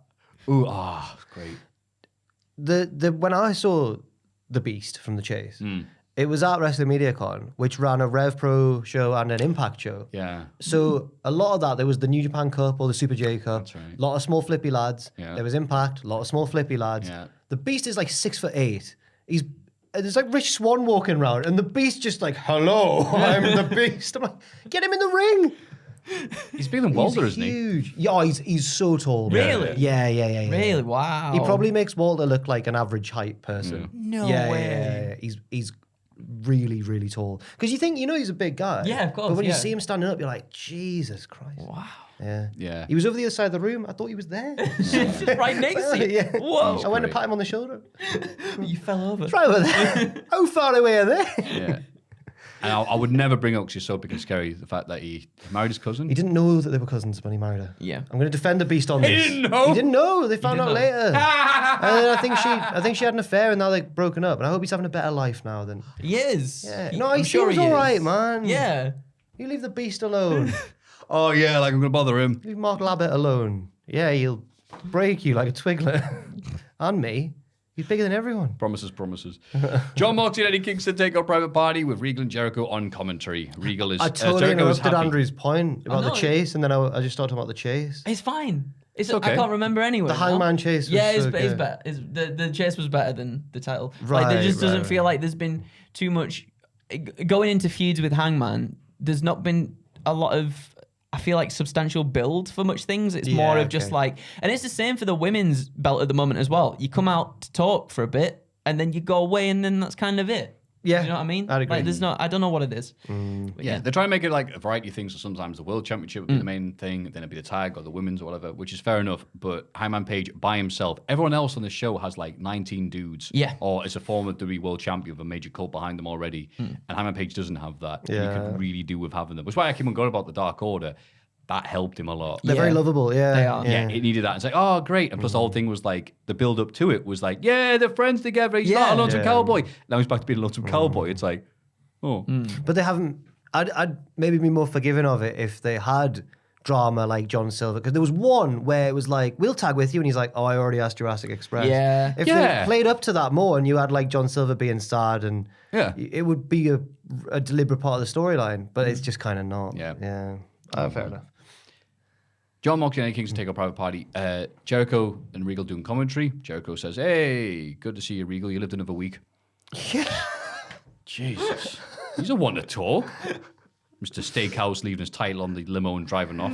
ooh, it's great. The when I saw the Beast from the Chase, it was at Wrestling Media Con, which ran a Rev Pro show and an Impact show. Yeah. So a lot of that, there was the New Japan Cup or the Super J Cup. That's right. A lot of small flippy lads. Yeah. There was Impact, a lot of small flippy lads. Yeah. The Beast is like 6'8". There's like Rich Swann walking around, and the Beast just like, hello, I'm the Beast. I'm like, get him in the ring. He's bigger than Walter, He's isn't he? huge. Yeah, he's so tall. man. Really? Yeah. Really? Wow. He probably makes Walter look like an average height person. No yeah, way. Yeah. He's really, really tall. Because you think, he's a big guy. Yeah, of course, But when you yeah. see him standing up, you're like, Jesus Christ. Wow. Yeah. Yeah. He was over the other side of the room. I thought he was there. Just right next to you. Yeah. Whoa. I went to great. pat him on the shoulder. You fell over. Right over there. How far away are they? Yeah. And I would never bring up, 'cause it's so big and scary, the fact that he married his cousin. He didn't know that they were cousins when he married her. Yeah. I'm going to defend the Beast on this. didn't know? He didn't know. They found out didn't later. And I think she had an affair and now they're broken up. And I hope he's having a better life now than. He is. Yeah. He- No, I'm he sure seems he all is. right, man. Yeah. You leave the Beast alone. Oh, yeah, like I'm going to bother him. Leave Mark Labbett alone. Yeah, he'll break you like a Twiglet. And me. He's bigger than everyone. Promises. John Moxley and Eddie Kingston take our private party with Regal and Jericho on commentary. Regal is I totally Jericho is interrupted happy. Andrew's point about the know. chase, and then I just started talking about the chase. It's fine. It's okay. I can't remember anyway. The Hangman chase was Yeah, so it's good. better. The chase was better than the title. Right, Like, there just doesn't right. feel like there's been too much going into feuds with Hangman. There's not been a lot of, I feel like, substantial build for much things. It's more Yeah, of just okay. like, and it's the same for the women's belt at the moment as well. You come out to talk for a bit and then you go away and then that's kind of it. Yeah, You know what I mean? I'd agree. Like, there's not, I don't know what it is. But Yeah, they're trying to make it like a variety of things. So sometimes the World Championship would be the main thing, then it'd be the tag or the women's or whatever, which is fair enough. But Hangman Page by himself, everyone else on the show has like 19 dudes. Yeah. Or is a former WWE World Champion with a major cult behind them already. And Hangman Page doesn't have that. And you Yeah. could really do with having them. Which is why I keep on going about the Dark Order. That helped him a lot. They're very Yeah. lovable, yeah. They are. Yeah, it needed that. It's like, oh, great. And plus, the whole thing was like, the build up to it was like, yeah, they're friends together. He's not a lonesome cowboy. Now he's back to being a lonesome cowboy. It's like, oh. But they haven't. I'd maybe be more forgiving of it if they had drama like John Silver, because there was one where it was like, we'll tag with you, and he's like, oh, I already asked Jurassic Express. Yeah. If Yeah. they played up to that more, and you had like John Silver being sad, and Yeah. it would be a deliberate part of the storyline. But it's just kind of not. Yeah. Fair enough. John Moxley and Eddie Kingston take a private party. Jericho and Regal doing commentary. Jericho says, hey, good to see you, Regal. You lived another week. Jesus. He's a one to talk. Mr. Steakhouse leaving his title on the limo and driving off.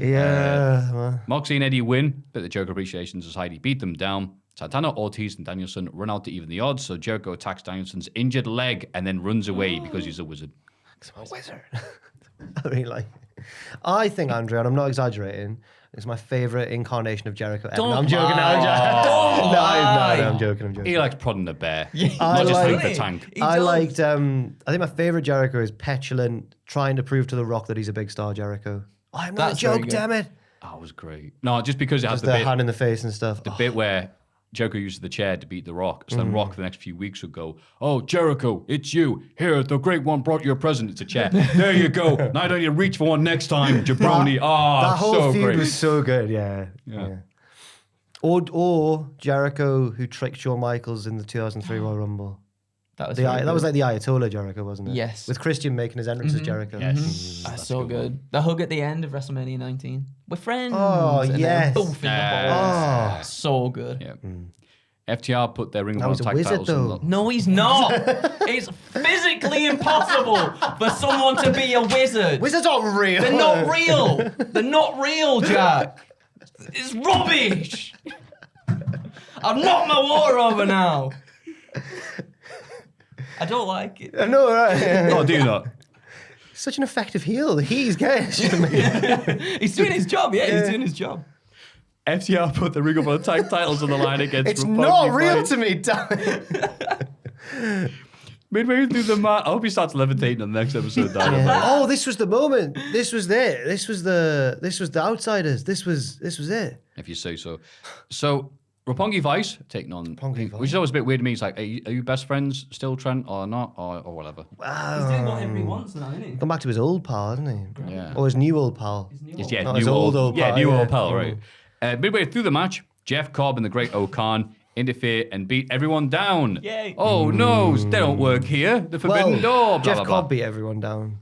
Yeah. well, Moxley and Eddie win, but the Jericho Appreciation Society beat them down. Santana, Ortiz, and Danielson run out to even the odds, so Jericho attacks Danielson's injured leg and then runs away because he's a wizard. I'm a wizard. I mean, like, I think, Andrew, and I'm not exaggerating, It's my favorite incarnation of Jericho ever. Don't No, I'm joking. lie. Don't No, lie. I'm joking. He likes prodding the bear. I Not just like- think the tank. He I does. liked. I think my favorite Jericho is petulant, trying to prove to The Rock that he's a big star. Jericho. I'm not That's a very joke, good. damn it. That was great. No, just because it has Just the the bit, hand in the face and stuff. the bit where Jericho used the chair to beat The Rock. So then Rock the next few weeks would go, "Oh, Jericho, it's you. Here, the great one brought you a present. It's a chair. There you go. Now I don't need to reach for one next time, jabroni." That whole so feud great. was so good. Yeah. Or Jericho who tricked Shawn Michaels in the 2003 Royal Rumble. That was, That was like the Ayatollah Jericho, wasn't it? Yes. With Christian making his entrance as Jericho. Yes. That's so good. The hug at the end of WrestleMania 19. We're friends. Oh, and then yes. Both in the balls. Oh. So good. Yeah. FTR put their Ring of That Honor was a tag wizard, titles in though. the... No, he's not. It's physically impossible for someone to be a wizard. Wizards aren't real. They're not real. They're not real, Jack. It's rubbish. I've knocked my water over now. I don't like it. I know, right? Oh, do you not? Such an effective heel. He's gay. He's doing his job, yeah. He's doing his job. FTR put the Ring of Honor tag titles on the line against It's Roppongi not real Vice. to me, damn it. Midway through the match, I hope he starts levitating on the next episode. Dynamite. Oh, this was the moment. This was it. This was the outsiders. This was it. If you say so. So, Roppongi Vice taking on... Roppongi Vice. Which is always a bit weird to me. It's like, are you best friends still, Trent, or not? Or whatever. He's doing whatever he wants now, isn't he? Gone back to his old pal, hasn't he? Yeah. Or his new old pal. Yeah, Not new his old yeah, pal, new yeah. old pal, right. Midway through the match, Jeff Cobb and the Great O'Khan interfere and beat everyone down. Yay. Oh, no, they don't work here. The Forbidden Door, blah, Jeff blah, Cobb blah. beat everyone down.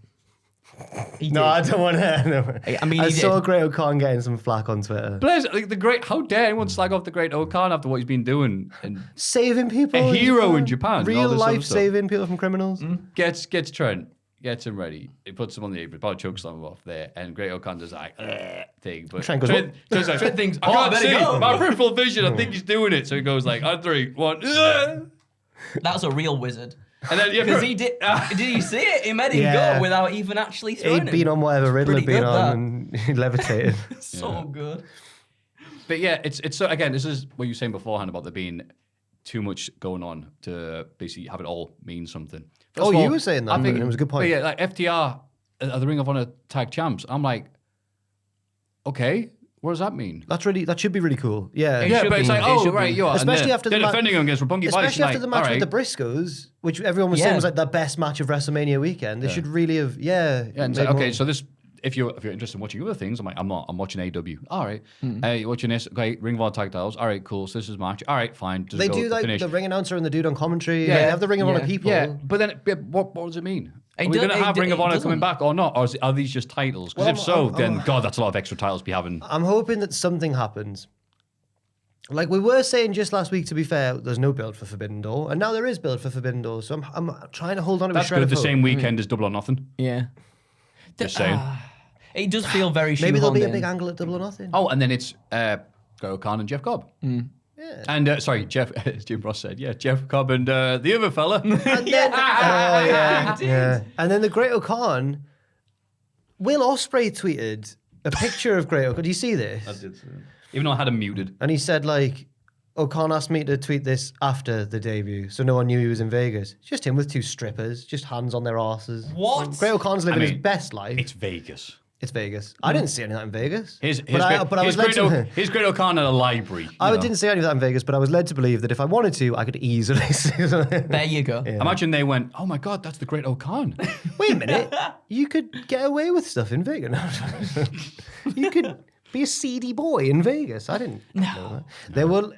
He No, did. I don't want to. I mean, I he saw did. Great O'Khan getting some flack on Twitter. Bless, like, the great. How dare anyone slag off the Great O'Khan after what he's been doing? And Saving people. A hero in Japan, and all Real this other life stuff. saving people from criminals. gets Trent, gets him ready. He puts him on the apron, probably chokes him off there, and Great O'Khan does like thing. But Trent goes, Trent thinks, I can't better see go. my peripheral vision. I think he's doing it. So he goes like, on 3, 1, That's a real wizard. and then Because he did. Did you see it? He made him Yeah. go without even actually throwing He'd him. been on whatever Riddler had Pretty been good, on and he levitated. So good. But yeah, it's so again. This is what you were saying beforehand about there being too much going on to basically have it all mean something. First Oh, of all, you were saying that, I think and it was a good point. But yeah, like FTR are the Ring of Honor tag champs. I'm like, okay, what does that mean? That should be really cool. Yeah. It Yeah, should but it's be. like, It oh, should right, be. you are. Especially after they're the defending him against Roppongi Vice. Especially after like, the match all with the right. Briscoes, which everyone was saying Yeah. was like the best match of WrestleMania weekend. They should really have, Yeah, and it's made like, okay, more. so this, if you're interested in watching other things, I'm like, I'm not. I'm watching AEW. All right, you're watching this. Okay, Ring of Honor tag titles. All right, cool. So this is match. All right, fine. Just They go do like finish. the ring announcer and the dude on commentary. Yeah. Yeah, they have the Ring of Honor Yeah. people. Yeah, but then what does it mean? It Are we do- going to it have do- Ring of it Honor doesn't. coming back or not? Or are these just titles? Because Well, if so, I'm- then God, that's a lot of extra titles to be having. I'm hoping that something happens. Like we were saying just last week, to be fair, there's no build for Forbidden Door, and now there is build for Forbidden Door. So I'm trying to hold on to a That's shred good. of The hope. same weekend as Double or Nothing. Yeah. Just saying. It does feel very Maybe there'll be a shoehorned big in. angle at Double or Nothing. Oh, and then it's Great O'Khan and Jeff Cobb. Yeah. And sorry, Jeff, as Jim Ross said, yeah, Jeff Cobb and the other fella. And then, yeah. And then the Great O'Khan, Will Ospreay tweeted a picture of Great O'Khan. Do you see this? Even though I had him muted. And he said, like, O'Khan asked me to tweet this after the debut, so no one knew he was in Vegas. It's just him with 2 strippers, just hands on their asses. What? Great O'Khan's living his mean, best life. It's Vegas. It's Vegas. I didn't see any of that in Vegas. His but I was led to. his Great O'Khan at a library. I didn't see any of that in Vegas, but I was led to believe that if I wanted to, I could easily see something. There you go. Imagine they went, oh my God, that's the Great O'Khan. Wait a minute. You could get away with stuff in Vegas. You could be a seedy boy in Vegas. I didn't know that. There were.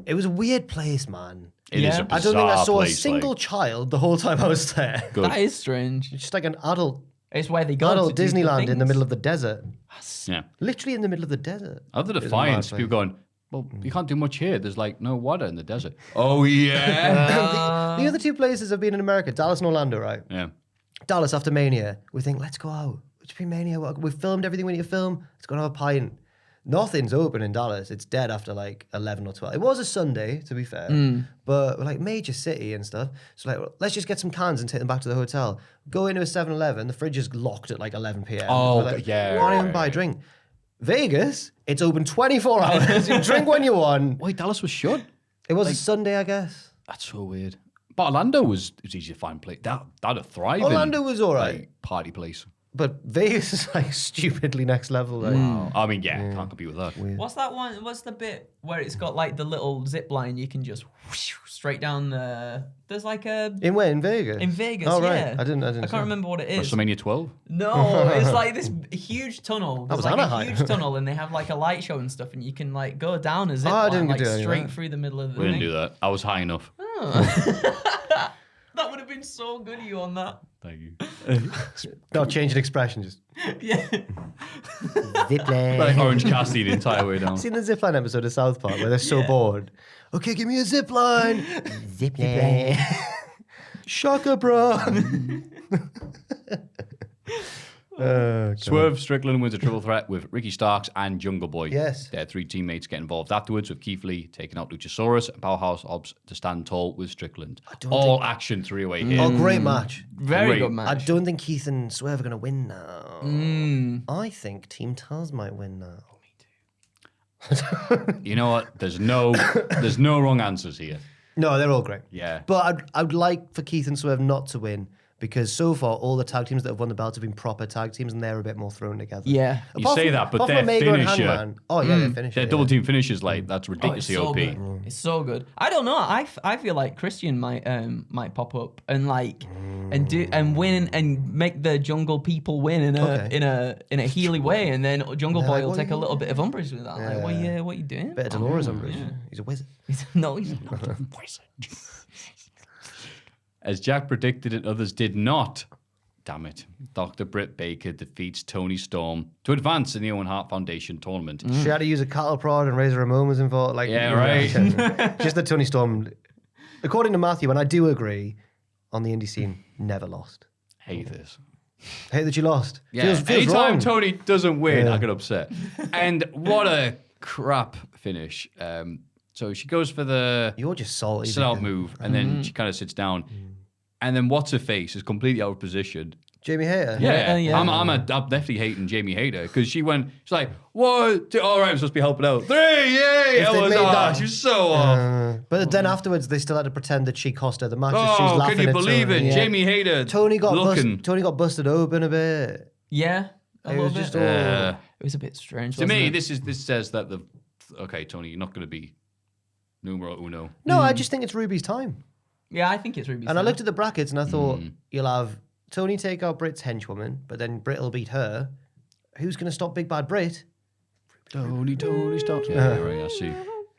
It was a weird place, man. It is Yeah. a bizarre I don't think I saw place, a single child the whole time I was there. Good. That is strange. Just like an adult It's where they go adult to do Disneyland in the things. middle of the desert. Yeah. Literally in the middle of the desert. Other It was a defiance, mad people place. going, well, you can't do much here. There's like no water in the desert. Oh, yeah. The other 2 places I've been in America, Dallas and Orlando, right? Yeah. Dallas after Mania, we think, let's go out. It's been Mania. We've filmed everything we need to film. Let's go and have a pint. Nothing's open in Dallas. It's dead after like 11 or 12. It was a Sunday, to be fair, but we're like major city and stuff. So like, well, let's just get some cans and take them back to the hotel. Go into a 7-Eleven. The fridge is locked at like 11 p.m. Oh, We're like, yeah, Can't even yeah, buy a yeah. drink. Vegas, it's open 24 hours. You drink when you want. Wait, Dallas was shut? It was a Sunday, I guess. That's so weird. But Orlando was easy to find place. That'd have thrived. Orlando was all right. Party place. But Vegas is like stupidly next level. Like. I mean, can't compete with that. Weird. What's that one? What's the bit where it's got like the little zip line you can just whoosh, straight down the... There's like a... In where? In Vegas? In Vegas, oh, right. yeah. I didn't I can't remember what it is. WrestleMania 12? No, it's like this huge tunnel. That There's was like Anaheim. a huge tunnel and they have like a light show and stuff and you can like go down a zip I line didn't like do any of straight that. through the middle of the We didn't thing. do that. I was high enough. That would have been so good of you on that. Thank you. No, changing expression, just Yeah. zipline. Like Orange Cassidy the entire way down. Seen the zipline episode of South Park where they're so bored. Okay, give me a zipline. Zipline. Shocker, bro. Swerve Strickland wins a triple threat with Ricky Starks and Jungle Boy. Yes. Their three teammates get involved afterwards with Keith Lee taking out Luchasaurus and Powerhouse Hobbs to stand tall with Strickland. All action three-way here. Oh, great match. Very Great. good I match. don't think Keith and Swerve are going to win now. I think Team Taz might win now. You know what? There's no wrong answers here. No, they're all great. Yeah. But I'd like for Keith and Swerve not to win because so far all the tag teams that have won the belts have been proper tag teams and they're a bit more thrown together. Yeah. You say that, but apart from their Omega and finisher- Hangman- Oh, yeah, their finisher. Their double team finishes like that's Oh, it's ridiculously so OP. good. It's so good. I don't know. I feel like Christian might pop up and like and win and make the Jungle people win in a Healy way, and then Jungle Boy like, will what take are a you little bit of umbrage with that. Like, what are you doing? Bit of Dolores umbrage. He's a wizard. No, he's not a wizard. As Jack predicted and others did not. Damn it. Dr. Britt Baker defeats Tony Storm to advance in the Owen Hart Foundation tournament. She had to use a cattle prod and Razor Ramon was involved. Like, Yeah, right. Just the Tony Storm. According to Maffew, and I do agree, on the indie scene, never lost. Hate this. Hate that you lost. Yeah, Feels anytime wrong. Tony doesn't win, Yeah. I get upset. And what a crap finish. So she goes for the You're just salty. sit-out because- move, and then she kind of sits down. And then what's-her-face is completely out of position. Jamie Hayter. Yeah, yeah. I'm definitely hating Jamie Hayter because she's like, 1, 2, all right, I'm supposed to be helping out. 3, yay! If It they'd was made off. that- She was so off. But then afterwards, they still had to pretend that she cost her the match. She's Oh, laughing can you at believe Tony. it? Jamie Hayter Tony got looking. Tony got busted open a bit. Yeah, a It little was bit. just all. It was a bit strange. To wasn't me, it? this says that okay, Tony, you're not going to be numero uno. No, I just think it's Ruby's time. Yeah, I think it's Ruby's. And I time. looked at the brackets and I thought you'll have Tony take out Britt's henchwoman, but then Britt will beat her. Who's going to stop Big Bad Britt? Tony stops. Yeah, right, I see.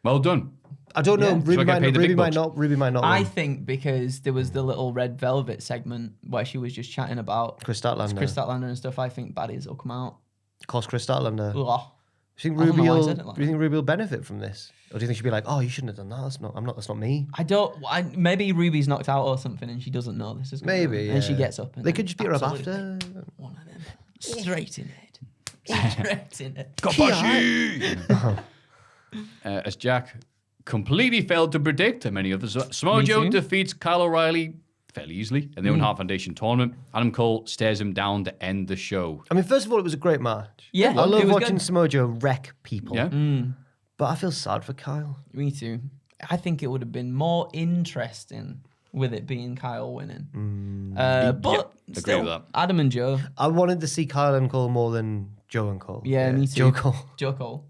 Well done. I don't know. Yeah. Ruby, So I get paid the big bucks. Ruby might not. I win. think because there was the little Red Velvet segment where she was just chatting about Chris Statlander. Chris Statlander and stuff. I think baddies will come out. Cost Chris Statlander. Do Ugh. you think I don't know Ruby why I will? said it like Do you think Ruby will benefit from this, or do you think she'll be like, "Oh, you shouldn't have done that. That's not me." I don't. Maybe Ruby's knocked out or something, and she doesn't know this is going Maybe. on, and she yeah. gets up. And They could just beat her up absolutely after. one of them straight in the head. Straight in it. Kabashi! As Jack completely failed to predict, and many others, Samoa Me Joe too. defeats Kyle O'Reilly fairly easily in the Owen Hart Foundation tournament. Adam Cole stares him down to end the show. I mean, first of all, it was a great match. Yeah, I it love was watching good. Samoa Joe wreck people. Yeah? But I feel sad for Kyle. Me too. I think it would have been more interesting with it being Kyle winning. But agree still, with that. Adam and Joe. I wanted to see Kyle and Cole more than Joe and Cole. Yeah, me too. Joe Cole. Joe Cole.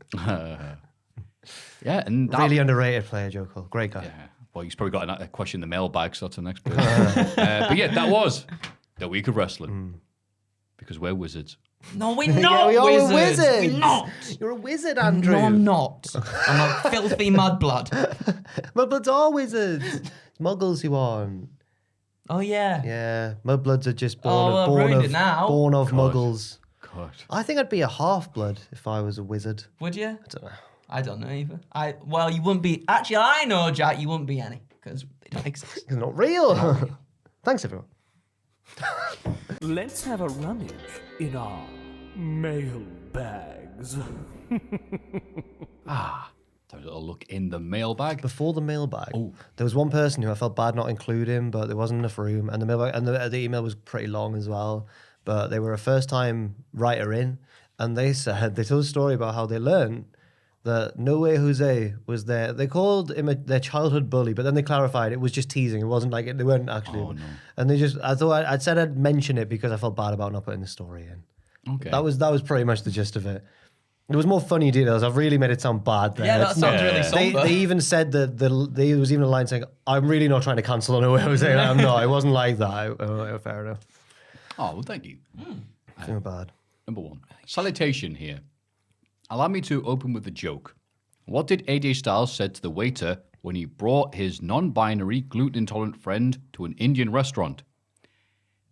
Yeah, and that, Really underrated player, Joe Cole. Great guy. Yeah. Well, he's probably got a question in the mailbag, so that's the next bit. But yeah, that was the week of wrestling. Because we're wizards. No, we're Yeah, not we are wizards. wizards. We're not. You're a wizard, Andrew. No, I'm not. I'm a filthy mudblood. Mudbloods are wizards. Muggles you aren't. Oh yeah. Yeah, mudbloods are just Oh, well, I've born ruined of it now. born of muggles. God. I think I'd be a half-blood if I was a wizard. Would you? I don't know. I don't know either. Well, you wouldn't be. Actually, I know, Jack. You wouldn't be any because they don't exist. It's not real. Thanks, everyone. Let's have a rummage in our mail bags. Have a little look in the mailbag. Before the mailbag, there was one person who I felt bad not including, but there wasn't enough room, and the mailbag and the email was pretty long as well. But they were a first-time writer in, and they told a story about how they learned that No Way Jose was there. They called him their childhood bully, but then they clarified it was just teasing. It wasn't like they weren't actually. Oh, no. And I thought I'd said I'd mention it because I felt bad about not putting the story in. Okay. That was pretty much the gist of it. There was more funny details. I've really made it sound bad there. Yeah, that sounds really somber. They even said that there was even a line saying, "I'm really not trying to cancel No Way Jose." I'm not. It wasn't like that. Fair enough. Oh, well, thank you. I feel bad. Number 1. Salutation here. Allow me to open with a joke. What did AJ Styles said to the waiter when he brought his non-binary gluten-intolerant friend to an Indian restaurant?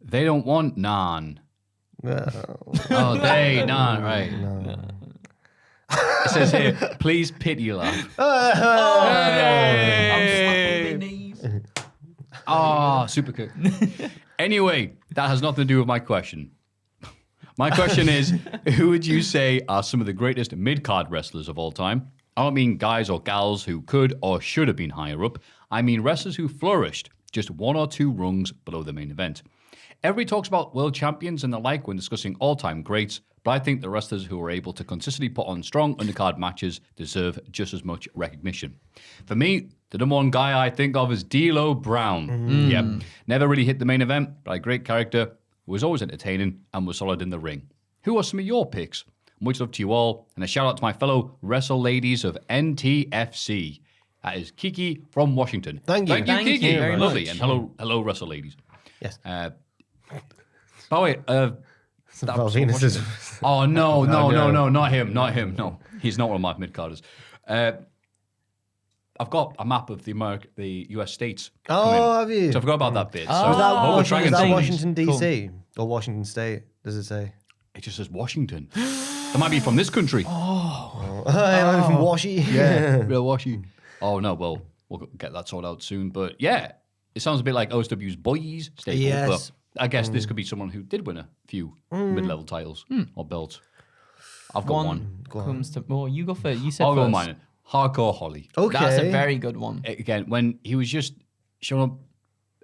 They don't want naan. Oh, they, naan, right. No. It says here, please pity laugh. I'm slapping my knees. Ah, super cool. Anyway, that has nothing to do with my question. My question is, who would you say are some of the greatest mid-card wrestlers of all time? I don't mean guys or gals who could or should have been higher up. I mean wrestlers who flourished just 1 or 2 rungs below the main event. Everybody talks about world champions and the like when discussing all-time greats, but I think the wrestlers who are able to consistently put on strong undercard matches deserve just as much recognition. For me, the number 1 guy I think of is D'Lo Brown. Yep, never really hit the main event, but a great character, was always entertaining and was solid in the ring. Who are some of your picks? Much love to you all, and a shout out to my fellow wrestle ladies of NTFC. That is Kiki from Washington. Thank you. Thank you, Kiki. very Lovely. much. And hello, wrestle ladies. Yes. By the way, Val Venus is. oh no, not him. No, he's not one of my mid-carders. I've got a map of the US states. Oh, have you? So I forgot about that bit. So Was that, we're Washington, trying is that to- Washington, D.C. or Washington State? Does it say? It just says Washington. It might be from this country. I'm from Washi. Yeah, real washy. Oh no, well, we'll get that sorted out soon. But yeah, it sounds a bit like OSW's boys staple. Yes. But I guess this could be someone who did win a few mid-level titles or belts. I've got one. Comes to you go first. You said I'll first. go mine. Hardcore Holly. Okay. That's a very good one. Again, when he was just showing up,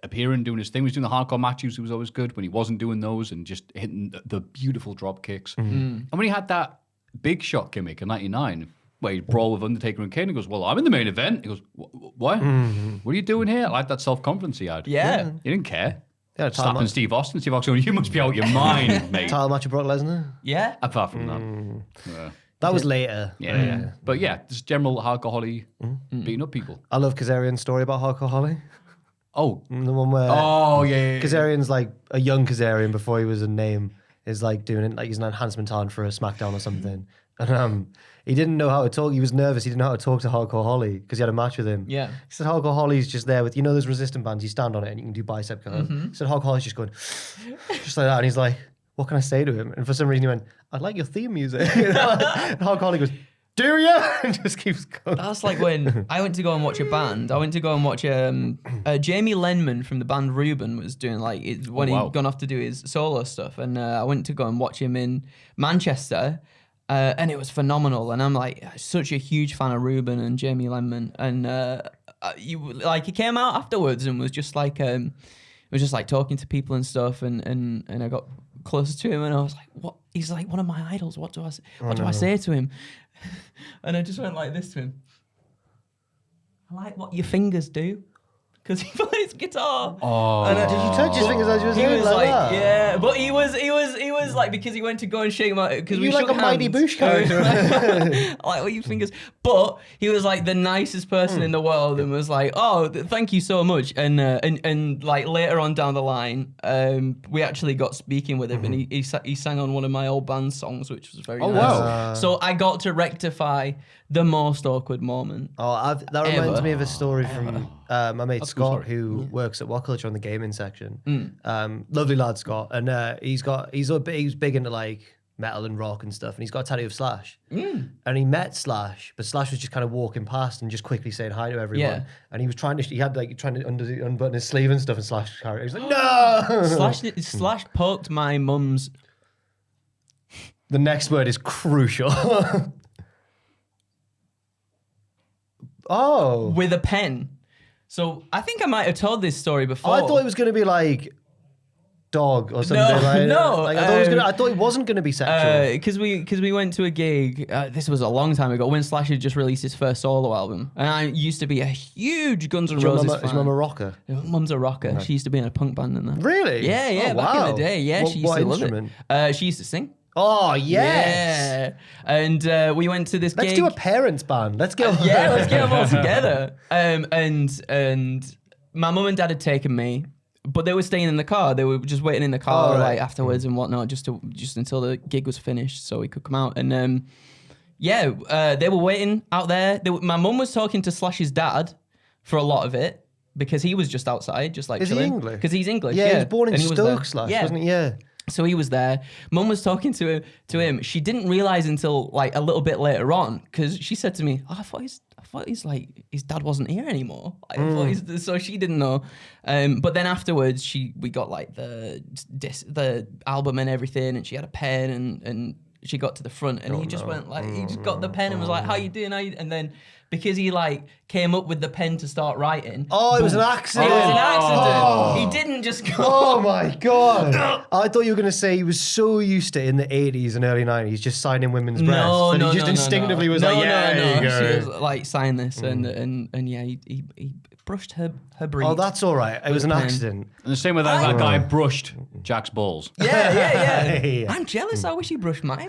appearing, doing his thing, he was doing the hardcore matches. He was always good. When he wasn't doing those and just hitting the beautiful drop kicks, and when he had that big shot gimmick in '99. Where he brawl with Undertaker and Kane. He goes, well, I'm in the main event. He goes, what? What are you doing here? I like that self-confidence he had. Yeah. He didn't care. Yeah, Slapping Steve Austin. Steve Austin, you must be out your mind, mate. Title match of Brock Lesnar. Yeah. Apart from that. Yeah. That was later. Yeah. But yeah, just general hardcore Holly beating up people. I love Kazarian's story about Hardcore Holly. Oh. The one where Kazarian's like a young Kazarian before he was a name is like doing it like he's an enhancement talent for a SmackDown or something. And he didn't know how to talk. He was nervous. He didn't know how to talk to Hardcore Holly because he had a match with him. Yeah. He said Hardcore Holly's just there with, those resistant bands. You stand on it and you can do bicep curls. He said Hardcore Holly's just going, just like that. And he's like, what can I say to him? And for some reason he went, I'd like your theme music. And Hardcore Holly goes, do you? And just keeps going. That's like when I went to go and watch a band. I went to go and watch Jamie Lenman from the band Reuben was doing when he'd gone off to do his solo stuff. And I went to go and watch him in Manchester. And it was phenomenal. And I'm like such a huge fan of Reuben and Jamie Lenman. And he came out afterwards and was just like talking to people and stuff. And I got closer to him and I was like, what? He's like one of my idols. What do I say to him? And I just went like this to him. I like what your fingers do. Because he plays guitar. Oh. And Did you touch his fingers as you were he saying was like like, that? yeah, but he was like, because he went to go and shake my, because we You like shook a Mighty hands. Boosh character. I like what your fingers, but he was like the nicest person in the world and was like, oh, thank you so much. And like later on down the line, we actually got speaking with him and he sang on one of my old band songs, which was very nice. wow. So I got to rectify the most awkward moment. That reminds Ever. me of a story from my mate That's a good Scott, story. who works at What Culture on the gaming section. Lovely lad, Scott, and he's big into like metal and rock and stuff, and he's got a tattoo of Slash. And he met Slash, but Slash was just kind of walking past and just quickly saying hi to everyone. Yeah. And he was trying to unbutton his sleeve and stuff, and Slash carried. He was like, no. Slash poked my mum's. The next word is crucial. Oh. With a pen. So I think I might have told this story before. I thought it was going to be like dog or something. No. Like, I thought it wasn't gonna be sexual. Because we went to a gig. This was a long time ago when Slash had just released his first solo album, and I used to be a huge Guns N' Roses fan. Is your mum a rocker? Mum's a rocker. She used to be in a punk band and that. Really? Yeah. Oh, back wow. in the day. Yeah, she used what to love instrument? it. She used to sing. Oh yes. Yeah. And we went to this Let's gig. do a parents band. Let's go. Yeah, let's get them all together. And my mum and dad had taken me, but they were staying in the car. They were just waiting in the car like afterwards and whatnot, just until the gig was finished, so we could come out. And they were waiting out there. My mum was talking to Slash's dad for a lot of it because he was just outside, just like Is he chilling. English? Because he's English. Yeah, Yeah, he was born in And he was there. Stoke, Slash, wasn't he? Yeah. So he was there. Mum was talking to him. She didn't realize until like a little bit later on because she said to me, "Oh, I thought he's like his dad wasn't here anymore." So she didn't know. But then afterwards, we got like the album and everything, and she had a pen and she got to the front and he just went like he just got the pen and was like, "How you doing?" And then because he like came up with the pen to start writing. Oh, it was an accident. It was an accident. He didn't just go. Oh my god! I thought you were going to say he was so used to in the 80s and early 90s just signing women's breasts. No, and no, he just no, instinctively was like, yeah, there you go. She was like, sign this, and yeah, he brushed her breed. Oh, that's all right. It was an accident. And the same with that guy brushed Jack's balls. Yeah. Yeah. I'm jealous. I wish he brushed my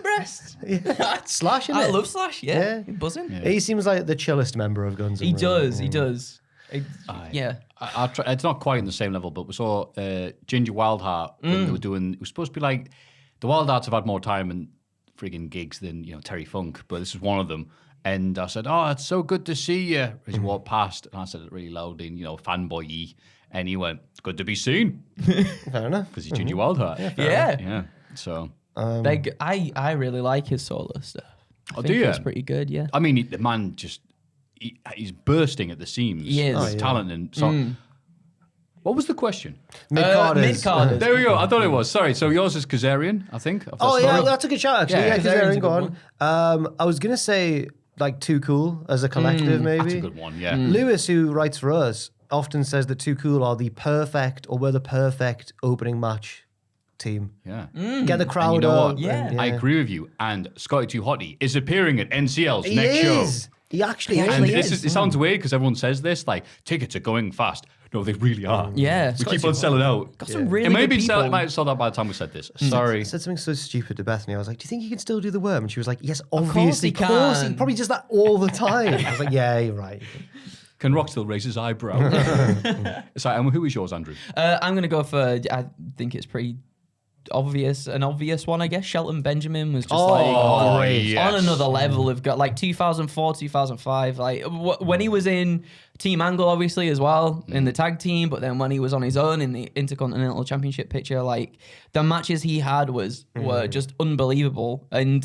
breast. Slashing I it. love Slash. Yeah. He's buzzing. He seems like the chillest member of Guns N' He Roses. does. He does. Yeah. I try, it's not quite on the same level, but we saw Ginger Wildheart when they were doing. It was supposed to be like the Wildhearts have had more time and friggin' gigs than Terry Funk, but this is one of them. And I said, "Oh, it's so good to see you." As he walked past, and I said it really loudly, and fanboy-y, and he went, "It's good to be seen," Fair enough. because he's Ginger Wildheart. Yeah. So I really like his solo stuff. I do think you? it's pretty good. Yeah. I mean, the man just he's bursting at the seams. He is. His talent and so. What was the question? Mid-carders. Mid-carders. There we go. I thought it was. Sorry. So yours is Kazarian, I think. Oh, yeah, that's a good shout, actually. Yeah, Yeah, Kazarian's a Kazarian, good go on. I was going to say, like, Too Cool as a collective, maybe. That's a good one, yeah. Lewis, who writes for us, often says that Too Cool are the perfect, or were the perfect opening match team. Yeah. Get the crowd And you know up. what? Yeah. I agree with you. And Scotty Too Hottie is appearing at NCL's He next is. show. He actually And is. it sounds weird because everyone says this, like, tickets are going fast. No, they really are. Yeah. We keep on selling out. Got some really It may good be people. might have sold out by the time we said this. Sorry. I said something so stupid to Bethany. I was like, "Do you think you can still do the worm?" And she was like, "Yes, course obviously. he Of course, he can. probably does that all the time." I was like, "Yeah, you're right." Can Rock still raise his eyebrow? Sorry, and who is yours, Andrew? I'm gonna go for. I think it's pretty an obvious one, I guess. Shelton Benjamin was just great. on another level of like 2004, 2005. Like when he was in Team Angle, obviously as well in the tag team, but then when he was on his own in the Intercontinental Championship picture, like the matches he had were just unbelievable. And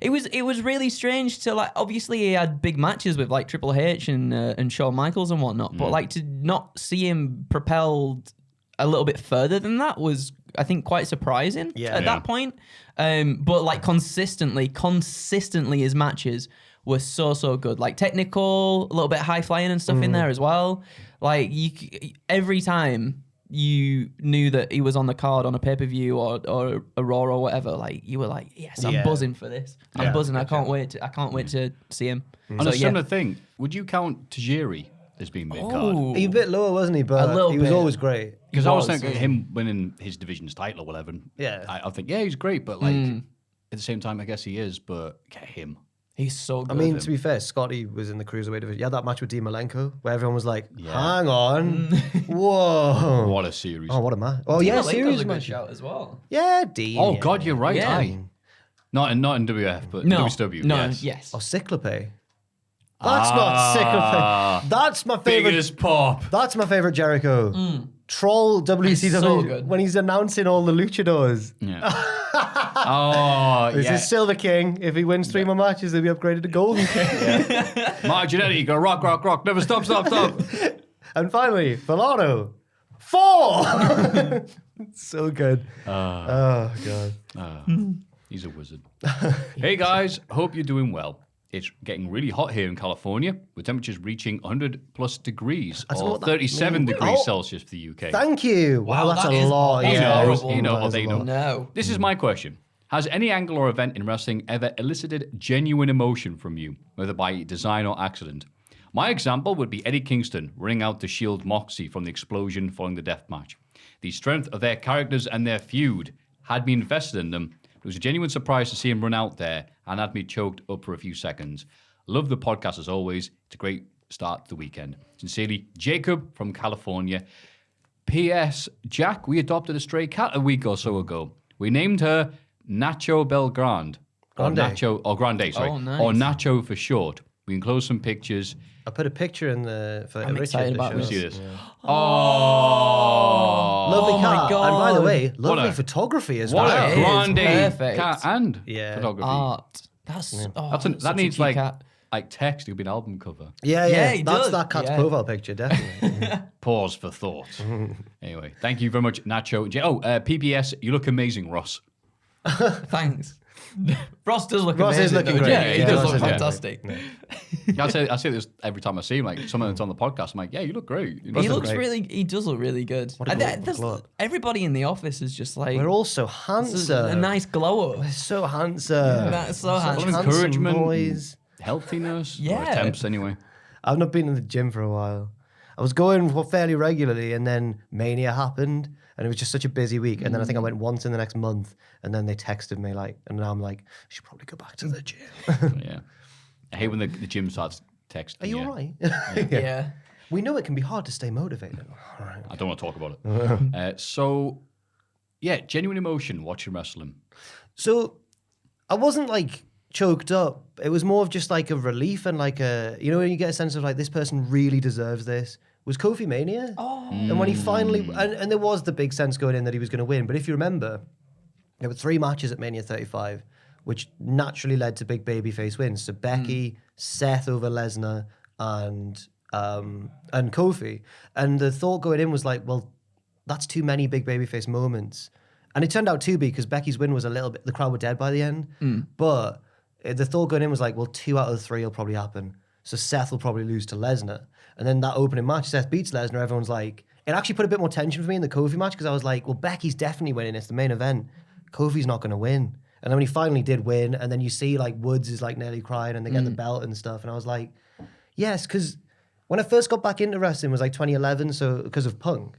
it was really strange to like. Obviously, he had big matches with like Triple H and Shawn Michaels and whatnot, but like to not see him propelled a little bit further than that was, I think, quite surprising at that point. But like consistently his matches were so good. Like technical, a little bit high flying and stuff in there as well. Like every time you knew that he was on the card on a pay-per-view or a Raw or whatever, like you were like, yes, I'm buzzing for this. I'm buzzing. I can't wait to see him. And So, a similar thing, would you count Tajiri as being mid-card? Ooh. He was a bit lower, wasn't he? But A little he was bit. always great. Because I was was, thinking him winning his division's title or whatever. Yeah. I think, yeah, he's great, but like at the same time, I guess he is, but get him. He's so good. I mean, to be fair, Scotty was in the cruiserweight division. You had that match with Dean Malenko where everyone was like, "Hang on, whoa, What a series. oh, what a match! Oh yeah, Malenko's serious a good match. shout as well. Yeah, Dean. Oh, yeah. God, you're right. Yeah. Aye. Not in WF, but No, WCW. no, yes. Oh, Cyclope. That's not Cyclope. That's my favorite. Biggest pop. That's my favorite Jericho. Troll WCW so good. when he's announcing all the luchadors. Yeah. Oh, This yeah. is Silver King. If he wins 3 more matches, he'll be upgraded to Golden King. Mark Jannetty, go rock, rock, rock. Never stop. And finally, Villano. 4! So good. Oh, God. He's a wizard. Hey, guys. Hope you're doing well. it's getting really hot here in California, with temperatures reaching 100 plus degrees, don't know or what that 37 means. degrees Oh. Celsius for the UK. Thank you. Wow, that's that a is lot. He Yeah, knows, horrible. you know That what is they a know. lot. No. This is my question. Has any angle or event in wrestling ever elicited genuine emotion from you, whether by design or accident? My example would be Eddie Kingston running out to shield Moxie from the explosion following the death match. The strength of their characters and their feud had me invested in them. It was a genuine surprise to see him run out there and had me choked up for a few seconds. Love the podcast as always. It's a great start to the weekend. Sincerely, Jacob from California. P.S. Jack, we adopted a stray cat a week or so ago. We named her Nacho Belgrande. Grande. Grande, sorry. Oh, nice. Or Nacho for short. We enclose some pictures. I put a picture in for I'm Richard. excited to about show this. us. See this? Yeah. Oh, Lovely Oh my cat. And by the God. way, lovely What a- photography as what well. a It is grande perfect. cat and Yeah. photography. Art. That's That such a needs cute cat. like text. It could be an album cover. Yeah, Yeah, yeah. he That's does. that cat's Yeah. profile picture, definitely. Pause for thought. Anyway, thank you very much, Nacho. PPS, you look amazing, Ross. Thanks. Ross does look Ross is amazing. looking though. great. Yeah, he Yeah, does Ross look is- yeah. fantastic. I say this every time I see him. Like someone that's on the podcast, I'm like, yeah, you look great. You He look looks great. really. He does look really good. What a And glow- there's- glow up. everybody in the office is just like We're all so this is handsome. a nice glow up. We're so handsome. That's so Such handsome. Well, handsome encouragement, boys. healthiness, Yeah. or attempts anyway. I've not been in the gym for a while. I was going fairly regularly, and then Mania happened, and it was just such a busy week. And then I think I went once in the next month, and then they texted me and now I'm like, I should probably go back to the gym. Yeah, I hate when the gym starts texting. Are you yeah. all right? Yeah. We know it can be hard to stay motivated. All right. I don't want to talk about it. Yeah, genuine emotion watching wrestling. So I wasn't like choked up. It was more of just like a relief and like when you get a sense of like this person really deserves this. Was Kofi Mania? Oh. And when he finally, and there was the big sense going in that he was going to win. But if you remember, there were 3 matches at Mania 35, which naturally led to big babyface wins. So Becky, Seth over Lesnar, and Kofi. And the thought going in was like, well, that's too many big babyface moments. And it turned out to be because Becky's win was a little bit, the crowd were dead by the end. But the thought going in was like, well, 2 out of the 3 will probably happen. So Seth will probably lose to Lesnar. And then that opening match, Seth beats Lesnar. Everyone's like, it actually put a bit more tension for me in the Kofi match because I was like, well, Becky's definitely winning. It's the main event. Kofi's not going to win. And then when he finally did win, and then you see like Woods is like nearly crying and they get the belt and stuff. And I was like, yes, because when I first got back into wrestling was like 2011, so because of Punk.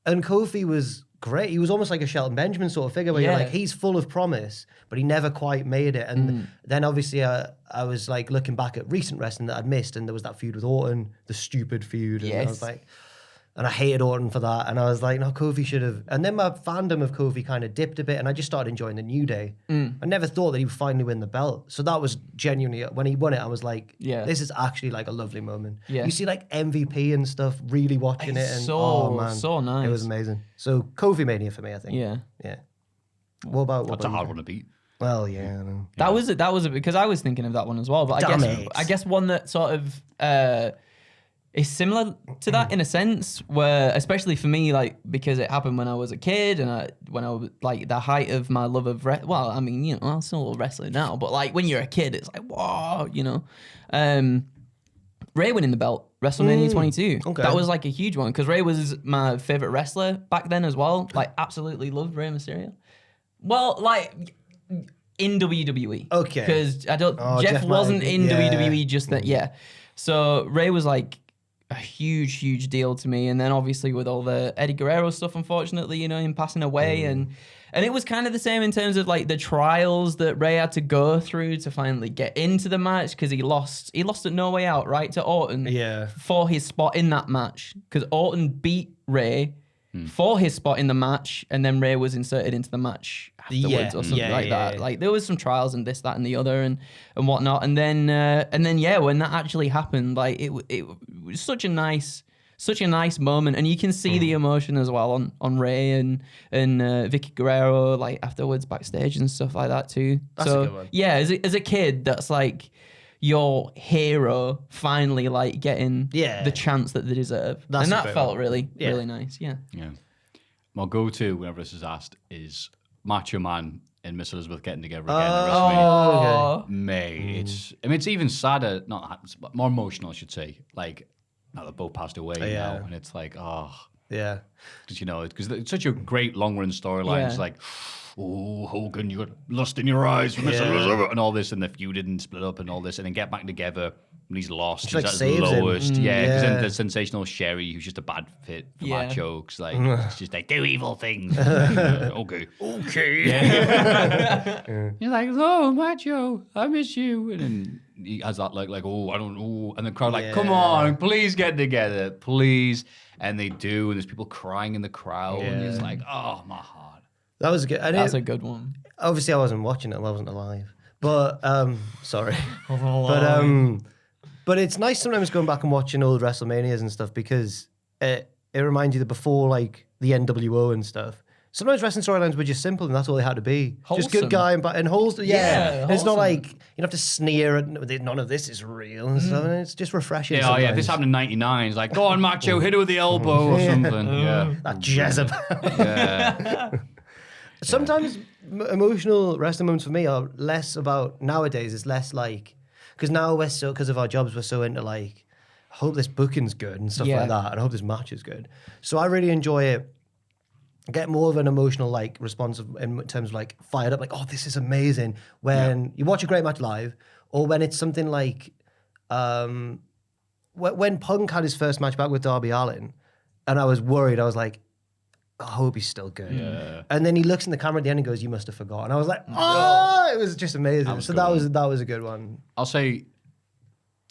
And Kofi was great. He was almost like a Shelton Benjamin sort of figure where you're Yeah. like, he's full of promise, but he never quite made it. And then obviously I was like looking back at recent wrestling that I'd missed, and there was that feud with Orton, the stupid feud. And I was Yes. like, and I hated Orton for that. And I was like, no, Kofi should have. And then my fandom of Kofi kind of dipped a bit, and I just started enjoying the New Day. I never thought that he would finally win the belt. So that was genuinely, when he won it, I was like, Yeah. this is actually like a lovely moment. Yeah. You see like MVP and stuff really watching it. And So- oh man, so nice. It was amazing. So Kofi Mania for me, I think. Yeah. Yeah. What about That's a you? hard one to beat. Well, yeah. I know. That was it because I was thinking of that one as well. But Damn it. I guess one that sort of is similar to that in a sense, where especially for me, like because it happened when I was a kid and when I was like the height of my love of well, I mean, you know, I'm still wrestling now, but like when you're a kid, it's like whoa, you know. Ray winning the belt, WrestleMania 22. okay. That was like a huge one because Ray was my favorite wrestler back then as well. Like absolutely loved Rey Mysterio. Well, like in WWE. Okay. Because I don't. Oh, Jeff Jeff wasn't might- in yeah. WWE just that. Yeah. So Ray was like a huge deal to me, and then obviously with all the Eddie Guerrero stuff, unfortunately, you know, him passing away, and it was kind of the same in terms of like the trials that Ray had to go through to finally get into the match because he lost at No Way Out, right, to Orton. Yeah. For his spot in that match because Orton beat Ray for his spot in the match, and then Ray was inserted into the match afterwards Yeah. or something Yeah, like yeah, that. yeah. Like there was some trials and this, that, and the other, and whatnot, and then yeah, when that actually happened, like it was such a nice moment, and you can see the emotion as well on Ray and Vicky Guerrero like afterwards backstage and stuff like that too. That's a good one. Yeah, as a kid, that's like your hero finally like getting the chance that they deserve. That's and a that great felt one. really, Yeah. really nice. Yeah. Yeah. My go-to whenever this is asked is Macho Man and Miss Elizabeth getting together again at WrestleMania. Oh, Mate, it's even sadder, more emotional, I should say. Like, now they're both passed away now, and it's like, Yeah. because it's such a great long-run storyline. Yeah. It's like, oh, Hogan, you got lust in your eyes for Miss Elizabeth, and all this, and the feud didn't split up and all this, and then get back together. And he's lost. She, He's like, at saves the him. lowest. Because then Yeah. the sensational Sherry, who's just a bad fit for Yeah. macho. Cause like, it's just like, do evil things. Okay. He's like, oh, macho, I miss you. And then he has that like, oh, I don't know. And the crowd like, come on, please get together, please. And they do. And there's people crying in the crowd. And it's like, oh, my heart. That was good. And that's a good one. obviously I wasn't watching it. I wasn't alive. But sorry. But it's nice sometimes going back and watching old WrestleManias and stuff because it reminds you that before like the NWO and stuff, sometimes wrestling storylines were just simple and that's all they had to be. Just good Wholesome. guy and wholesome. Yeah. It's not wholesome. like you don't have to sneer at none of this is real and stuff. And it's just refreshing. Yeah, if this sometimes. happened in '99, it's like, go on, macho, hit her with the elbow or something. Yeah. That Jezebel. Yeah. Sometimes emotional wrestling moments for me are less about nowadays. It's less like because now we're so because of our jobs we're so into like I hope this booking's good and stuff like that, and I hope this match is good. So I really enjoy it. Get more of an emotional like response in terms of like fired up, like oh this is amazing when you watch a great match live, or when it's something like when Punk had his first match back with Darby Allin, and I was worried. I was like, I hope he's still good. Yeah. And then he looks in the camera at the end and goes, "You must have forgotten." I was like, "Oh!" It was just amazing. That was a good one. I'll say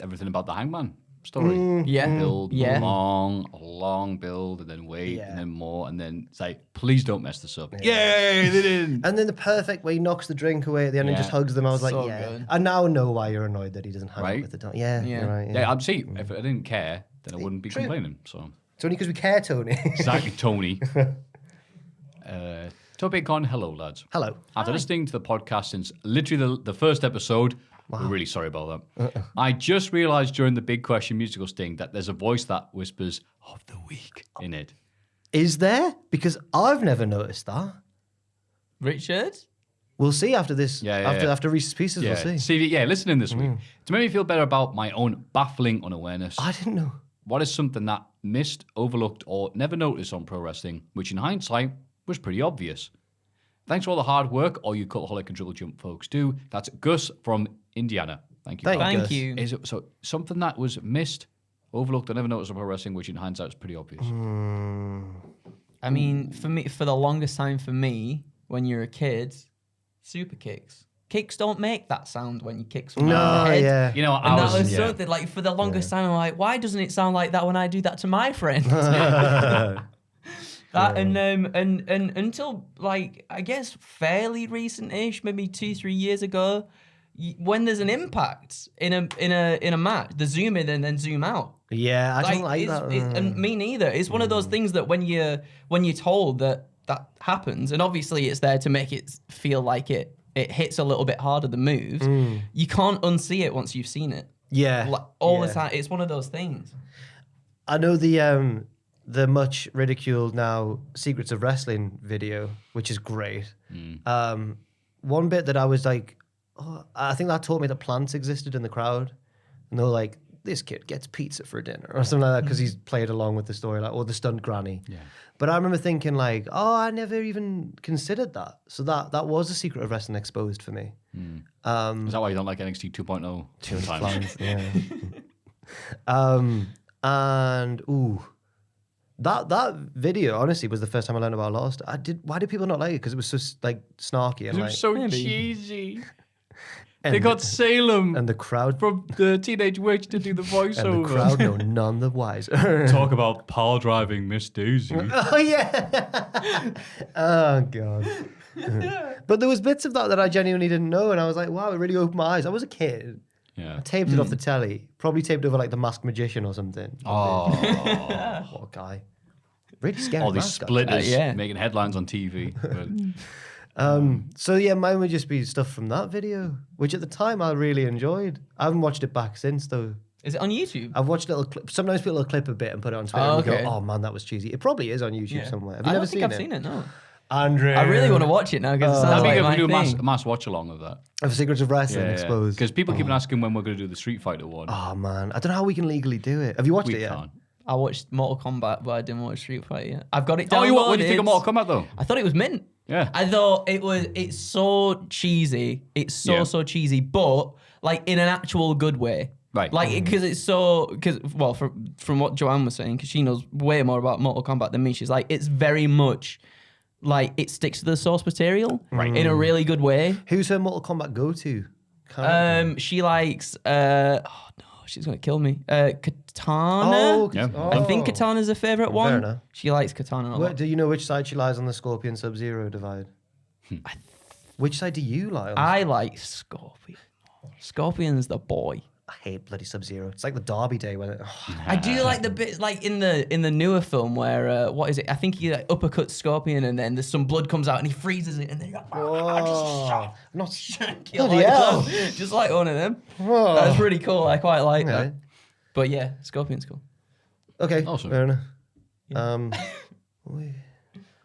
everything about the Hangman story. Yeah. Build Yeah. long build, and then wait, Yeah. and then more, and then it's like, please don't mess this up. Yay, they didn't. And then the perfect where he knocks the drink away at the end and Yeah. just hugs them. I was like, So yeah. good. I now know why you're annoyed that he doesn't hang Right? out with the dog. Yeah, Yeah. you're right. Yeah, I'd see if I didn't care, then I wouldn't be complaining. So It's only because we care, Tony. exactly, Tony. Toby Con, hello lads. Hello. After listening to the podcast since literally the first episode, we're really sorry about that. I just realised during the Big Question musical sting that there's a voice that whispers of the week in it. Is there? Because I've never noticed that. Richard? We'll see after this. After Reese's Pieces, we'll see. Listen in this week. To make me feel better about my own baffling unawareness, I didn't know. what is something that missed, overlooked, or never noticed on pro wrestling, which in hindsight was pretty obvious? Thanks for all the hard work all you Cultaholic and Triple Jump folks do. That's Gus from Indiana. Thank you. pal. Thank Gus. you. Is it so something that was missed, overlooked, or never noticed on pro wrestling, which in hindsight was pretty obvious? I mean, for the longest time for me, when you're a kid, super kicks. Kicks don't make that sound when you kick someone in No, the head. yeah. You know, And that was something like for the longest time. I'm like, why doesn't it sound like that when I do that to my friends? That and until like I guess fairly recent-ish, maybe 2-3 years ago, when there's an impact in a match, the zoom in and then zoom out. Yeah, I don't like that. And me neither. It's one of those things that when you're told that happens, and obviously it's there to make it feel like it hits a little bit harder the moves. You can't unsee it once you've seen it. Yeah. Like, all the time. It's one of those things. I know the much ridiculed now Secrets of Wrestling video, which is great. One bit that I was like, oh, I think that taught me that plants existed in the crowd. And they were like, this kid gets pizza for dinner or something like that because he's played along with the story, like, or the stunt granny. Yeah. But I remember thinking like, oh, I never even considered that. So that was a Secret of Wrestling exposed for me. Is that why you don't like NXT 2.0 sometimes? Plants, yeah. And that video honestly was the first time I learned about Lost. Why did people not like it? Because it was so like snarky and It like was so cheesy. and They got the, Salem and the crowd from the Teenage Witch to do the voiceover. and the crowd know none the wiser. Talk about pile driving Miss Daisy. Oh yeah. Oh god. But there was bits of that I genuinely didn't know, and I was like, wow, it really opened my eyes. I was a kid. Yeah. I taped it off the telly. Probably taped over like the Masked Magician or something. Oh, What a guy. Really scary. all these mask, splitters yeah. making headlines on TV. So yeah, mine would just be stuff from that video, which at the time I really enjoyed. I haven't watched it back since though. Is it on YouTube? I've watched little clips. Sometimes people will clip a bit and put it on Twitter Oh, and okay. go, oh man, that was cheesy. It probably is on YouTube somewhere. Have you I never don't think seen I've it? seen it, no. Andrew. I really want to watch it now because it sounds That'd be like good my if we do a thing. mass watch along of that. Of Secrets of Wrestling exposed. Because people keep on asking when we're going to do the Street Fighter one. Oh man, I don't know how we can legally do it. Have you watched we it yet? can't. I watched Mortal Kombat, but I didn't watch Street Fighter yet. I've got it Oh, downloaded. what do you think of Mortal Kombat though? I thought it was mint. Yeah. I thought it's so cheesy. It's so cheesy, but like in an actual good way. Right. Like, because from what Joanne was saying, because she knows way more about Mortal Kombat than me, she's like, it's very much like it sticks to the source material in a really good way. Who's her Mortal Kombat go-to? She likes, she's going to kill me. Katana. Oh, Yeah. I think Katana's her favourite one. Fair enough. She likes Katana a lot. Do you know which side she lies on the Scorpion Sub-Zero divide? Which side do you lie on? I like Scorpion. Scorpion's the boy. I hate bloody Sub-Zero. It's like the Derby Day when it... I do like the bits like in the newer film where what is it? I think he like, uppercuts Scorpion and then there's some blood comes out and he freezes it and then you're like, Oh, not... kill Bloody like hell. that. Just like one of them. Oh. That's pretty cool. I quite like Okay. that. But yeah, Scorpion's cool. Okay, Awesome. fair enough.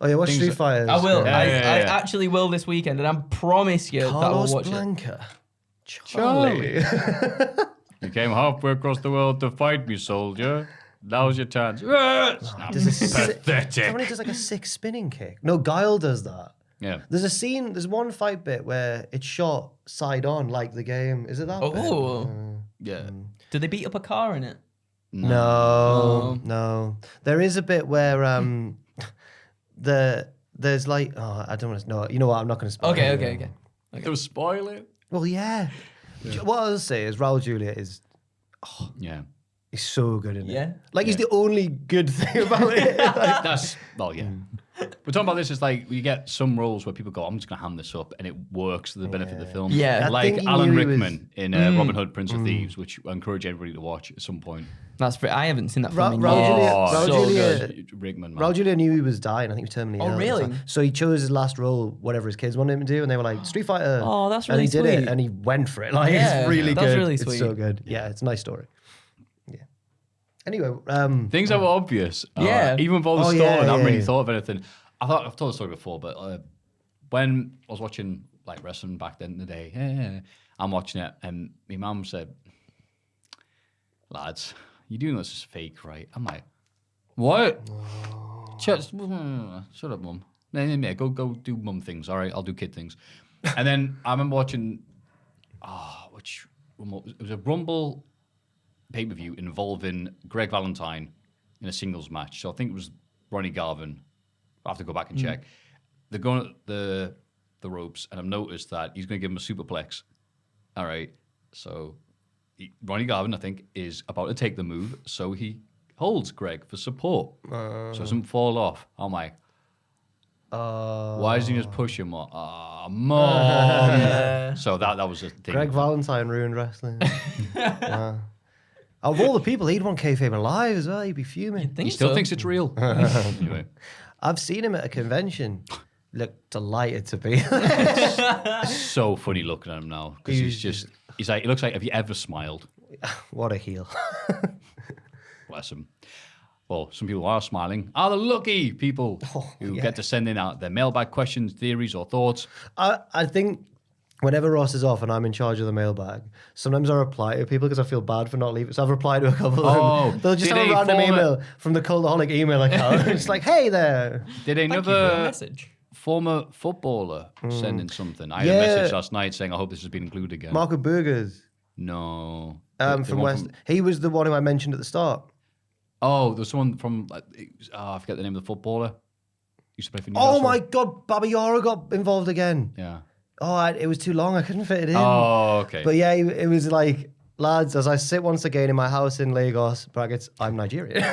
Oh yeah, watch Street Fighter. I will. Yeah, I yeah. actually will this weekend, and I promise you that I'll Carlos watch it. Blanca. Charlie. You came halfway across the world to fight me, soldier. Now's your chance. Does a Pathetic. Somebody does like a sick spinning kick. No, Guile does that. Yeah. There's one fight bit where it's shot side on like the game. Is it that bit? Oh, Yeah. did they beat up a car in it? No. There is a bit where there's like I don't want to know. You know what? I'm not going to spoil. Okay. They were spoiling. Well, yeah. What I'll say is Raul Julia is Yeah. he's so good in it. Yeah. Like he's the only good thing about it. Like, That's, well, yeah. We're talking about this as like, we get some roles where people go, I'm just going to hand this up, and it works to the benefit of the film. Yeah. I Like think he Alan knew he Rickman in Robin Hood, Prince of Thieves, which I encourage everybody to watch at some point. I haven't seen that film in Raul years. Julia- Raul So Julia- good. Rickman, man. Raul Julia knew he was dying. I think he was terminally ill. Oh, really? So he chose his last role, whatever his kids wanted him to do, and they were like, Street Fighter. Oh, that's And really he did it, sweet. and he went for it. Like, Yeah, it's really that's good. really It's so sweet. good. Yeah, it's a nice story. Yeah. Anyway, Things that were obvious. Yeah. Even with all the Oh, story, yeah, I haven't yeah, really yeah. thought of anything. I've told the story before, but when I was watching like wrestling back then in the day, I'm watching it, and my mum said, lads, you're doing this as fake, right? I'm like, what? Shut up, mum. No, go do mum things, all right? I'll do kid things. And then I remember watching, it was a Rumble pay-per-view involving Greg Valentine in a singles match. So I think it was Ronnie Garvin. I'll have to go back and check. They're going at the ropes, and I've noticed that he's going to give him a superplex. All right. So Ronnie Garvin, I think, is about to take the move, so he holds Greg for support. So it doesn't fall off. I'm like, why doesn't he just push him? Mom. So that was a thing. Greg Valentine ruined wrestling. Wow. Of all the people, he'd want kayfabe alive as well. He'd be fuming. He still thinks it's real. Anyway. I've seen him at a convention. Look delighted to be. So funny looking at him now because he's like, he looks like, have you ever smiled? What a heel. Bless him. Well, some people are smiling. Are the lucky people who get to send in out their mailbag questions, theories, or thoughts? I think whenever Ross is off and I'm in charge of the mailbag, sometimes I reply to people because I feel bad for not leaving. So I've replied to a couple of them. They'll just did have a a random former- email from the Cultaholic email account. It's like, hey there. Did Thank you for the another message. former footballer send in something? I had a Yeah. message last night saying, I hope this has been included again. Marco Burgers No. from West. He was the one who I mentioned at the start. Oh, there's someone from, I forget the name of the footballer. Used to play for Newcastle. Oh my God, Baba Yara got involved again. Yeah. Oh, it was too long. I couldn't fit it in. Oh, okay. But yeah, it was like, lads, as I sit once again in my house in Lagos, brackets, I'm Nigerian.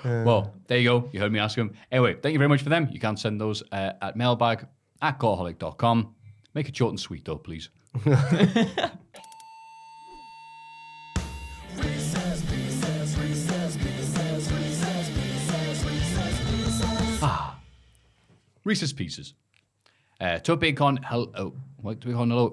Well, there you go. You heard me ask him. Anyway, thank you very much for them. You can send those at mailbag@cultaholic.com. Make it short and sweet, though, please. Reese's Pieces. To a big con, hello,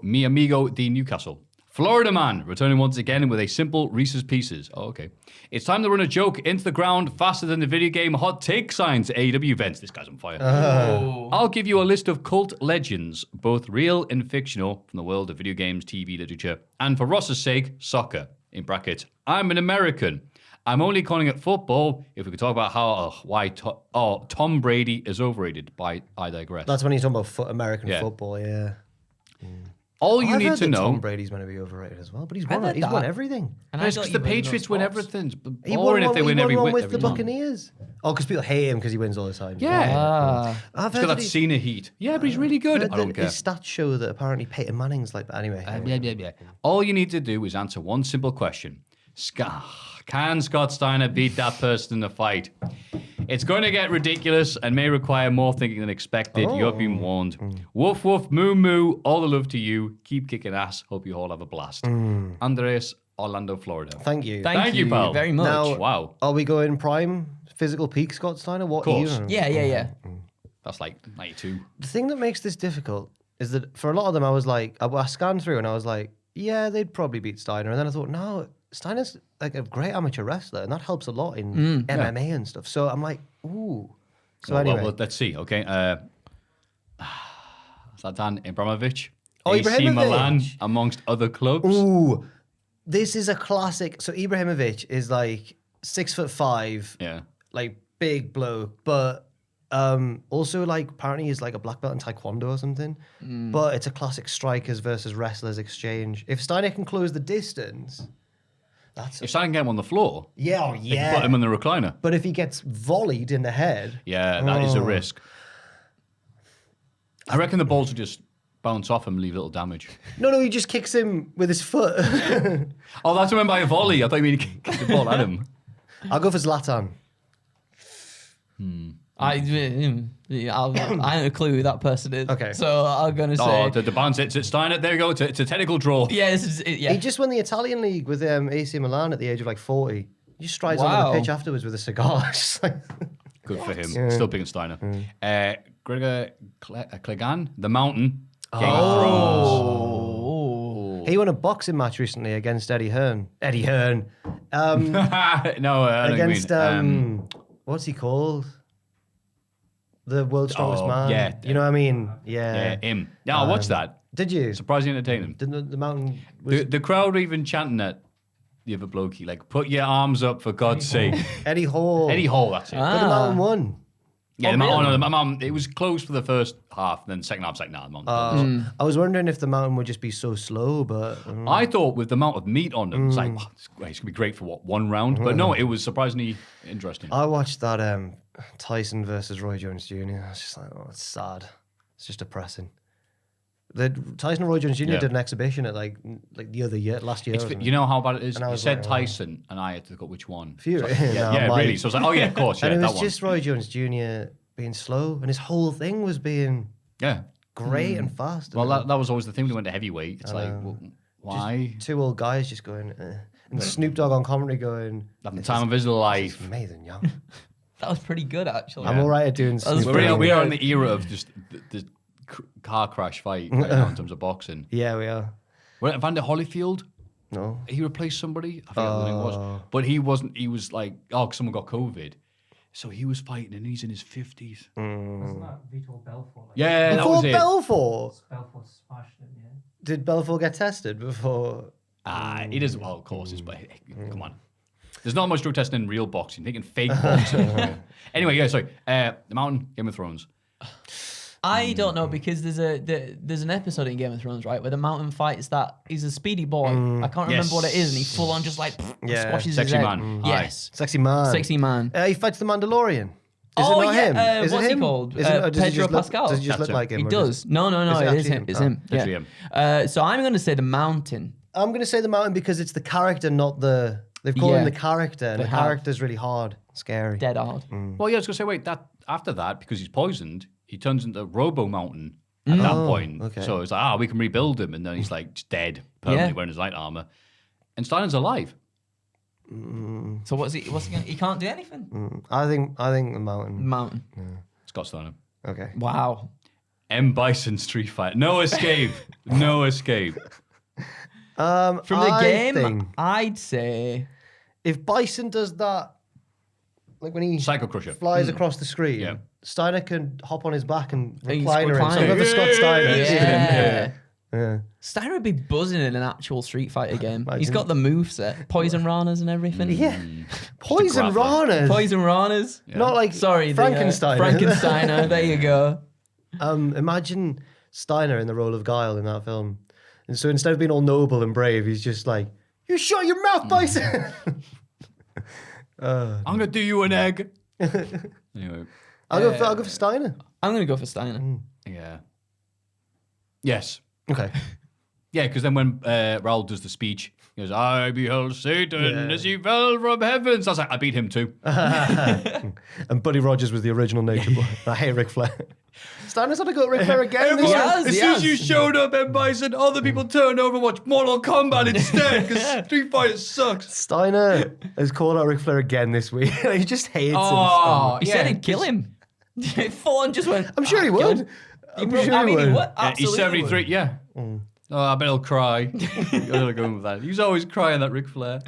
mi amigo de Newcastle. Florida Man, returning once again with a simple Reese's Pieces. Oh, okay. It's time to run a joke into the ground faster than the video game hot take signs at AEW events. This guy's on fire. I'll give you a list of cult legends, both real and fictional, from the world of video games, TV, literature, and for Ross's sake, soccer. In brackets, I'm an American. I'm only calling it football if we could talk about why Tom Brady is overrated. I digress. That's when he's talking about American football, yeah. All you I've need heard to that know. Tom Brady's going to be overrated as well, but he's won everything. And It's I because thought the you win Patriots those win sports. everything. It's He boring won if they win every one win. with the time. Buccaneers. Oh, because people hate him because he wins all the time. Yeah. I've He's heard got that Cena heat. Yeah, but he's really good. I don't care. His stats show that apparently Peyton Manning's like that. Anyway. Yeah. All you need to do is answer one simple question. Can Scott Steiner beat that person in the fight? It's going to get ridiculous and may require more thinking than expected. You have been warned. Woof, woof, moo, moo. All the love to you. Keep kicking ass. Hope you all have a blast. Andres, Orlando, Florida. Thank you. Thank you pal. very much. Now- Wow. Are we going prime physical peak Scott Steiner? What course. era? yeah. That's like 92. The thing that makes this difficult is that for a lot of them, I scanned through and I was like, yeah, they'd probably beat Steiner. And then I thought, no, Steiner's like a great amateur wrestler, and that helps a lot in MMA and stuff. So I'm like, ooh. So anyway. Well, let's see. Okay. Zlatan Ibrahimovic. Oh, AC Ibrahimovic. Milan, amongst other clubs. Ooh, this is a classic. So Ibrahimovic is like 6'5", Yeah. like big bloke, but also like apparently he's like a black belt in Taekwondo or something. But it's a classic strikers versus wrestlers exchange. If Steiner can close the distance, that's If Steiner can get him on the floor, yeah, they can put him in the recliner. But if he gets volleyed in the head, Yeah, that is a risk. I reckon the balls will just bounce off him and leave little damage. no, he just kicks him with his foot. Oh, that's what I meant by a volley. I thought you mean he kicked the ball at him. I'll go for Zlatan. I haven't a clue who that person is. Okay. So I'm going to say... Oh, the bounce hits at Steiner. There you go. It's a technical draw. Yeah, yeah. He just won the Italian league with AC Milan at the age of like 40. He just strides Wow. onto the pitch afterwards with a cigar. Just like- Good for him. Still picking Steiner. Gregor Clegane, The Mountain, Game of Thrones. Oh. He won a boxing match recently against Eddie Hearn. Eddie Hearn. No, I know what you Against, mean. what's he called? The world's strongest man. yeah. You know what I mean? Yeah, him. Yeah, I watched that. Did you? Surprisingly entertaining. The mountain was The crowd were even chanting at the other blokey, like, put your arms up for God's sake. Eddie Hall. Eddie Hall, that's it. But the mountain won. Yeah, the Mountain, it was close for the first half, and then second half, like, nah, the Mountain. I was wondering if the mountain would just be so slow, but I thought with the amount of meat on them, it's like, wow, it's going to be great for one round? But no, it was surprisingly interesting. I watched that Tyson versus Roy Jones Jr. I was just like, oh, it's sad. It's just depressing. The Tyson and Roy Jones Jr. did an exhibition at like the other year, last year. You know how bad it is? And I You was said like, Tyson, and I had to look up which one. Fury. So, yeah, really. So I was like, oh yeah, of course, yeah, and it that was one. just Roy Jones Jr. being slow, and his whole thing was being Yeah. great and fast. Well, and that was always the thing when we went to heavyweight. It's like, well, why? two old guys just going, and Snoop Dogg on commentary going, Having the time of his life. "It's amazing, yeah." That was pretty good, actually. I'm all right at doing. was Snoop pretty Dogg. We are in the era of just the car crash fight right now in terms of boxing. Yeah, we are. Vander Holyfield, No. he replaced somebody. I forget what the name was. But he wasn't, he was like, oh, someone got COVID. So he was fighting and he's in his 50s. Wasn't that Vitor Belfort? Like, Yeah, that Before was it. Belfort, Belfort smashed him, yeah. did Belfort get tested before? He does, well, of course, but come on. There's not much drug testing in real boxing. Thinking fake boxing. Anyway, yeah, sorry. The Mountain, Game of Thrones. I don't know because there's an episode in Game of Thrones, right, where the mountain fights that he's a speedy boy. I can't remember what it is, and he full on just like squashes Sexy his man. head. Yes, Sexy man. sexy man. He fights the Mandalorian. Is Oh, it not yeah, him? Is what's it he him? called? Is it, or does he Pedro just look- Pascal. Does he just That's look like him? He or does. No, Is it it is actually him. him? It's Oh. him. Literally Yeah. him. So I'm going to say the mountain. I'm going to say the mountain because it's the character, not the. They've called him Yeah. the character, and They the have. character's really hard, scary. Dead hard. Well, yeah, I was going to say, wait, after that, because he's poisoned, he turns into Robo Mountain at that point. okay. So it's like, we can rebuild him. And then he's like just dead, permanently Yeah. wearing his light armor. And Steiner's alive. So what's he gonna, he can't do anything. I think the mountain. Mountain. Scott Steiner. Okay. Wow. M. Bison Street Fighter. No escape. No escape. From the I game, think I'd say if Bison does that, like when he Psycho Crusher. flies across the screen, Yeah. Steiner can hop on his back and He's recline her in. So I'm reclining. going for Scott Steiner. yeah. Yeah. Steiner would be buzzing in an actual Street Fighter game. He's Imagine. got the moveset, poison ranas and everything. Yeah. Poison grappler. Ranas. Poison ranas. Not like Sorry, Frankenstein. Frankensteiner. There you go. Imagine Steiner in the role of Guile in that film. And so instead of being all noble and brave, he's just like, you shut your mouth, Bison! I'm going to do you an egg. Anyway. I'll go for Steiner. I'm gonna go for Steiner. Yeah. Yes. Okay. Yeah, because then when Raul does the speech, he goes, I beheld Satan as he fell from heaven. So I was like, I beat him too. And Buddy Rogers was the original Nature Boy. I hate Ric Flair. Steiner's had a go at Ric Flair again. this He year. has. As soon as you showed up, M. Bison, other people turned over and watched Mortal Kombat instead because Street Fighter sucks. Steiner has called out Ric Flair again this week. He just hates him. Oh, He said he'd kill him. Full on just went. I'm sure he would. I'm sure I mean, he would. Yeah, he's Absolutely 73, would. yeah. Oh, I bet he'll cry. I'm gonna go with that. He's always crying, that Ric Flair.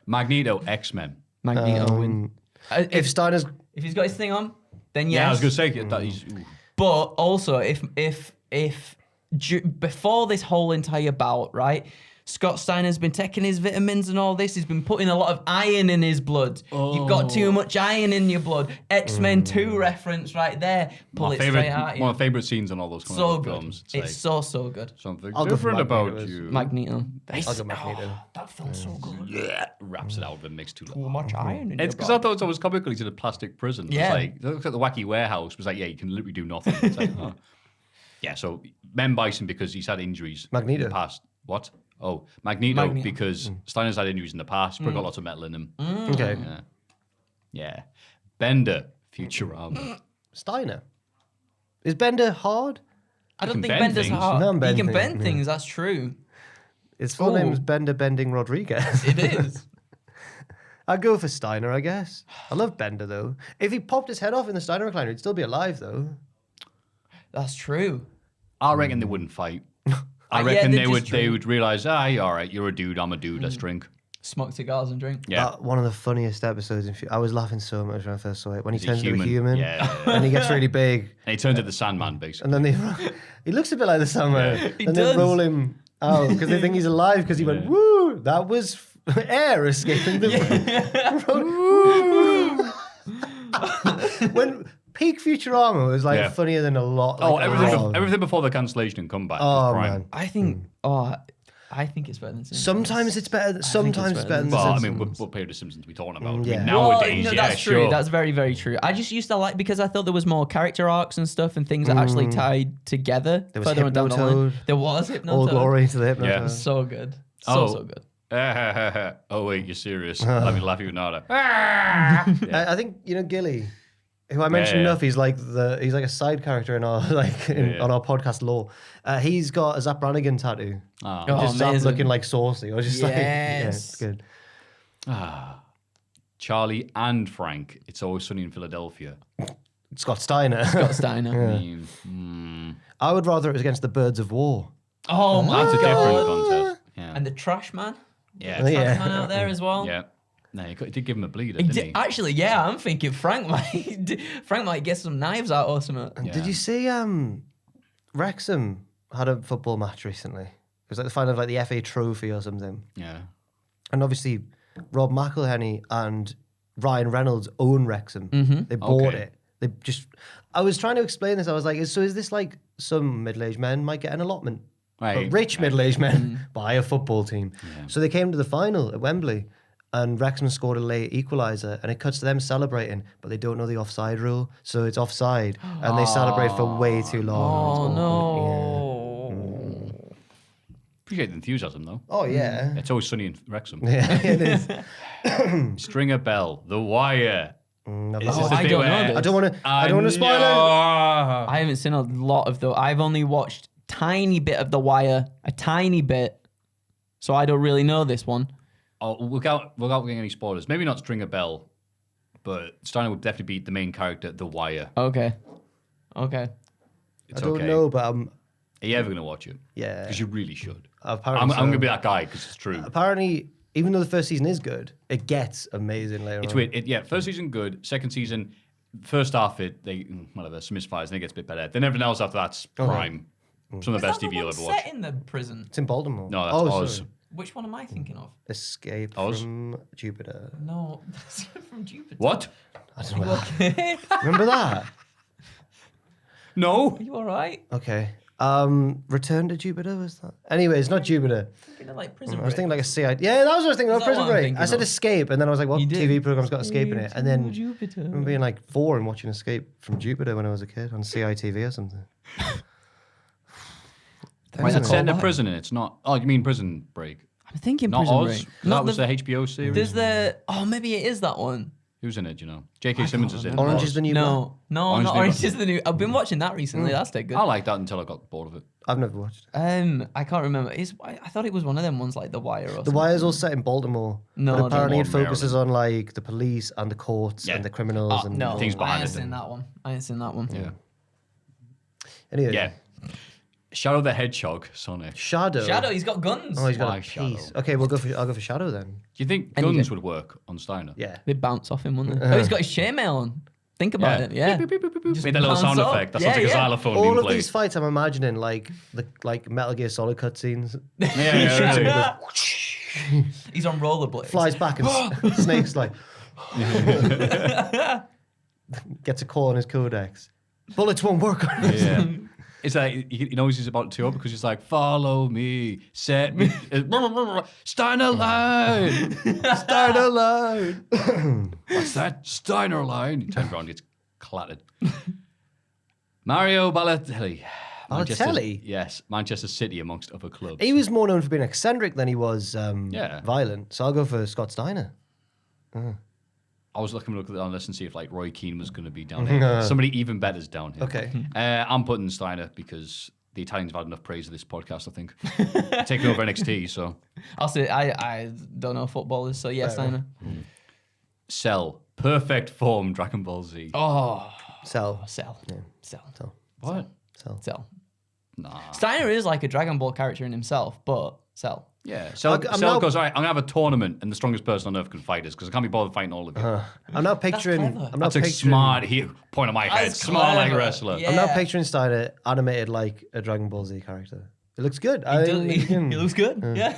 Magneto, X-Men. Magneto win. If Steiner's... If he's got his thing on, then yes. Yeah, I was going to say that he's... ooh. But also, if before this whole entire bout, right, Scott Steiner's been taking his vitamins and all this. He's been putting a lot of iron in his blood. You've got too much iron in your blood. X-Men 2 reference right there. Pull My it favorite, straight out. one of my favourite scenes in all those kind So of good. films. It's like, so good. something I'll go for different Magneto about as- you. Magneto. I'll go Magneto. That feels so good. Yeah, wraps it out with a mix too Too much iron in It's your because I blood. thought it was comical. He's in a plastic prison. It's Yeah. like, it looks like the wacky warehouse. It was like, yeah, you can literally do nothing. It's like, oh. Yeah, so Mem Bison because he's had injuries Magneto. in the past. What? Oh, Magneto, Magneto. because Steiner's had injuries in the past. Probably got lots of metal in him. Okay. Yeah. Bender, Futurama. Steiner. Is Bender hard? I don't can think bend Bender's things. hard. No, He bend can things, bend yeah. things, that's true. His full name is Bender Bending Rodriguez. It is. I'd go for Steiner, I guess. I love Bender, though. If he popped his head off in the Steiner recliner, he'd still be alive, though. That's true. I reckon they wouldn't fight. I Yeah, reckon they'd they just would drink. realise, all right, you're a dude, I'm a dude, let's drink. Smoke cigars and drink. Yeah. One of the funniest episodes. I was laughing so much when I first saw it. When he He's turns into a human. Yeah. And he gets really big. And he turns into the Sandman, basically. And then he looks a bit like the Sandman. He and does. they roll him out because they think he's alive because he went, woo! That was air escaping the... When peak Futurama was like Yeah. funnier than a lot. Oh, like, everything before the cancellation and comeback. Oh, was prime. man. I think. I think it's better than Simpsons. Sometimes it's better. Sometimes it's better than Well, I Simpsons. mean, what period of Simpsons are we talking about? Yeah. I mean, nowadays, no, yeah, that's sure. true. That's very, very true. I just used to like because I thought there was more character arcs and stuff and things that actually tied together. There was further on down the line. Hypnotoad. There was Hypnotoad. All glory to the Hypnotoad. Yeah. So good. So good. Oh, wait, you're serious. Let me laugh even harder. I think Gilly, who I mentioned Yeah. enough. He's like a side character in our on our podcast lore. He's got a Zap Brannigan tattoo. Oh. Just Zap amazing. looking like saucy, or just like Yes. it's good. Charlie and Frank. It's Always Sunny in Philadelphia. Scott Steiner. Scott Steiner. I mean, I would rather it was against the Birds of War. Oh my that's a god. different contest. Yeah. And the Trash Man. yeah. Trash Yeah. Man out there as well. Yeah. No, he did give him a bleeder, He didn't did- he? actually, yeah, I'm thinking Frank might get some knives out or something. Yeah. Did you see Wrexham had a football match recently? It was like the final of like the FA Trophy or something. Yeah. And obviously, Rob McElhenney and Ryan Reynolds own Wrexham. They bought Okay. it. They just. I was trying to explain this. I was like, so is this like some middle-aged men might get an allotment? Right. But rich middle-aged men buy a football team. So they came to the final at Wembley, and Wrexham scored a late equaliser, and it cuts to them celebrating, but they don't know the offside rule, so it's offside, and they celebrate for way too long. Oh no. Appreciate the enthusiasm, though. Oh yeah. It's Always Sunny in Wrexham. Yeah, it is. Stringer Bell, The Wire. I've This not- is the I bit don't know where- this. I don't want to spoil it. I haven't seen a lot of the. I've only watched tiny bit of The Wire, a tiny bit, so I don't really know this one. Oh, without getting any spoilers, maybe not Stringer Bell, but Steiner would definitely be the main character, The Wire. Okay. It's I don't okay. know, but Are you ever going to watch it? yeah. Because you really should. Apparently, I'm going to be that guy because it's true. Apparently, even though the first season is good, it gets amazing later It's on. weird. First season good. Second season, first half some misfires, and it gets a bit better. Then everything else after that's prime. Some of the best TV you'll ever watch. Set in the prison. It's in Baltimore. No, that's Oz. Sorry. Which one am I thinking of? Escape Oz? from Jupiter. No, that's from Jupiter. What? I don't know. Okay. Remember that? No. Are you all right? Okay. Return to Jupiter was that? Anyway, it's not Jupiter. Thinking of like prison. I was thinking Break. like a CI. Yeah, that was what I was thinking of. Is that Prison what I'm Break. thinking I said of? Escape, and then I was like, what You did. TV program's got Escape in it? And then Jupiter. I remember being like 4 and watching Escape from Jupiter when I was a kid on CITV or something. Wait, that's set in a callback. prison, and it's not. Oh, you mean Prison Break? I'm thinking Not Prison Oz. Break. That Not was the. the HBO series. There's the. Oh, maybe it is that one. Who's in it? Do you know? J.K. Simmons is in. Orange Oz. is the New Black. No, Orange not New Orange Black. is the New. I've been watching that recently. That's dead good. I liked that until I got bored of it. I've never watched it. I can't remember. I thought it was one of them ones like The Wire or The something. Wire's all set in Baltimore. No, but apparently it Baltimore, focuses on like the police and the courts Yeah. and the criminals and No, Things behind I ain't it. seen that one. I ain't seen that one. Yeah. Anyway, Yeah. Shadow the Hedgehog, Sonic. Shadow. Shadow, he's got guns. Oh, he's got Why a Shadow? piece. Okay, I'll go for Shadow then. Do you think And you guns get- would work on Steiner? Yeah. They bounce off him, wouldn't they? Oh, he's got his chainmail on. Think about it. Yeah. Beep, beep, beep, beep, beep. Just Made that little sound bounce up. effect. That Yeah, sounds like yeah. a xylophone All being of played. these fights, I'm imagining like Metal Gear Solid cutscenes. Yeah. He's on rollerblades. Flies back and Snake's like gets a call on his codex. Bullets won't work on it. Yeah. It's like he knows he's about to because he's like, follow me, set me, Steiner line, Steiner line. What's that? Steiner line. He turns around, gets clattered. Mario Balotelli. Balotelli? Yes, Manchester City amongst other clubs. He was more known for being eccentric than he was Yeah. violent. So I'll go for Scott Steiner. I was looking on this and see if like Roy Keane was going to be down here. Somebody even better's down here. Okay. I'm putting Steiner because the Italians have had enough praise of this podcast, I think. Taking over NXT, so. I'll say I don't know footballers, so yes, Steiner. Cell. Perfect form, Dragon Ball Z. Oh, Cell. Cell. Yeah. Cell. What? Cell. Nah. Steiner is like a Dragon Ball character in himself, but Cell. Yeah. Cell I'm now- goes, all right, I'm going to have a tournament and the strongest person on earth can fight us because I can't be bothered fighting all of you. I'm now picturing. clever. I'm now That's a picturing. smart point on my head. That's Smart like a clever. wrestler. Yeah. I'm now picturing Steiner animated like a Dragon Ball Z character. It looks good. I He, think he looks good. Yeah.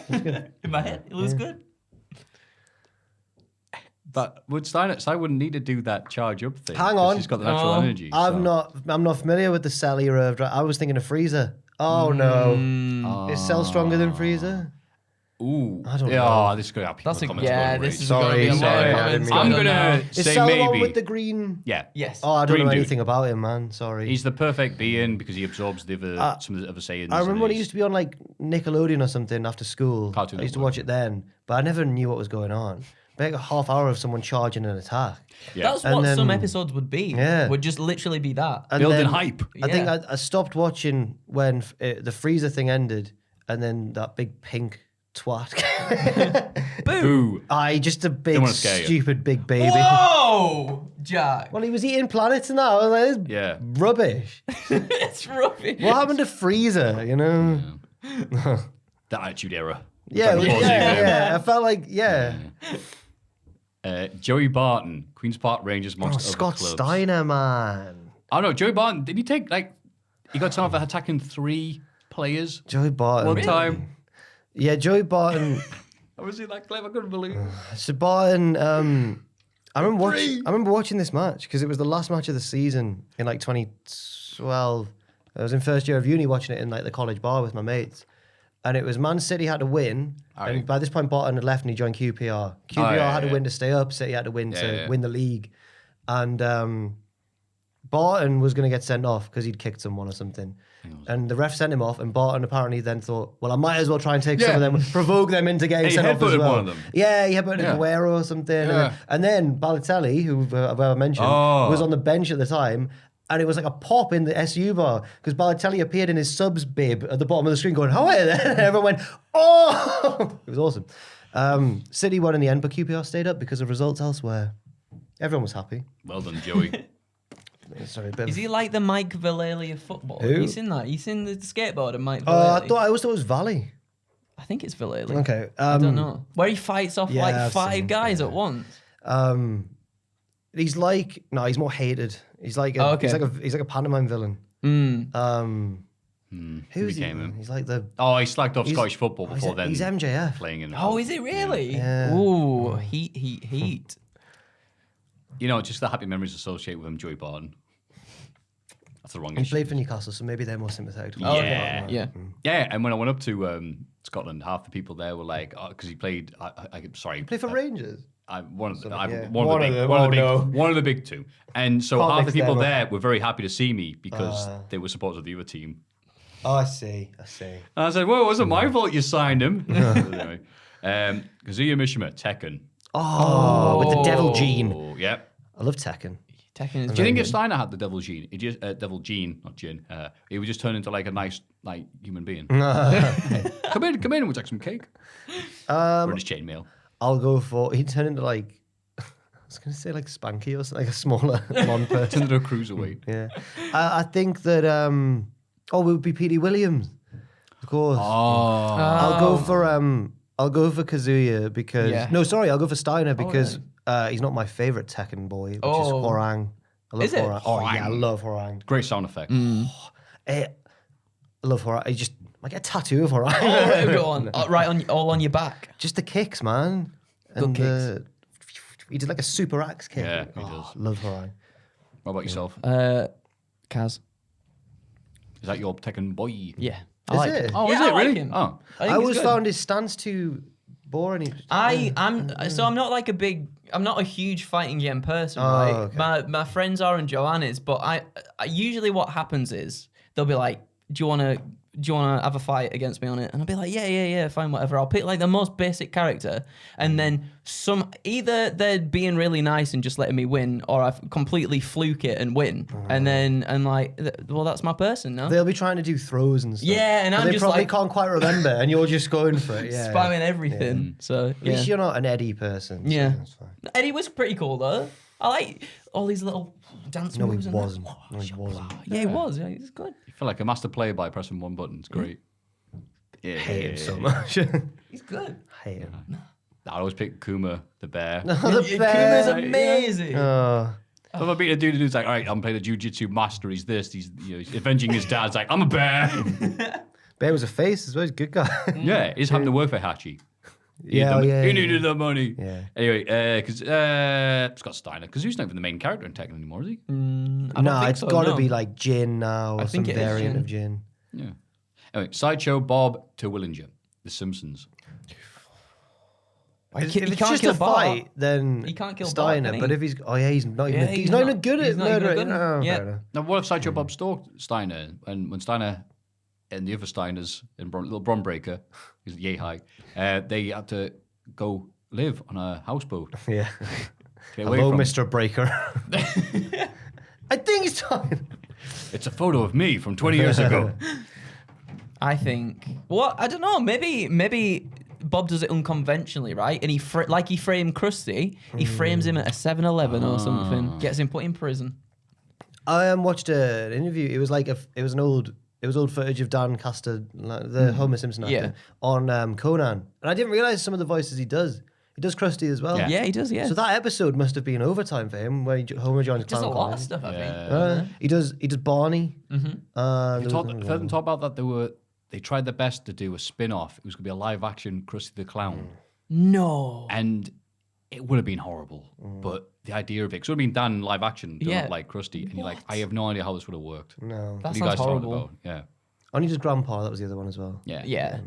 In my head, he looks good. But Steiner wouldn't need to do that charge up thing. Hang 'cause on. He's got the natural No. energy. I'm so. not familiar with the Cell era of. I was thinking of Frieza. Oh no, is Cell stronger than Frieza? Ooh. I don't yeah, know. Oh, this is going to have people That's a comments yeah. going This rage. is Sorry, gonna be a lot sorry, of I comments didn't I'm going on gonna now. Is say Cell the one maybe. with the green? Yeah. Yes. Oh, I don't Green know dude. anything about him, man. Sorry. He's the perfect being because he absorbs the other, some of the other Saiyans. I remember and when he he's- used to be on like Nickelodeon or something after school. Cartoon I used to Network. watch it then, but I never knew what was going on. Like a half hour of someone charging an attack. Yeah. That's And what some then- episode would be. Yeah. Would just literally be that. And Building then hype. I think Yeah. I stopped watching when the Frieza thing ended, and then that big pink twat. Boo. Just a big wanna scare you. stupid big baby. Whoa, Jack. Well, he was eating planets and that. I was like, this is Yeah. rubbish. It's rubbish. What happened to Frieza? You know? The Attitude Era. Yeah, Dragon Ball Z, man. yeah. I felt like Joey Barton, Queen's Park Rangers Oh, amongst other Scott clubs. Steiner, man. I don't know. Joey Barton, did he take, like, he got some of attacking 3 players Joey Barton. one time? Yeah, Joey Barton. I was he that clever? I couldn't believe it. So Barton, I remember watching this match because it was the last match of the season in like 2012. I was in first year of uni watching it in like the college bar with my mates. And it was Man City had to win. Aye. And by this point, Barton had left and he joined QPR. QPR yeah, had to yeah. win to stay up. City had to win to yeah. win the league. And Barton was going to get sent off because he'd kicked someone or something. And the ref sent him off. And Barton apparently then thought, well, I might as well try and take some of them, provoke them into getting He sent off as headbutted well. one of them. Yeah, he headbutted Yeah. Aguero or something. Yeah. And then Balotelli, who I mentioned, Oh. was on the bench at the time. And it was like a pop in the SU bar because Balotelli appeared in his subs bib at the bottom of the screen going, how are you there? And everyone went, oh! It was awesome. City won in the end, but QPR stayed up because of results elsewhere. Everyone was happy. Well done, Joey. Sorry, a bit Is of- he like the Mike Vallely of football? Who? You seen that? You seen the skateboarder Mike I Vallely? always thought it was Valley. I think it's Villali. Okay. I don't know. Where he fights off yeah, like I've 5 seen, guys at once. He's like he's more hated. He's like he's like a pantomime villain. Who's became he? him? He's like the Oh, he slagged off Scottish football before then. He's MJF. Playing in. Oh, is it really? Yeah. Ooh, heat. You know, just the happy memories associated with him, Joey Barton. That's the wrong He issue. played for Newcastle, so maybe they're more sympathetic. Oh, Yeah. Yeah. Yeah, and when I went up to Scotland, half the people there were like, because he played. Sorry, Play for Rangers. One of the big two, and so Can't half the mix people them up. there were very happy to see me because they were supporters of the other team. Oh, I see. And I said, "Well, it wasn't my fault you signed him." Anyway, Kazuya Mishima, Tekken. Oh, with the Devil Gene. Oh, yeah. I love Tekken. Tekken is Do you think if Steiner had the Devil Gene, he just Devil Gene, not Gin, he would just turn into like a nice like human being? Come in, and we'll take some cake. British chainmail. I'll go for. He'd turn into like. I was gonna say like Spanky or something, like a smaller mon person. Turn into a cruiserweight. Yeah. I think that. It would be Petey Williams. Of course. Oh. I'll go for Kazuya because I'll go for Steiner because he's not my favorite Tekken boy, which is Horang. I love Is it? Horang. Oh yeah, I love Horang. Great sound effect. I love Horang. I just get a tattoo of Horang. Oh, go on. All on your back. Just the kicks, man. Good kicks. He did like a super axe kick. Yeah, he does. Love Horang. What about yourself? Kaz. Is that your Tekken boy? Yeah. I Is like it? him. Oh, Yeah, is I it like really? him. Oh. I think I he's always good. found his stance too boring. I'm not like I'm not a huge fighting game person, right? Okay. My friends are and Joanne is, but I usually what happens is they'll be like, do you wanna have a fight against me on it? And I'll be like, yeah, fine, whatever. I'll pick like the most basic character, and then either they're being really nice and just letting me win, or I completely fluke it and win, and that's my person, no? They'll be trying to do throws and stuff. Yeah, and but I'm they just probably like- can't quite remember, and you're just going for it. Yeah, Spamming everything. So At least yeah. you're not an Eddie person. So Yeah. that's fine. Eddie was pretty cool though. I like all these little dance No, moves. he and that. wasn't. No, he wasn't. Yeah, he was. Yeah, he's good. You feel like a master player by pressing one button. It's great. Yeah. Hate him so much. He's good. Hate him. I always pick Kuma, the bear. The Kuma's bear. amazing. Oh. If I beat a dude who's like, all right, I'm playing a jiu-jitsu master. He's this. He's he's avenging his dad. It's like, I'm a bear. Bear was a face as well. He's a good guy. Yeah, he's having to work for Hachi. Yeah, He needed the money. Yeah. Anyway, because Scott Steiner, because he's not even the main character in Tekken anymore, is he? I don't No, think it's so, got to no. be like Jin now, or some think it is variant Jin. of Jin. Yeah. Anyway, Sideshow Bob to Willinger, The Simpsons. If He it's can't just kill a Bart. fight, then He can't kill Bart, Steiner. can he? But if he's he's not even Yeah, he's not even good at he's not even murdering. good. Oh, Yeah. fair enough. Now, what if Sideshow Bob stalked Steiner, and when Steiner and the other Steiners and Little Bron Breaker, who's yay high, they had to go live on a houseboat. Yeah. Get away Hello, from Mr. Breaker. I think he's talking. It's a photo of me from 20 years ago. I think. What? I don't know. Maybe Bob does it unconventionally, right? And he framed Krusty. He frames him at a 7-Eleven or something. Gets him put in prison. I watched an interview. It was like it was old footage of Dan Caster, the Homer Simpson actor, Yeah. on Conan, and I didn't realize some of the voices he does. He does Krusty as well. Yeah. Yeah, he does. Yeah. So that episode must have been overtime for him, where Homer joins does a Clown lot of College. stuff, I think. He does Barney. If you heard them talk about that, they tried their best to do a spin-off. It was going to be a live-action Krusty the Clown. No. And it would have been horrible. But the idea of it, 'cause it would have been done live action, done Yeah. up like Krusty. And you're like, I have no idea how this would have worked. No. That What are you sounds guys talking horrible. about? Yeah. Only does Grandpa. That was the other one as well. Yeah. Yeah.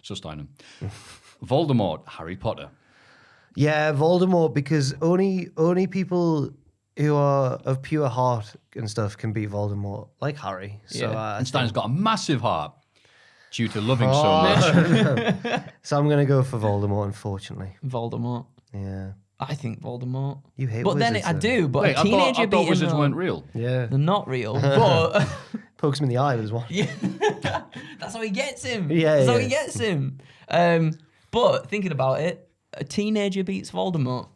So Steinem. Voldemort, Harry Potter. Yeah, Voldemort, because only people who are of pure heart and stuff can beat Voldemort, like Harry. So, Yeah. And Steiner's got a massive heart due to loving so much. so I'm gonna go for Voldemort, unfortunately. Voldemort. Yeah. I think Voldemort. You hate But then wizards, I though. do. But Wait, a teenager I thought beating wizards them, weren't real. Yeah. They're not real. But Pokes him in the eye with his wand. yeah, that's how he gets him. Yeah, That's how yeah. he gets him. But thinking about it, a teenager beats Voldemort.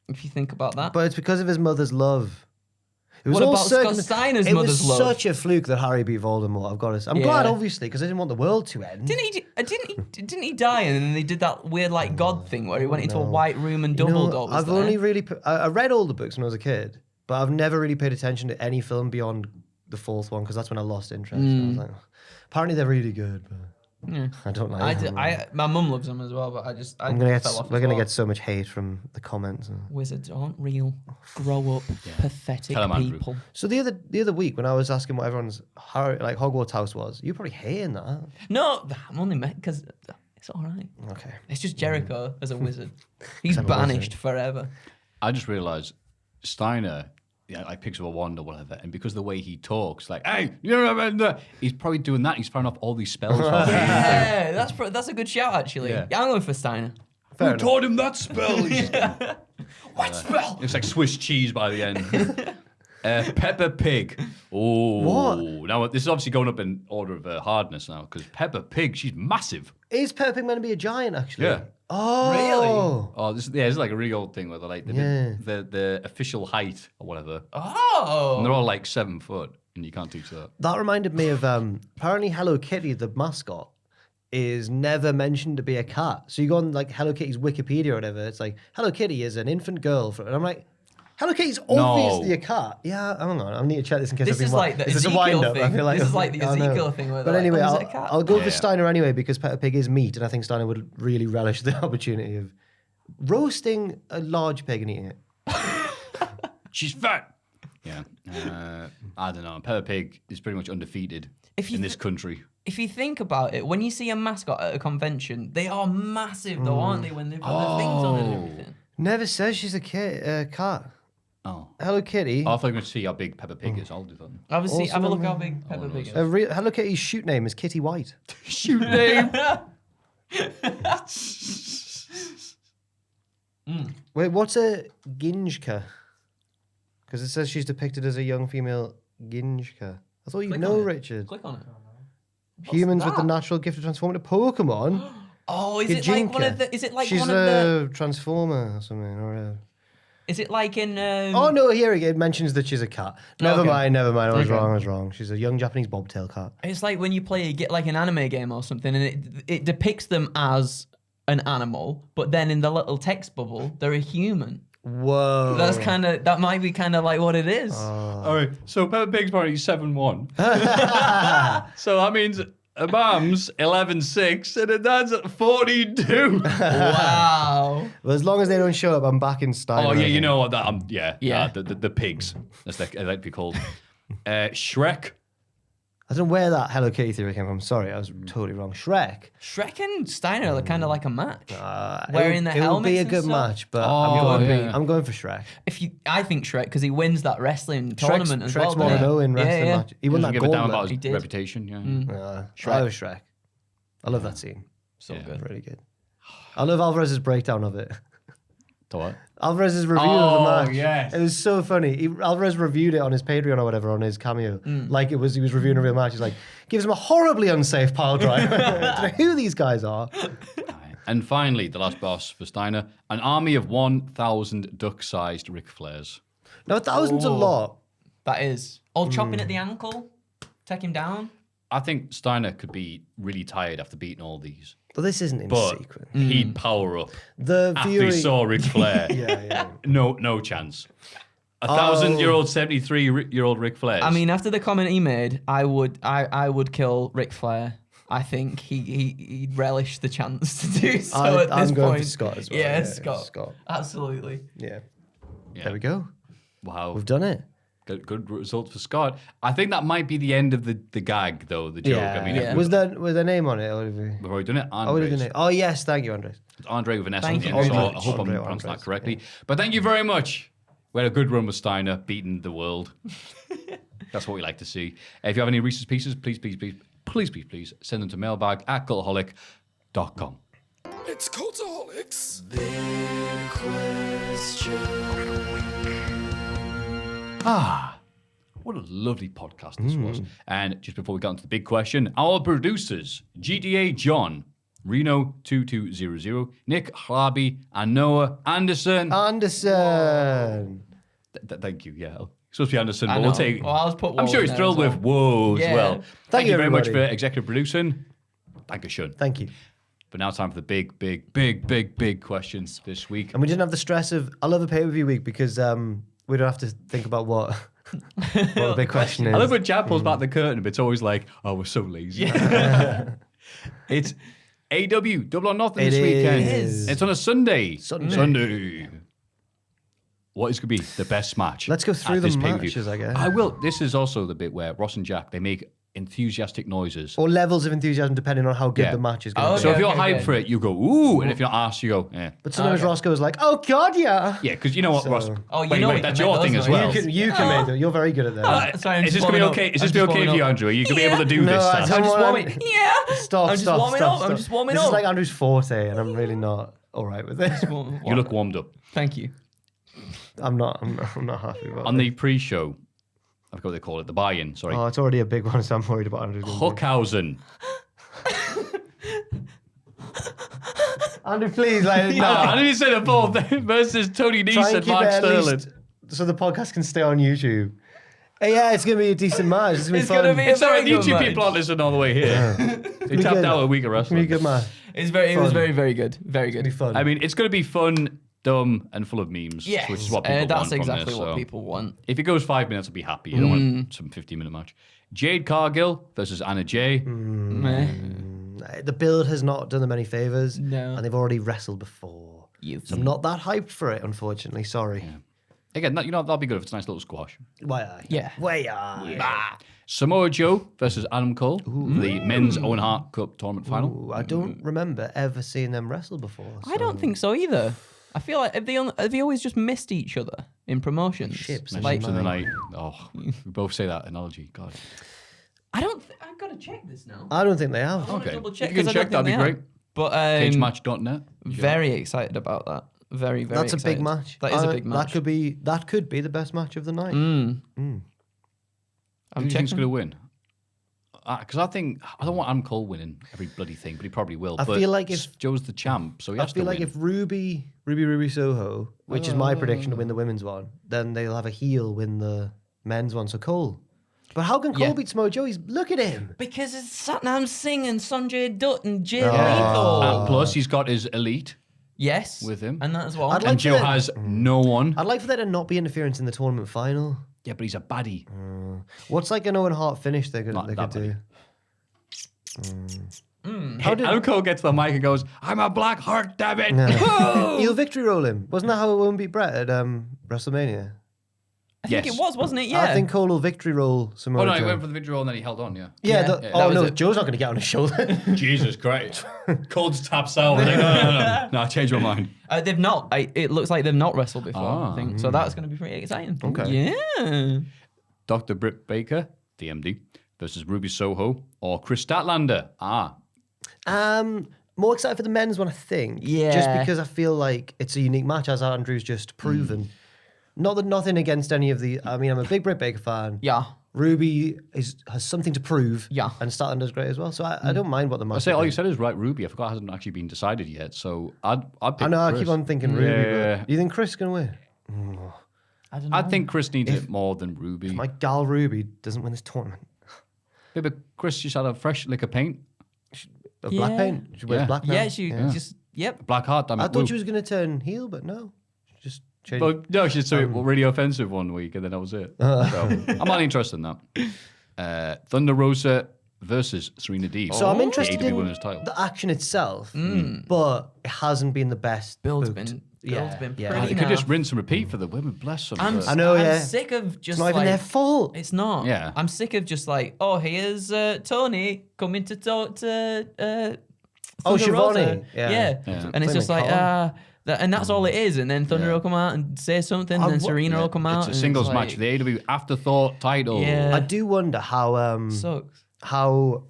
If you think about that. But it's because of his mother's love. It was What all about Scott circum- Steiner's It mother's was love? such a fluke that Harry beat Voldemort. I've got to. I'm glad, obviously, because I didn't want the world to end. Didn't he die and then they did that weird like God thing where he went into a white room and Dumbledore was I've there? only really. I read all the books when I was a kid, but I've never really paid attention to any film beyond the fourth one because that's when I lost interest. I was like, apparently they're really good, but I don't like them. My mum loves them as well, but I fell off. We're gonna get so much hate from the comments. Wizards aren't real. Grow up, pathetic Tell 'em, Andrew. people. So the other week when I was asking what everyone's Hogwarts house was, you probably hating that. No, I'm only because it's all right. Okay. It's just Jericho as a wizard. He's I'm a banished wizard. forever. I just realised Steiner, like picks up a wand or whatever, and because of the way he talks, like, hey, he's probably doing that. He's throwing off all these spells. Yeah, that's a good shout actually. Yeah. I'm going for Steiner. Fair Who enough. taught him that spell? What spell? It's like Swiss cheese by the end. Peppa Pig. Oh, What? Now this is obviously going up in order of hardness now because Peppa Pig, she's massive. Is Peppa Pig meant to be a giant actually? Yeah. Oh. Really? Oh, this is like a real old thing where they're like the official height or whatever, Oh. and they're all like 7 foot, and you can't teach that. That reminded me of apparently Hello Kitty, the mascot, is never mentioned to be a cat. So you go on like Hello Kitty's Wikipedia or whatever, it's like Hello Kitty is an infant girl, and I'm like, Hello Kitty's obviously a cat. Yeah, hang on, I need to check this in case This I've been is like the Is this a Ezekiel wind-up? thing. I feel like This is like the I know. Ezekiel thing where But they're like, anyway, oh, is it a cat? I'll go Yeah. for Steiner anyway because Peppa Pig is meat, and I think Steiner would really relish the opportunity of roasting a large pig and eating it. She's fat. Yeah. I don't know. Peppa Pig is pretty much undefeated in this country. If you think about it, when you see a mascot at a convention, they are massive though, aren't they? When they've got their things on and everything. Never says she's a cat. Oh. Hello Kitty. I thought you were going to see how big Peppa Pig is. I'll do that. Obviously, Also have a look how on- big Peppa Pig is. Hello Kitty's shoot name is Kitty White. Shoot name. Wait, what's a Ginjka? Because it says she's depicted as a young female Ginjka. I thought you'd Click know, on it. Richard. Click on it. Humans with the that? natural gift of transforming to Pokemon. Oh, is it like one of Gijinka. the? Is it like She's one of the? a transformer or something. Or a... Is it like in? Oh no! Here it mentions that she's a cat. Never Okay. mind. I was Okay. wrong. She's a young Japanese bobtail cat. It's like when you play like an anime game or something, and it depicts them as an animal, but then in the little text bubble, they're a human. Whoa. That might be kind of like what it is. All right. So Peppa Pig's apparently 7'1". So that means a mom's 11'6" and a dad's at 42. Wow. Well, as long as they don't show up, I'm back in style. Oh yeah, you again. know what that? Yeah. The pigs. That's like they like to be called. Shrek. I don't know where that Hello Kitty theory came from. Sorry, I was totally wrong. Shrek. Shrek and Steiner are kind of like a match. It Wearing would- the It would helmets be a and good stuff. match, but Oh, yeah. I'm going for Shrek. I think Shrek because he wins that wrestling tournament as well. Shrek's more doesn't than he? 0 in wrestling yeah. match. He won Doesn't that give a damn about gauntlet. He his did. reputation. Yeah. I was Shrek. I love that scene. So Yeah. good. Really good. I love Alvarez's breakdown of it. To what? Alvarez's review of the match. yes. It was so funny. Alvarez reviewed it on his Patreon or whatever on his cameo. Like he was reviewing a real match. He's like, gives him a horribly unsafe pile drive. I don't know who these guys are. And finally, the last boss for Steiner, an army of 1,000 duck-sized Ric Flairs. Now, 1,000's a lot. That is. All chopping at the ankle, take him down. I think Steiner could be really tired after beating all these. But this isn't in But secret. he'd power up. The After Fury. he saw Ric Flair. Yeah. No chance. 1,000-year-old, 73-year-old Ric Flair. I mean, after the comment he made, I would kill Ric Flair. I think he'd relish the chance to do so at this I'm going point. for Scott as well. Yeah, Scott. Scott. Absolutely. Yeah. Yeah. There we go. Wow. We've done it. Good results for Scott. I think that might be the end of the gag, though, the joke. I mean, Yeah. Was there name on it? Or have we... we've already done it. Oh, we did the Andres. name. Oh, yes. Thank you, Andres. It's Andre with an S on Thank the you end, so very I much. hope I'm Andre or pronouncing that Andres, correctly. But thank you very much. We had a good run with Steiner, beating the world. That's what we like to see. If you have any Reese's Pieces, please send them to mailbag@cultaholic.com. It's Cultaholics. What a lovely podcast this was. And just before we got into the big question, our producers, GDA John, Reno2200, Nick Hlabi, and Noah Anderson. Anderson. Thank you, yeah. supposed to be Anderson, I but we'll know. take. Well, I'll just put I'm Whoa sure in he's there thrilled as with whoa as Yeah. well. Thank you very much for everybody. executive producing. Thank you, Sean. Thank you. But now time for the big questions this week. And we didn't have the stress of, I love a pay-per-view week because we don't have to think about what the big question is. I love when Chad pulls back the curtain, but it's always like, oh, we're so lazy. It's AEW, Double or Nothing this weekend. is. It's on a Sunday. Sunday. What is going to be the best match? Let's go through at the this pay-per-view? matches, I guess. I will. This is also the bit where Ross and Jack, they make enthusiastic noises. Or levels of enthusiasm depending on how good Yeah. the match is going to Oh, be. So if okay, you're okay, hyped okay. for it, you go, ooh. And if you're not asked, you go, yeah. But sometimes Ross goes like, oh God, yeah. Yeah, because you know what, So- Ross? Oh, you wait, know wait, you that's can your make thing those as well. noises. You can make it. You're very good at that. Sorry, I'm Is just this going to be warming okay? up. Is I'm this be just okay warming for you, up. Andrew? Are you going to be able to do No, this? I Stan? don't I'm just want- warming. Yeah. Stop, I'm just stop, warming stop, up. stop. I'm just warming This up. is like Andrew's forte, and I'm really not all right with it. You look warmed up. Thank you. I'm not happy about On it. the pre-show, I forgot what they call it, the buy-in, sorry. Oh, it's already a big one, so I'm worried about Andrew's going to Hookhausen. Andrew, please, like, no. I didn't say the full thing versus Tony Try Nese and and keep Mark it at Sterling. least so the podcast can stay on YouTube. Yeah, it's going to be a decent match. It's going to be It's fun. gonna be a It's all right, very good YouTube match. people aren't listening all the way here. They be tapped good. out a week of It's going to be wrestling. a good match. It was Fun. very, very good. Very It's going good. to be fun. I mean, it's going to be fun, dumb, and full of memes, Yes, which is what people that's want from exactly this. what So people want. if it goes 5 minutes, I'll be happy. You don't want some 15-minute match. Jade Cargill versus Anna Jay. Meh. The build has not done them any favours. No. And they've already wrestled before. So I'm not that hyped for it, unfortunately. Sorry. Again, you know, that'll be good if it's a nice little squash. Why are Yeah. Why are Samoa Joe versus Adam Cole, the men's Owen Hart Cup tournament final. Ooh, I don't remember ever seeing them wrestle before. I don't think so either. I feel like have they always just missed each other in promotions? Ships. Like, Like- in the night. Oh, we both say that analogy. God. I don't. I've got to check this now. I don't think they have. I wanna Okay. double If check you can 'cause I don't check, that'd be think they great. have. But Cagematch.net. very excited about that. Very, very. That's a big excited. match. That is a big match. That could be the best match of the night. I'm Who do you think's checking. going to win? Because I don't want Adam Cole winning every bloody thing, but he probably will. I but feel like if- Joe's the champ, so he I has feel to like win. if Ruby Soho, which is my prediction to win the women's one, then they'll have a heel win the men's one. So Cole. But how can Cole Yeah. beat Samoa Joe? Look at him. Because it's Satnam Singh and Sanjay Dutt and Jay Oh. Lethal. Plus, he's got his elite, Yes. with him. And that as well. I'd like and Joe for them- has no one. I'd like for there to not be interference in the tournament final. Yeah, but he's a baddie. What's like an Owen Hart finish they Not could that do? Adam Cole gets to the mic and goes, "I'm a black heart, damn it!" Heel victory roll him. Wasn't that how Owen beat Brett at WrestleMania? I think Yes. it was, wasn't it? Yeah. I think Cole will victory roll Samoa Oh no, he Joe. went for the victory roll and then he held on. Yeah. Yeah, Yeah. the- Yeah, oh that was no, it. Joe's not going to get on his shoulder. Jesus Christ. Cole's taps out. Like, no. No, I changed my mind. They've not. It looks like they've not wrestled before. Ah. I think so. That's going to be pretty exciting. Okay. Yeah. Dr. Britt Baker, the MD, versus Ruby Soho or Chris Statlander. More excited for the men's one, I think. Yeah. Just because I feel like it's a unique match, as Andrew's just proven. Not that nothing against any of the. I mean, I'm a big Britt Baker fan. Yeah. Ruby has something to prove. Yeah. And Statlander's great as well. So I don't mind what the match I say will all be. you said is right, Ruby. I forgot it hasn't actually been decided yet. So I'd pick I know, I Chris. keep on thinking Ruby. Yeah. But do you think Chris can win? I don't know. I think Chris needs it more than Ruby. My gal Ruby doesn't win this tournament. Yeah, but Chris just had a fresh lick of paint. Black Yeah. paint? She wears Yeah. black now? Yeah, she just. Yep. Black heart, damn it. I thought woo. she was going to turn heel, but no. She just changed. But no, she said it really offensive one week, and then that was it. So I'm not interested in that. Thunder Rosa versus Serena Deeb. So I'm the interested AEW in Women's title. the action itself, but it hasn't been the best. Build's booked. been Yeah, been yeah. pretty They could just naff. rinse and repeat for the women. Bless them. I'm, but- I know, yeah. I'm sick of just It's not even like their fault. it's not. Yeah. I'm sick of just like, oh, here's Tony coming to talk to. Oh, Thunder Rosa. Shivani. Yeah. Yeah. And it's just like Playing and that's all it is. And then Thunder will come out and say something, and then Serena will come out. It's a and singles like, match. The AEW afterthought title. Yeah. I do wonder Sucks. how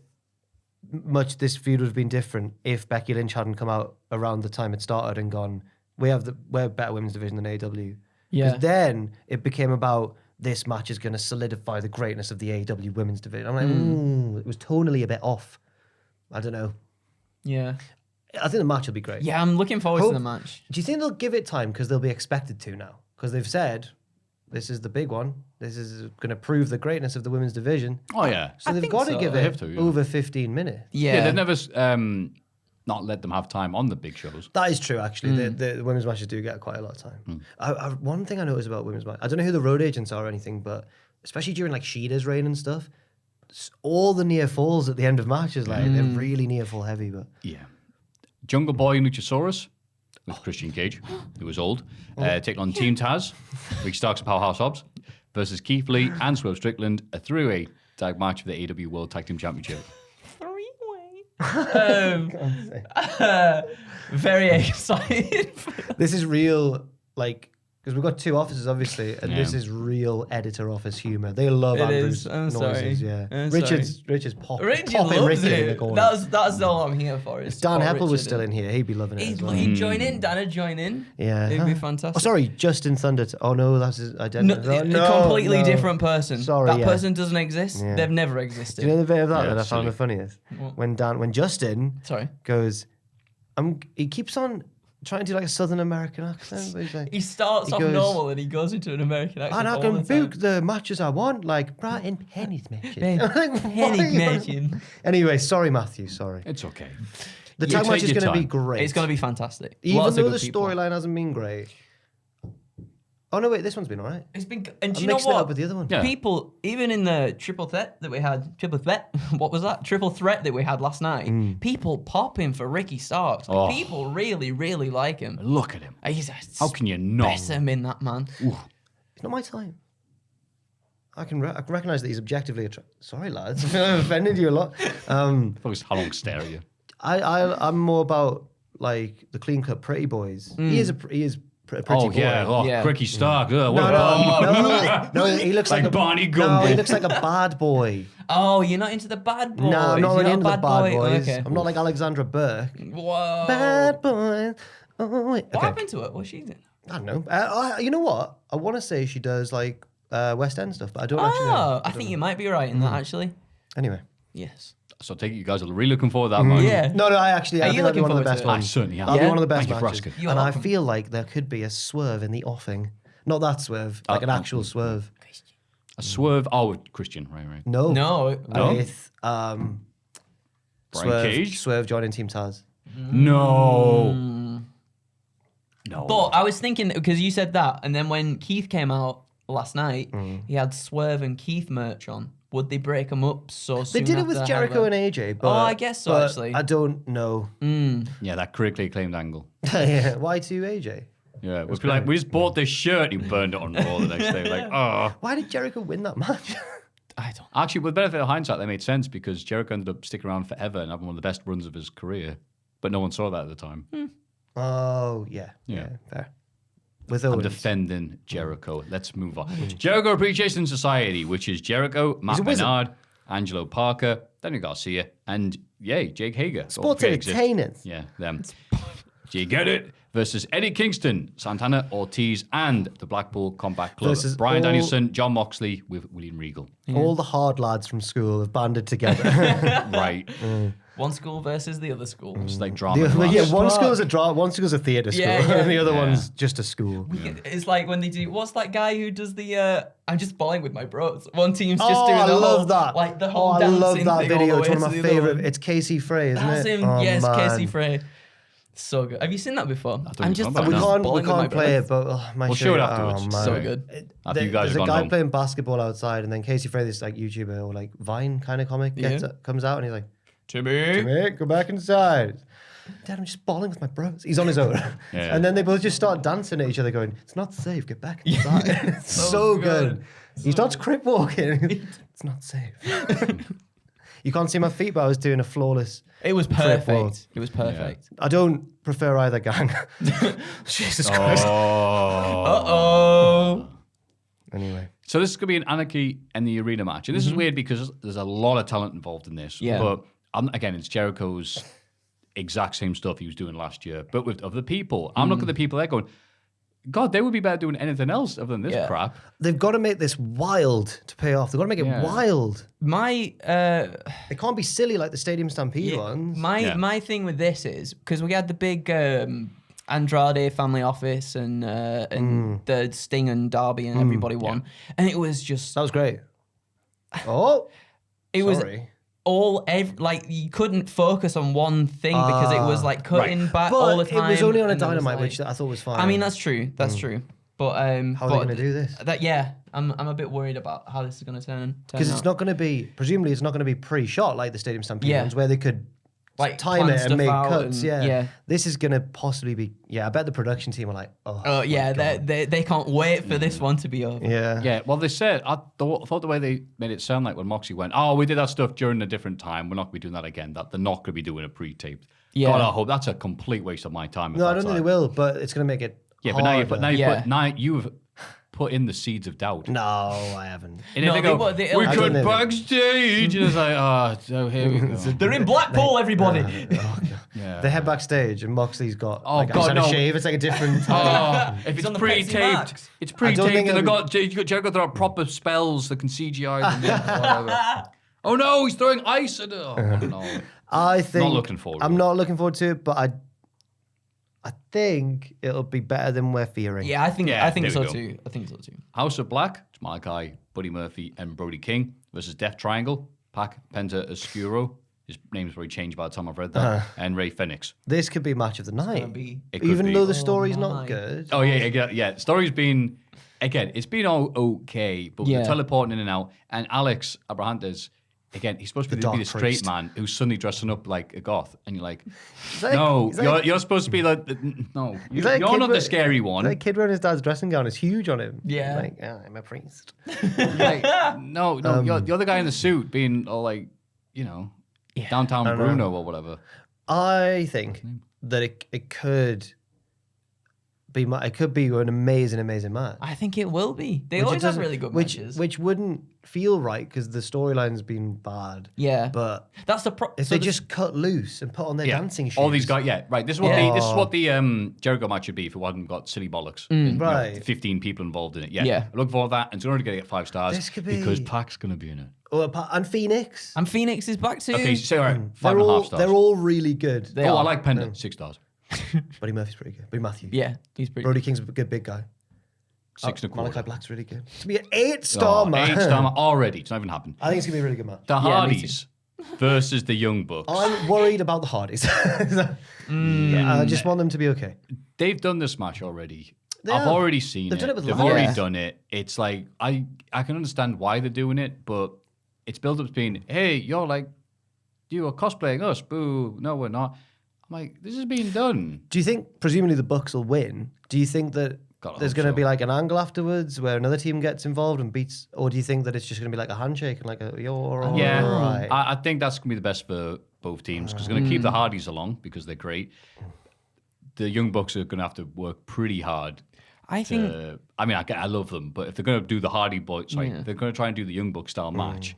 much this feud would have been different if Becky Lynch hadn't come out around the time it started and gone, we're a better women's division than AEW. Yeah. Because then it became about this match is going to solidify the greatness of the AEW women's division. I'm like, ooh, it was tonally a bit off. I don't know. Yeah. I think the match will be great. Yeah, I'm looking forward to the match. Do you think they'll give it time because they'll be expected to now? Because they've said this is the big one. This is going to prove the greatness of the women's division. Oh, yeah. So they've think got to so. give They it have to, yeah. over 15 minutes. Yeah, they've never not let them have time on the big shows. That is true, actually. The women's matches do get quite a lot of time. One thing I noticed about women's matches, I don't know who the road agents are or anything, but especially during like Shida's reign and stuff, all the near falls at the end of matches, like they're really near fall heavy. But Yeah. Jungle Boy and Luchasaurus with Christian Cage, who was old, taking on Team Taz, Ricky Starks and Powerhouse Hobbs, versus Keith Lee and Swerve Strickland, a three-way tag match for the AEW World Tag Team Championship. Very excited. this is real, like, because we've got two offices, obviously, and Yeah. this is real editor office humor. They love It Andrew's is. I'm noises. sorry. Yeah, I'm Richard's popping Richard loves Ricky in the it. corner. That's all I'm here for. If Dan Heppel was still in here, he'd be loving it. He'd, as well. he'd join in. Dan would join in. Yeah, It'd be fantastic. Oh, sorry, Justin Thunder. Oh no, that's his No, identity. a completely different person. Sorry, that yeah. person doesn't exist. Yeah. They've never Do existed. you know the bit of that Yeah, that I it's found silly. the funniest? What? When Justin Sorry. goes, he keeps on trying to do like a Southern American accent. But he's like, He starts He off goes, normal and he goes into an American accent. and I all can the time. book the matches I want, like Brighton Penny's matches. Ben- I'm like, Penny why? matching. Anyway, sorry, Matthew. Sorry. It's okay. The You tag take match is your going to be time. great. It's going to be fantastic. Even Lots of though good the people. storyline hasn't been great. Oh no, wait, this one's been alright. It's been, and do I'm you know mixing it what? up with the other one. Yeah. People, even in the triple threat that we had, what was that? Triple threat that we had last night. People popping for Ricky Starks. Like, Oh. people really, really like him. Look at him. He's a How can you not? specimen, that man. It's not my time. I can recognise that he's objectively attractive. Sorry, lads, I've offended you a lot. Focus how long stare at you. I'm more about like the clean cut pretty boys. He is a pretty Oh, boy. yeah. Oh, Yeah. Ricky Stark. What No, a bum. no, he looks like, Like a Barney No, Gumby. he looks like a bad boy. Oh, you're not into the bad boys. No, I'm not You're really into the a bad boy? boys. Okay. I'm not like Alexandra Burke. Whoa. Bad boys. Oh, wait. What Okay. happened to her? What's she doing? I don't know. You know what? I want to say she does like West End stuff, but I don't actually know. Oh, I think you might be right in that, actually. Anyway. Yes. So I take it you guys are really looking forward to that match. Yeah. No, I actually. Are I you think that'd be looking one of the forward best to it? I ones. certainly am. That'll be Yeah? one of the best Thank you for matches. asking. You're And I welcome. feel like there could be a swerve in the offing. Not that swerve, like an actual swerve. A swerve. Oh, with Christian. Right. No. No. With Brian Swerve, Cage? Swerve joining Team Taz. No. No. But I was thinking, because you said that, and then when Keith came out last night, he had Swerve and Keith merch on. Would they break them up so They soon? did it with after Jericho Havoc? and AJ, but I guess so, but actually. I don't know. Yeah, that critically acclaimed angle. Yeah, why to AJ? Yeah, we'd be like, we just bought this shirt. He burned it on Raw the next day. Like, oh. Why did Jericho win that match? I don't. Actually, with the benefit of hindsight, that made sense because Jericho ended up sticking around forever and having one of the best runs of his career. But no one saw that at the time. Oh, yeah. Yeah. Fair. With I'm Owens. defending Jericho. Let's move on. Jericho Appreciation Society, which is Jericho, Matt a wizard. Menard, Angelo Parker, Daniel Garcia, and yay, Jake Hager. Sports All three exist. entertainers. Yeah, them. Do you get it? Versus Eddie Kingston, Santana Ortiz, and the Blackpool Combat Club. Versus Brian all- Danielson, John Moxley with William Regal. All the hard lads from school have banded together. Right. One school versus the other school. It's like drama. The- yeah, class. one school's a one school's a theatre school, Yeah, yeah. and the other Yeah. one's just a school. It's like when they do. What's that guy who does the? I'm just balling with my bros. One team's just Oh, doing I the love whole, that. like the Oh, whole I dancing love that thing all video. the It's way one of to my the other favorite. one. It's Casey Frey, isn't That's it? him. Oh, Yes, man. Casey Frey. So good. Have you seen that before? don't I'm know just. about I'm that. We just can't balling with my play bros. it, but my We'll show show it you- afterwards. Oh, man. So good. After you guys There's have a gone guy home. playing basketball outside, and then Casey Frey, this like YouTuber or like Vine kind of comic, comes out, and he's like, Timmy. "Mate, go back inside." Dad, I'm just balling with my bros. He's on his own. Yeah. And then they both just start dancing at each other, going, "It's not safe. Get back inside." It's so good. He starts crip walking. It's not safe. You can't see my feet, but I was doing a flawless. It was Trip walk. perfect. It was perfect. I don't prefer either gang. Jesus Christ. Oh. Anyway. So this is going to be an Anarchy in the Arena match. And this is weird because there's a lot of talent involved in this. Yeah. But again, it's Jericho's exact same stuff he was doing last year, but with other people. I'm looking at the people there going, God, they would be better doing anything else other than this Yeah. crap. They've got to make this wild to pay off. They've got to make it Yeah. wild. My It can't be silly like the Stadium Stampede ones. my thing with this is because we had the big Andrade Family Office and the Sting and Darby and everybody won, and it was just That was great. Oh, it was sorry. like you couldn't focus on one thing because it was like cutting back But all the time. it was only on a and there was, Dynamite, like- which I thought was fine. I mean, that's true. That's true. But How are they going to do this? I'm a bit worried about how this is going to turn Because out. it's not going to be, presumably, it's not going to be pre-shot like the Stadium Stampede Yeah. ones, where they could Like, time plan it and stuff make out cuts. and- Yeah. yeah. This is going to possibly be. Yeah, I bet the production team are like, oh Yeah, they can't wait for this one to be over. yeah. Yeah, well, they said, I thought the way they made it sound like when Moxie went, oh, we did that stuff during a different time. We're not going to be doing that again. That they're not going to be doing a pre-taped. Yeah. God, I hope that's a complete waste of my time. if No, I that's don't think they like- will, but it's going to make it. Yeah, but now Yeah. you've put in the seeds of doubt. No, I haven't. And No, if they they go, won't- they- we I could don't know. backstage, and it's like, oh, so here we go. They're in Blackpool, everybody. Yeah. They head backstage and Moxley's got Oh, like, God, a no. shave. It's like a different time. Oh, if it's on the Pepsi pre-taped, Max. it's don't pre-taped, think and they've it'll got you got to throw out proper spells that can CGI them in, whatever. Oh no, he's throwing ice at it. Oh, no. I think. looking forward to I'm it. not looking forward to it, but I think it'll be better than we're fearing. Yeah, I think Yeah, there so we go. too. I think so too. House of Black, it's Malachi, Buddy Murphy, and Brody King versus Death Triangle, Pac Penta Oscuro. His name's probably changed by the time I've read that. And Ray Phoenix. This could be match of the night. be- It could Even be. though the story's my. not good. Oh yeah. The story's been again. It's been all okay, but Yeah. they're teleporting in and out. And Alex Abrahantes, again, he's supposed to be Dark the straight Priest. man who's suddenly dressing up like a goth, and you're like, like- no, he's like- you're supposed to be like, no, He's like a you're kid not the with- scary one. That kid wearing his dad's dressing gown is huge on him. Yeah. Like, I'm a priest. Like, no, you're the guy in the suit being all like, downtown Bruno or whatever. I think that it could be an amazing match. I think it will be. They Which it always have doesn't- really good which, matches. Which wouldn't feel right because the storyline's been bad. Yeah. But That's the if they just cut loose and put on their dancing shoes. All these guys, right. This is what Yeah. this is what the Jericho match should be if it hadn't got silly bollocks. And, Right. 15 people involved in it. Yeah. I look forward to that. And it's already going to get 5 stars This could because be- Pac's going to be in it. And Phoenix. and Phoenix is back too. Okay, so all right, They're 5.5 all stars. they're all really good. They I are. like Penda, 6 stars. Buddy Murphy's pretty good. Buddy Maffew. Yeah, he's pretty. Brody King's a good big guy. 6.25. Malachi Black's really good. To be an 8-star man. 8-star already. It's not even happened. I think it's gonna be a really good match. The me Hardys versus the Young Bucks. I'm worried about the Hardys. I just want them to be okay. They've done this match already. They I've have. already seen They've it. done it with They've Lana. already Yeah. done it. It's like I can understand why they're doing it, but it's built up to being, hey, you're like you are cosplaying us. Boo. No, we're not. I'm like, this is being done. Do you think, presumably, the Bucks will win? Do you think that God, I there's hope going to so. be like an angle afterwards where another team gets involved and beats, or do you think that it's just going to be like a handshake and like a you're all Yeah, right? I think that's gonna be the best for both teams because they're gonna keep the Hardys along because they're great. The Young Bucks are gonna have to work pretty hard. I think I mean, I love them, but if they're gonna do the Hardy boys, Yeah. they're gonna try and do the Young Buck style match.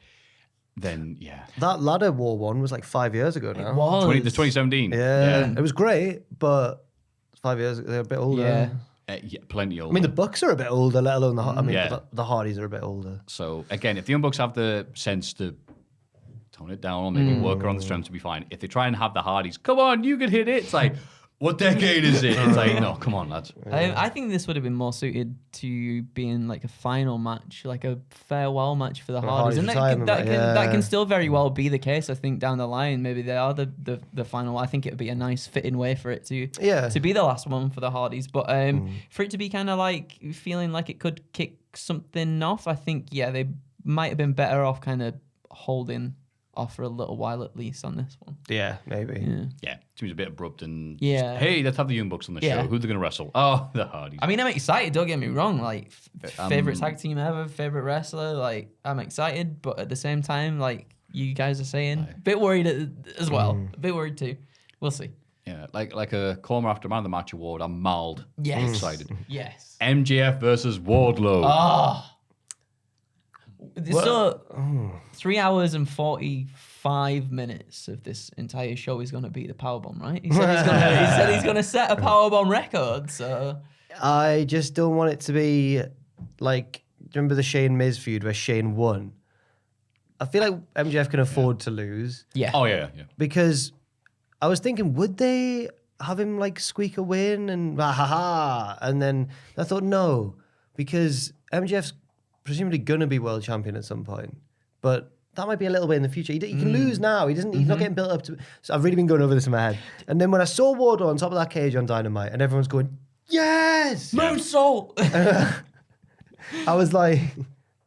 Then yeah, That ladder war one was like 5 years ago now. it was. 2017. Yeah, it was great, but 5 years they're a bit older. Yeah. Yeah, plenty old. I mean, the Bucks are a bit older, let alone Yeah. the Hardys are a bit older. So again, if the Young Bucks have the sense to tone it down or maybe work around the strength to be fine. If they try and have the Hardys, come on, you can hit it. It's like, what decade is it? It's like, no, come on, lads. I think this would have been more suited to being like a final match, like a farewell match for the Hardys, Hardys and retirement match, that can yeah. still very well be the case. I think down the line, maybe they are the final. I think it would be a nice fitting way for it to be the last one for the Hardys. But for it to be kind of like feeling like it could kick something off, I think they might have been better off kind of holding off for a little while at least on this one. Yeah, maybe. Yeah. Yeah, seems a bit abrupt and Yeah. just, hey, let's have the Young Bucks on the Yeah. show. Who are they going to wrestle? Oh, the Hardys. I mean, I'm excited. Don't get me wrong. Like, favorite tag team ever, favorite wrestler. Like, I'm excited, but at the same time, like you guys are saying, a bit worried as well. A bit worried too. We'll see. Yeah, like a Corner After Man of the Match award. I'm mild. Yes. Excited. Yes. MJF versus Wardlow. So 3 hours and 45 minutes of this entire show is going to be the powerbomb, right? He said he's going to set a powerbomb record. So I just don't want it to be like, remember the Shane Miz feud where Shane won? I feel like MJF can afford to lose yeah. Oh, yeah. because I was thinking, would they have him like squeak a win and ha ha ha. And then I thought, no, because MJF's presumably going to be world champion at some point. But that might be a little bit in the future. He can lose now. He's not getting built up to. So I've really been going over this in my head. And then when I saw Wardlow on top of that cage on Dynamite and everyone's going, yes! Moonsault! I was like,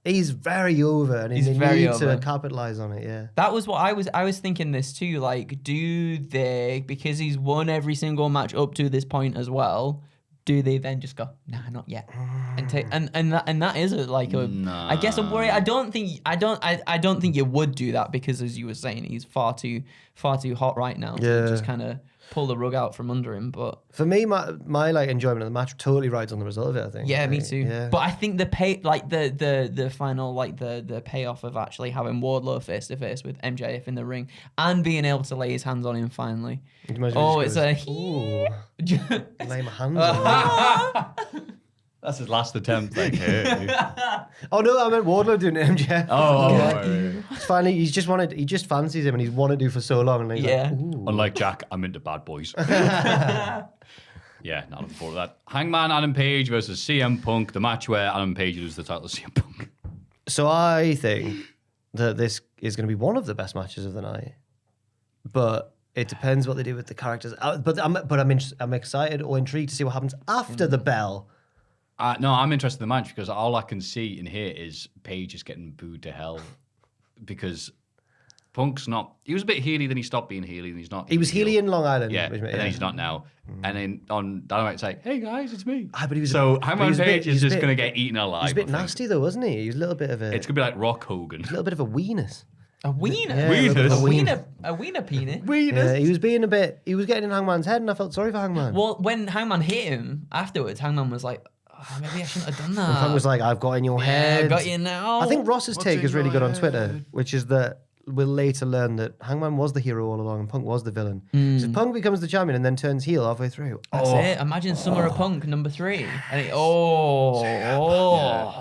he's very over and He's they very need over. to capitalize on it, yeah. That was what I was thinking this too. Like, do they, because he's won every single match up to this point as well, do they then just go, nah, not yet, and take and that is I guess a worry. I don't think you would do that because, as you were saying, he's far too hot right now to just kind of pull the rug out from under him. But for me, my like enjoyment of the match totally rides on the result of it, I think. yeah, me Like, too. yeah. But I think the pay, like the final, like the payoff of actually having Wardlow face to face with MJF in the ring and being able to lay his hands on him finally. Oh, it's a ooh, lay my hands on him. That's his last attempt. Like, hey. Oh no, I meant Wardlow doing it, MJF. Oh, It's finally, he just fancies him and he's wanted to for so long. And he's Yeah. like, ooh. Unlike Jack, I'm into bad boys. Yeah, not looking forward to that. Hangman Adam Page versus CM Punk, the match where Adam Page loses the title to CM Punk. So I think that this is going to be one of the best matches of the night, but it depends what they do with the characters. I'm excited or intrigued to see what happens after the bell. No, I'm interested in the match because all I can see in here is Page is getting booed to hell because Punk's not. He was a bit heely, then he stopped being heely, and he's not. He was heely in Long Island. Yeah, and then he's not now. And then on Dynamite, it's like, hey guys, it's me. But he was Hangman Page is just going to get eaten alive. He's a bit I think. nasty though, wasn't he? He was a little bit of a. It's going to be like Rock Hogan. a little bit of a weenus. A wiener. Yeah, a little bit of A a wiener. A wiener penis. Yeah, he was being a bit. He was getting in Hangman's head, and I felt sorry for Hangman. Well, when Hangman hit him afterwards, Hangman was like, oh, maybe I shouldn't have done that. Hangman was like, "I've got in your yeah, head." got you now. I think Ross's take in is really your good on head? Twitter, which is that we'll later learn that Hangman was the hero all along and Punk was the villain. So if Punk becomes the champion and then turns heel halfway through, That's it. Imagine Summer of Punk number 3. And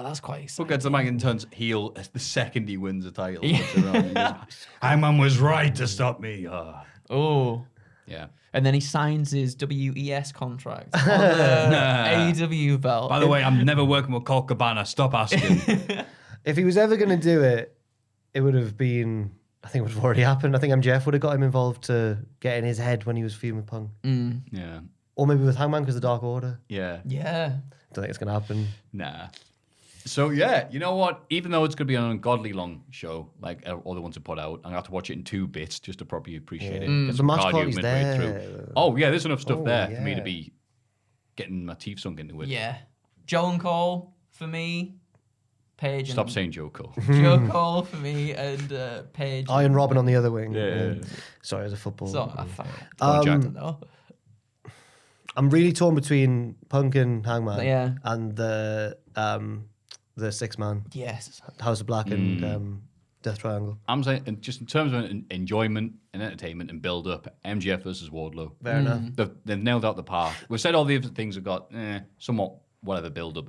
that's quite exciting. Punk gets the mic and turns heel the second he wins the title. Hangman was right to stop me. Oh. Yeah. And then he signs his WES contract on the AEW belt. By the way, I'm never working with Colt Cabana. Stop asking. if he was ever going to do it, it would have been. I think it would have already happened. I think MJF would have got him involved to get in his head when he was feuding with Punk, Yeah. or maybe with Hangman because the Dark Order. Yeah. Yeah. Don't think it's going to happen. Nah. So yeah, you know what? Even though it's going to be an ungodly long show, like other ones have put out, I'm going to have to watch it in 2 bits just to properly appreciate it. Get The some match cardio quality's midway there. through. Oh yeah, there's enough stuff Oh, there for me to yeah. be getting my teeth sunk into it. Yeah. Joe and Cole for me. Paige Stop and saying Joe Cole. Joe Cole for me and Paige. Iron Robin on the other wing. Yeah. Sorry, as a football. So, I on, Jack. don't know. I'm really torn between Punk and Hangman. Yeah. And the 6-man Yes. House of Black and Death Triangle. I'm saying, just in terms of enjoyment and entertainment and build up, MJF versus Wardlow. Fair enough. They've nailed out the park. We've said all the other things have got somewhat whatever build up.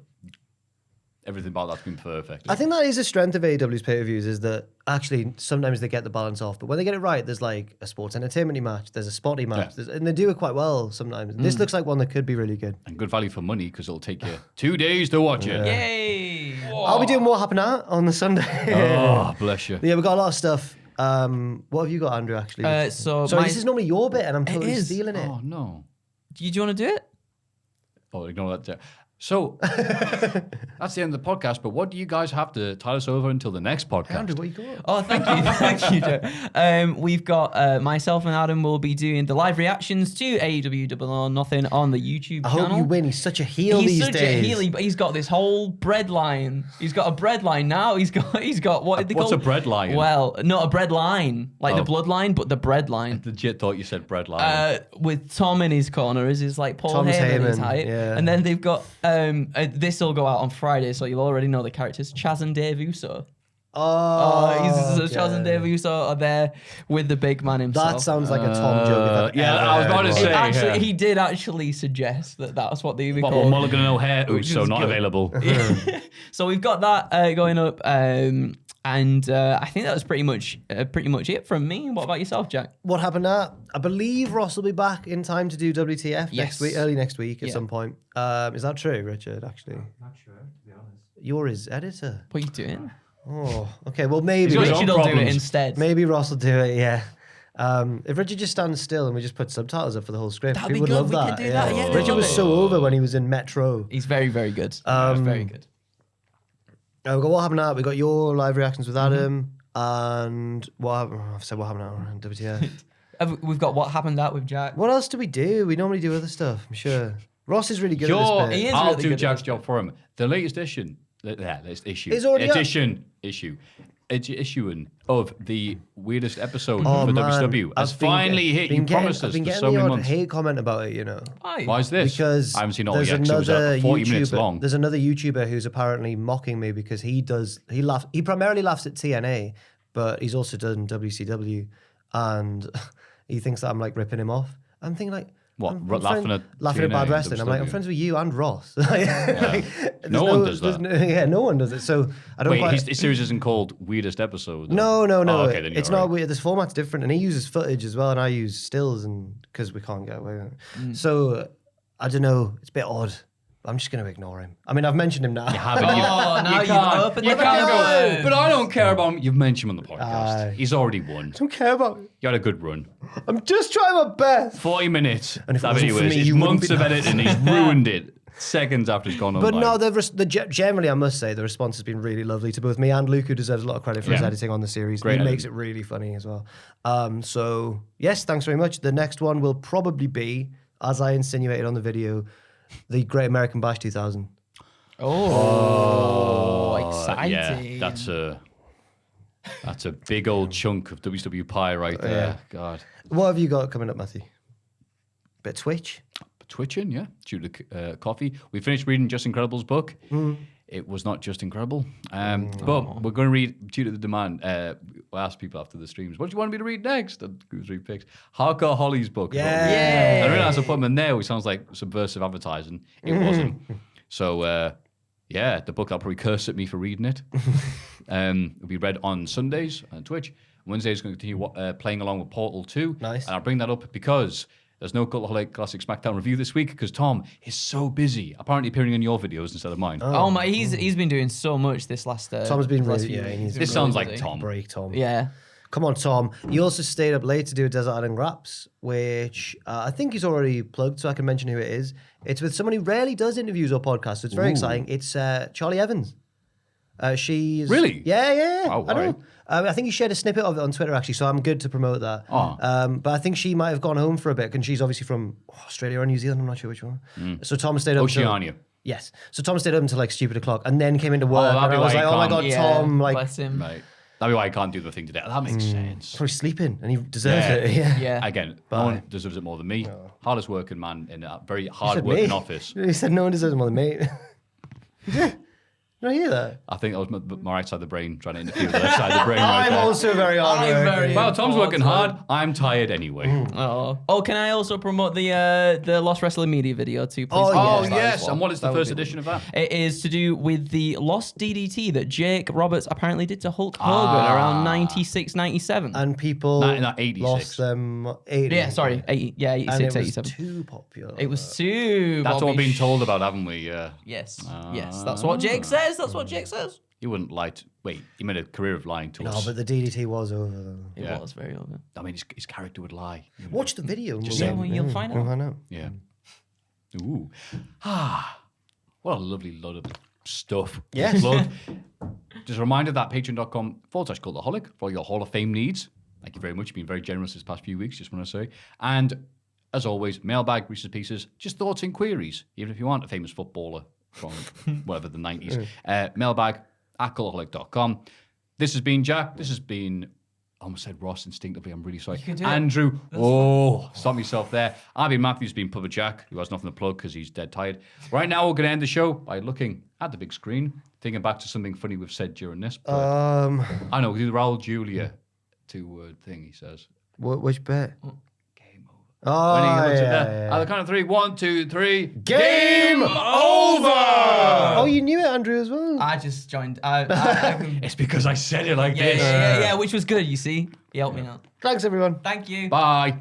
Everything about that's been perfect. I think that is a strength of AEW's pay-per-views is that actually sometimes they get the balance off, but when they get it right, there's like a sports entertainment match, there's a spotty match, and they do it quite well sometimes. This looks like one that could be really good. And good value for money because it'll take you 2 days to watch it. Yay! I'll be doing What Happened At on the Sunday. Oh, bless you. Yeah, we've got a lot of stuff. What have you got, Andrew, actually? So Sorry, my- this is normally your bit and I'm totally is. stealing it. Oh, no. Do you want to do it? Oh, ignore that. So, that's the end of the podcast, but what do you guys have to tide us over until the next podcast? Andrew, what you got? Oh, thank you. Thank you, Joe. We've got myself and Adam will be doing the live reactions to AEW Double or Nothing on the YouTube I channel. hope you win. He's such a heel He's these such days. a heel, but he's got this whole bread line. He's got a bread line now. He's got what did they What's call a bread line? Well, not a bread line, like the Oh. bloodline, but the bread line. Legit thought you said bread line. With Tom in his corner is like Paul Thomas Heyman his Heyman, height, yeah. and then they've got this will go out on Friday, so you'll already know the characters. Chaz and Dave Uso. Charles and Dave Uso are there with the big man himself. That sounds like a Tom joke. I was about to say. He did actually suggest that's what they would What, call well, Mulligan and O'Hare, so not good. available. So we've got that going up, and I think that was pretty much it from me. What about yourself, Jack? What happened now? I believe Ross will be back in time to do WTF next Yes. week, early next week at some point. Is that true, Richard? Actually, Not sure, to be honest. you're his editor. What are you doing? Oh, okay. Well, maybe got his own Richard will do it problems. instead. maybe Ross will do it. Yeah. If Richard just stands still and we just put subtitles up for the whole script, That'd people be would good. love We that. can do that. Yeah, they'd Richard love was it. so over when he was in Metro. He's very, very good. Very good. We got what happened now. We got your live reactions with Adam, and what happened? I've said what happened now on WTF. We've got what happened out with Jack. What else do we do? We normally do other stuff. I'm sure. Ross is really good at this bit. he is I'll really do good at Jack's this job for him. The latest issue. It's already up. Issuing of the weirdest episode Oh, for man. WCW has I've been finally hit. You promised I've us been for getting so the many odd months. hate comment about it, Aye. Why is this? Because I haven't seen it all there's yet. 'Cause it was another 40 minutes YouTuber. long. There's another YouTuber who's apparently mocking me because he primarily laughs at TNA, but he's also done WCW, and he thinks that I'm like ripping him off. I'm thinking like, What, I'm laughing at TNA bad and wrestling. I'm like, I'm WCW? friends with you and Ross. Like, No one does that. No one does it. So I don't Wait, quite. his series isn't called Weirdest Episode? No. Oh, okay, then you're it's right. not weird. This format's different, and he uses footage as well, and I use stills, and because we can't get away with it. So I don't know. It's a bit odd. I'm just going to ignore him. I mean, I've mentioned him now. You haven't. now you've opened You the can't can. go. But I don't care about him. You've mentioned him on the podcast. Aye. He's already won. I don't care about him. You had a good run. I'm just trying my best. 40 minutes. And if it that wasn't video for is. me, It's you wouldn't months be- of editing. He's ruined it seconds after it's gone on. But no, generally, I must say, the response has been really lovely to both me and Luke, who deserves a lot of credit for his Yeah. editing on the series. Great He makes editing. it really funny as well. So, yes, thanks very much. The next one will probably be, as I insinuated on the video, the Great American Bash 2000. Oh, exciting. Yeah, that's a big old chunk of WCW pie right there. Yeah. God. What have you got coming up, Matthew? Bit of Twitch? Twitching, yeah, due to coffee. We finished reading Just Incredible's book. It was not just incredible. But we're going to read, due to the demand, we'll ask people after the streams, what do you want me to read next? And Goose read picks. Hardcore Holly's book. Yeah. I realised I put him in there, which sounds like subversive advertising. It wasn't. So, yeah, the book, I'll probably curse at me for reading it. It'll be read on Sundays on Twitch. Wednesday's going to continue playing along with Portal 2. Nice. And I'll bring that up because there's no Cultaholic Classic SmackDown review this week because Tom is so busy, apparently appearing in your videos instead of mine. Oh my, he's been doing so much this last. Tom's been last really, few yeah, weeks. he needs He's This been sounds really like busy. Tom. Break, Tom. Yeah. Come on, Tom. You also stayed up late to do a Desert Island Wraps, which I think he's already plugged, so I can mention who it is. It's with someone who rarely does interviews or podcasts, so it's very exciting. It's Charlie Evans. She's Really? Yeah. Oh, I know. right. I think he shared a snippet of it on Twitter, actually, so I'm good to promote that. Oh. But I think she might have gone home for a bit, and she's obviously from Australia or New Zealand, I'm not sure which one. So Tom stayed up until- Oceania. Yes. So Tom stayed up until like stupid o'clock and then came into work. that'd and be I was why like, you oh my can't- God, Tom, like, bless him. Right. That'd be why I can't do the thing today. That makes sense. probably sleeping, and he deserves Yeah. it. Yeah. Yeah. Again, no one deserves it more than me. Hardest working man in a very He said hard working me. office. He said no one deserves it more than me. Did I hear that? I think that was my right side of the brain trying to interfere with the left side of the brain right I'm there. also very hard I'm working. very- Well, Tom's working hard. I'm tired anyway. Oh, can I also promote the Lost Wrestling Media video too? Please? Oh, Oh, yes. yes. And what is the That would first be edition of that? It is to do with the Lost DDT that Jake Roberts apparently did to Hulk Hogan around 96, 97. And people Not 86. lost them 80. Yeah, sorry. 86, And it was 87. too popular. It was too. That's what we're Bobby being told about, haven't we? Yes, yes. That's what Jake says. That's what Jake says. You wouldn't lie to... Wait, you made a career of lying to No, us. but the DDT was over. Though. It Yeah. was very over. I mean, his character would lie. Watch the video. and Just we'll- saying. Well, you'll find We'll out. find out. Yeah. Ooh. What a lovely load of stuff. Yes. Plug. Just a reminder that patreon.com/cultaholic for all your Hall of Fame needs. Thank you very much. You've been very generous this past few weeks, just want to say. And as always, mailbag, Reese's Pieces, just thoughts and queries, even if you aren't a famous footballer from whatever the 90s. Mailbag at cultaholic.com. This has been Jack. This has been I almost said Ross instinctively. I'm really sorry. You can do it. Andrew. Stop myself there. I've been Maffew's been Puppet Jack, who has nothing to plug because he's dead tired. Right now, we're going to end the show by looking at the big screen, thinking back to something funny we've said during this. But I know, we do the Raul Julia 2-word thing, he says. Which bit? Game over. Oh, When he looks at yeah, that. yeah. At the count of 3, 1, 2, 3. Game over! Oh, you knew it, Andrew, as well? I just joined. It's because I said it like Yeah, this. yeah, which was good, you see. He helped me out. Thanks, everyone. Thank you. Bye.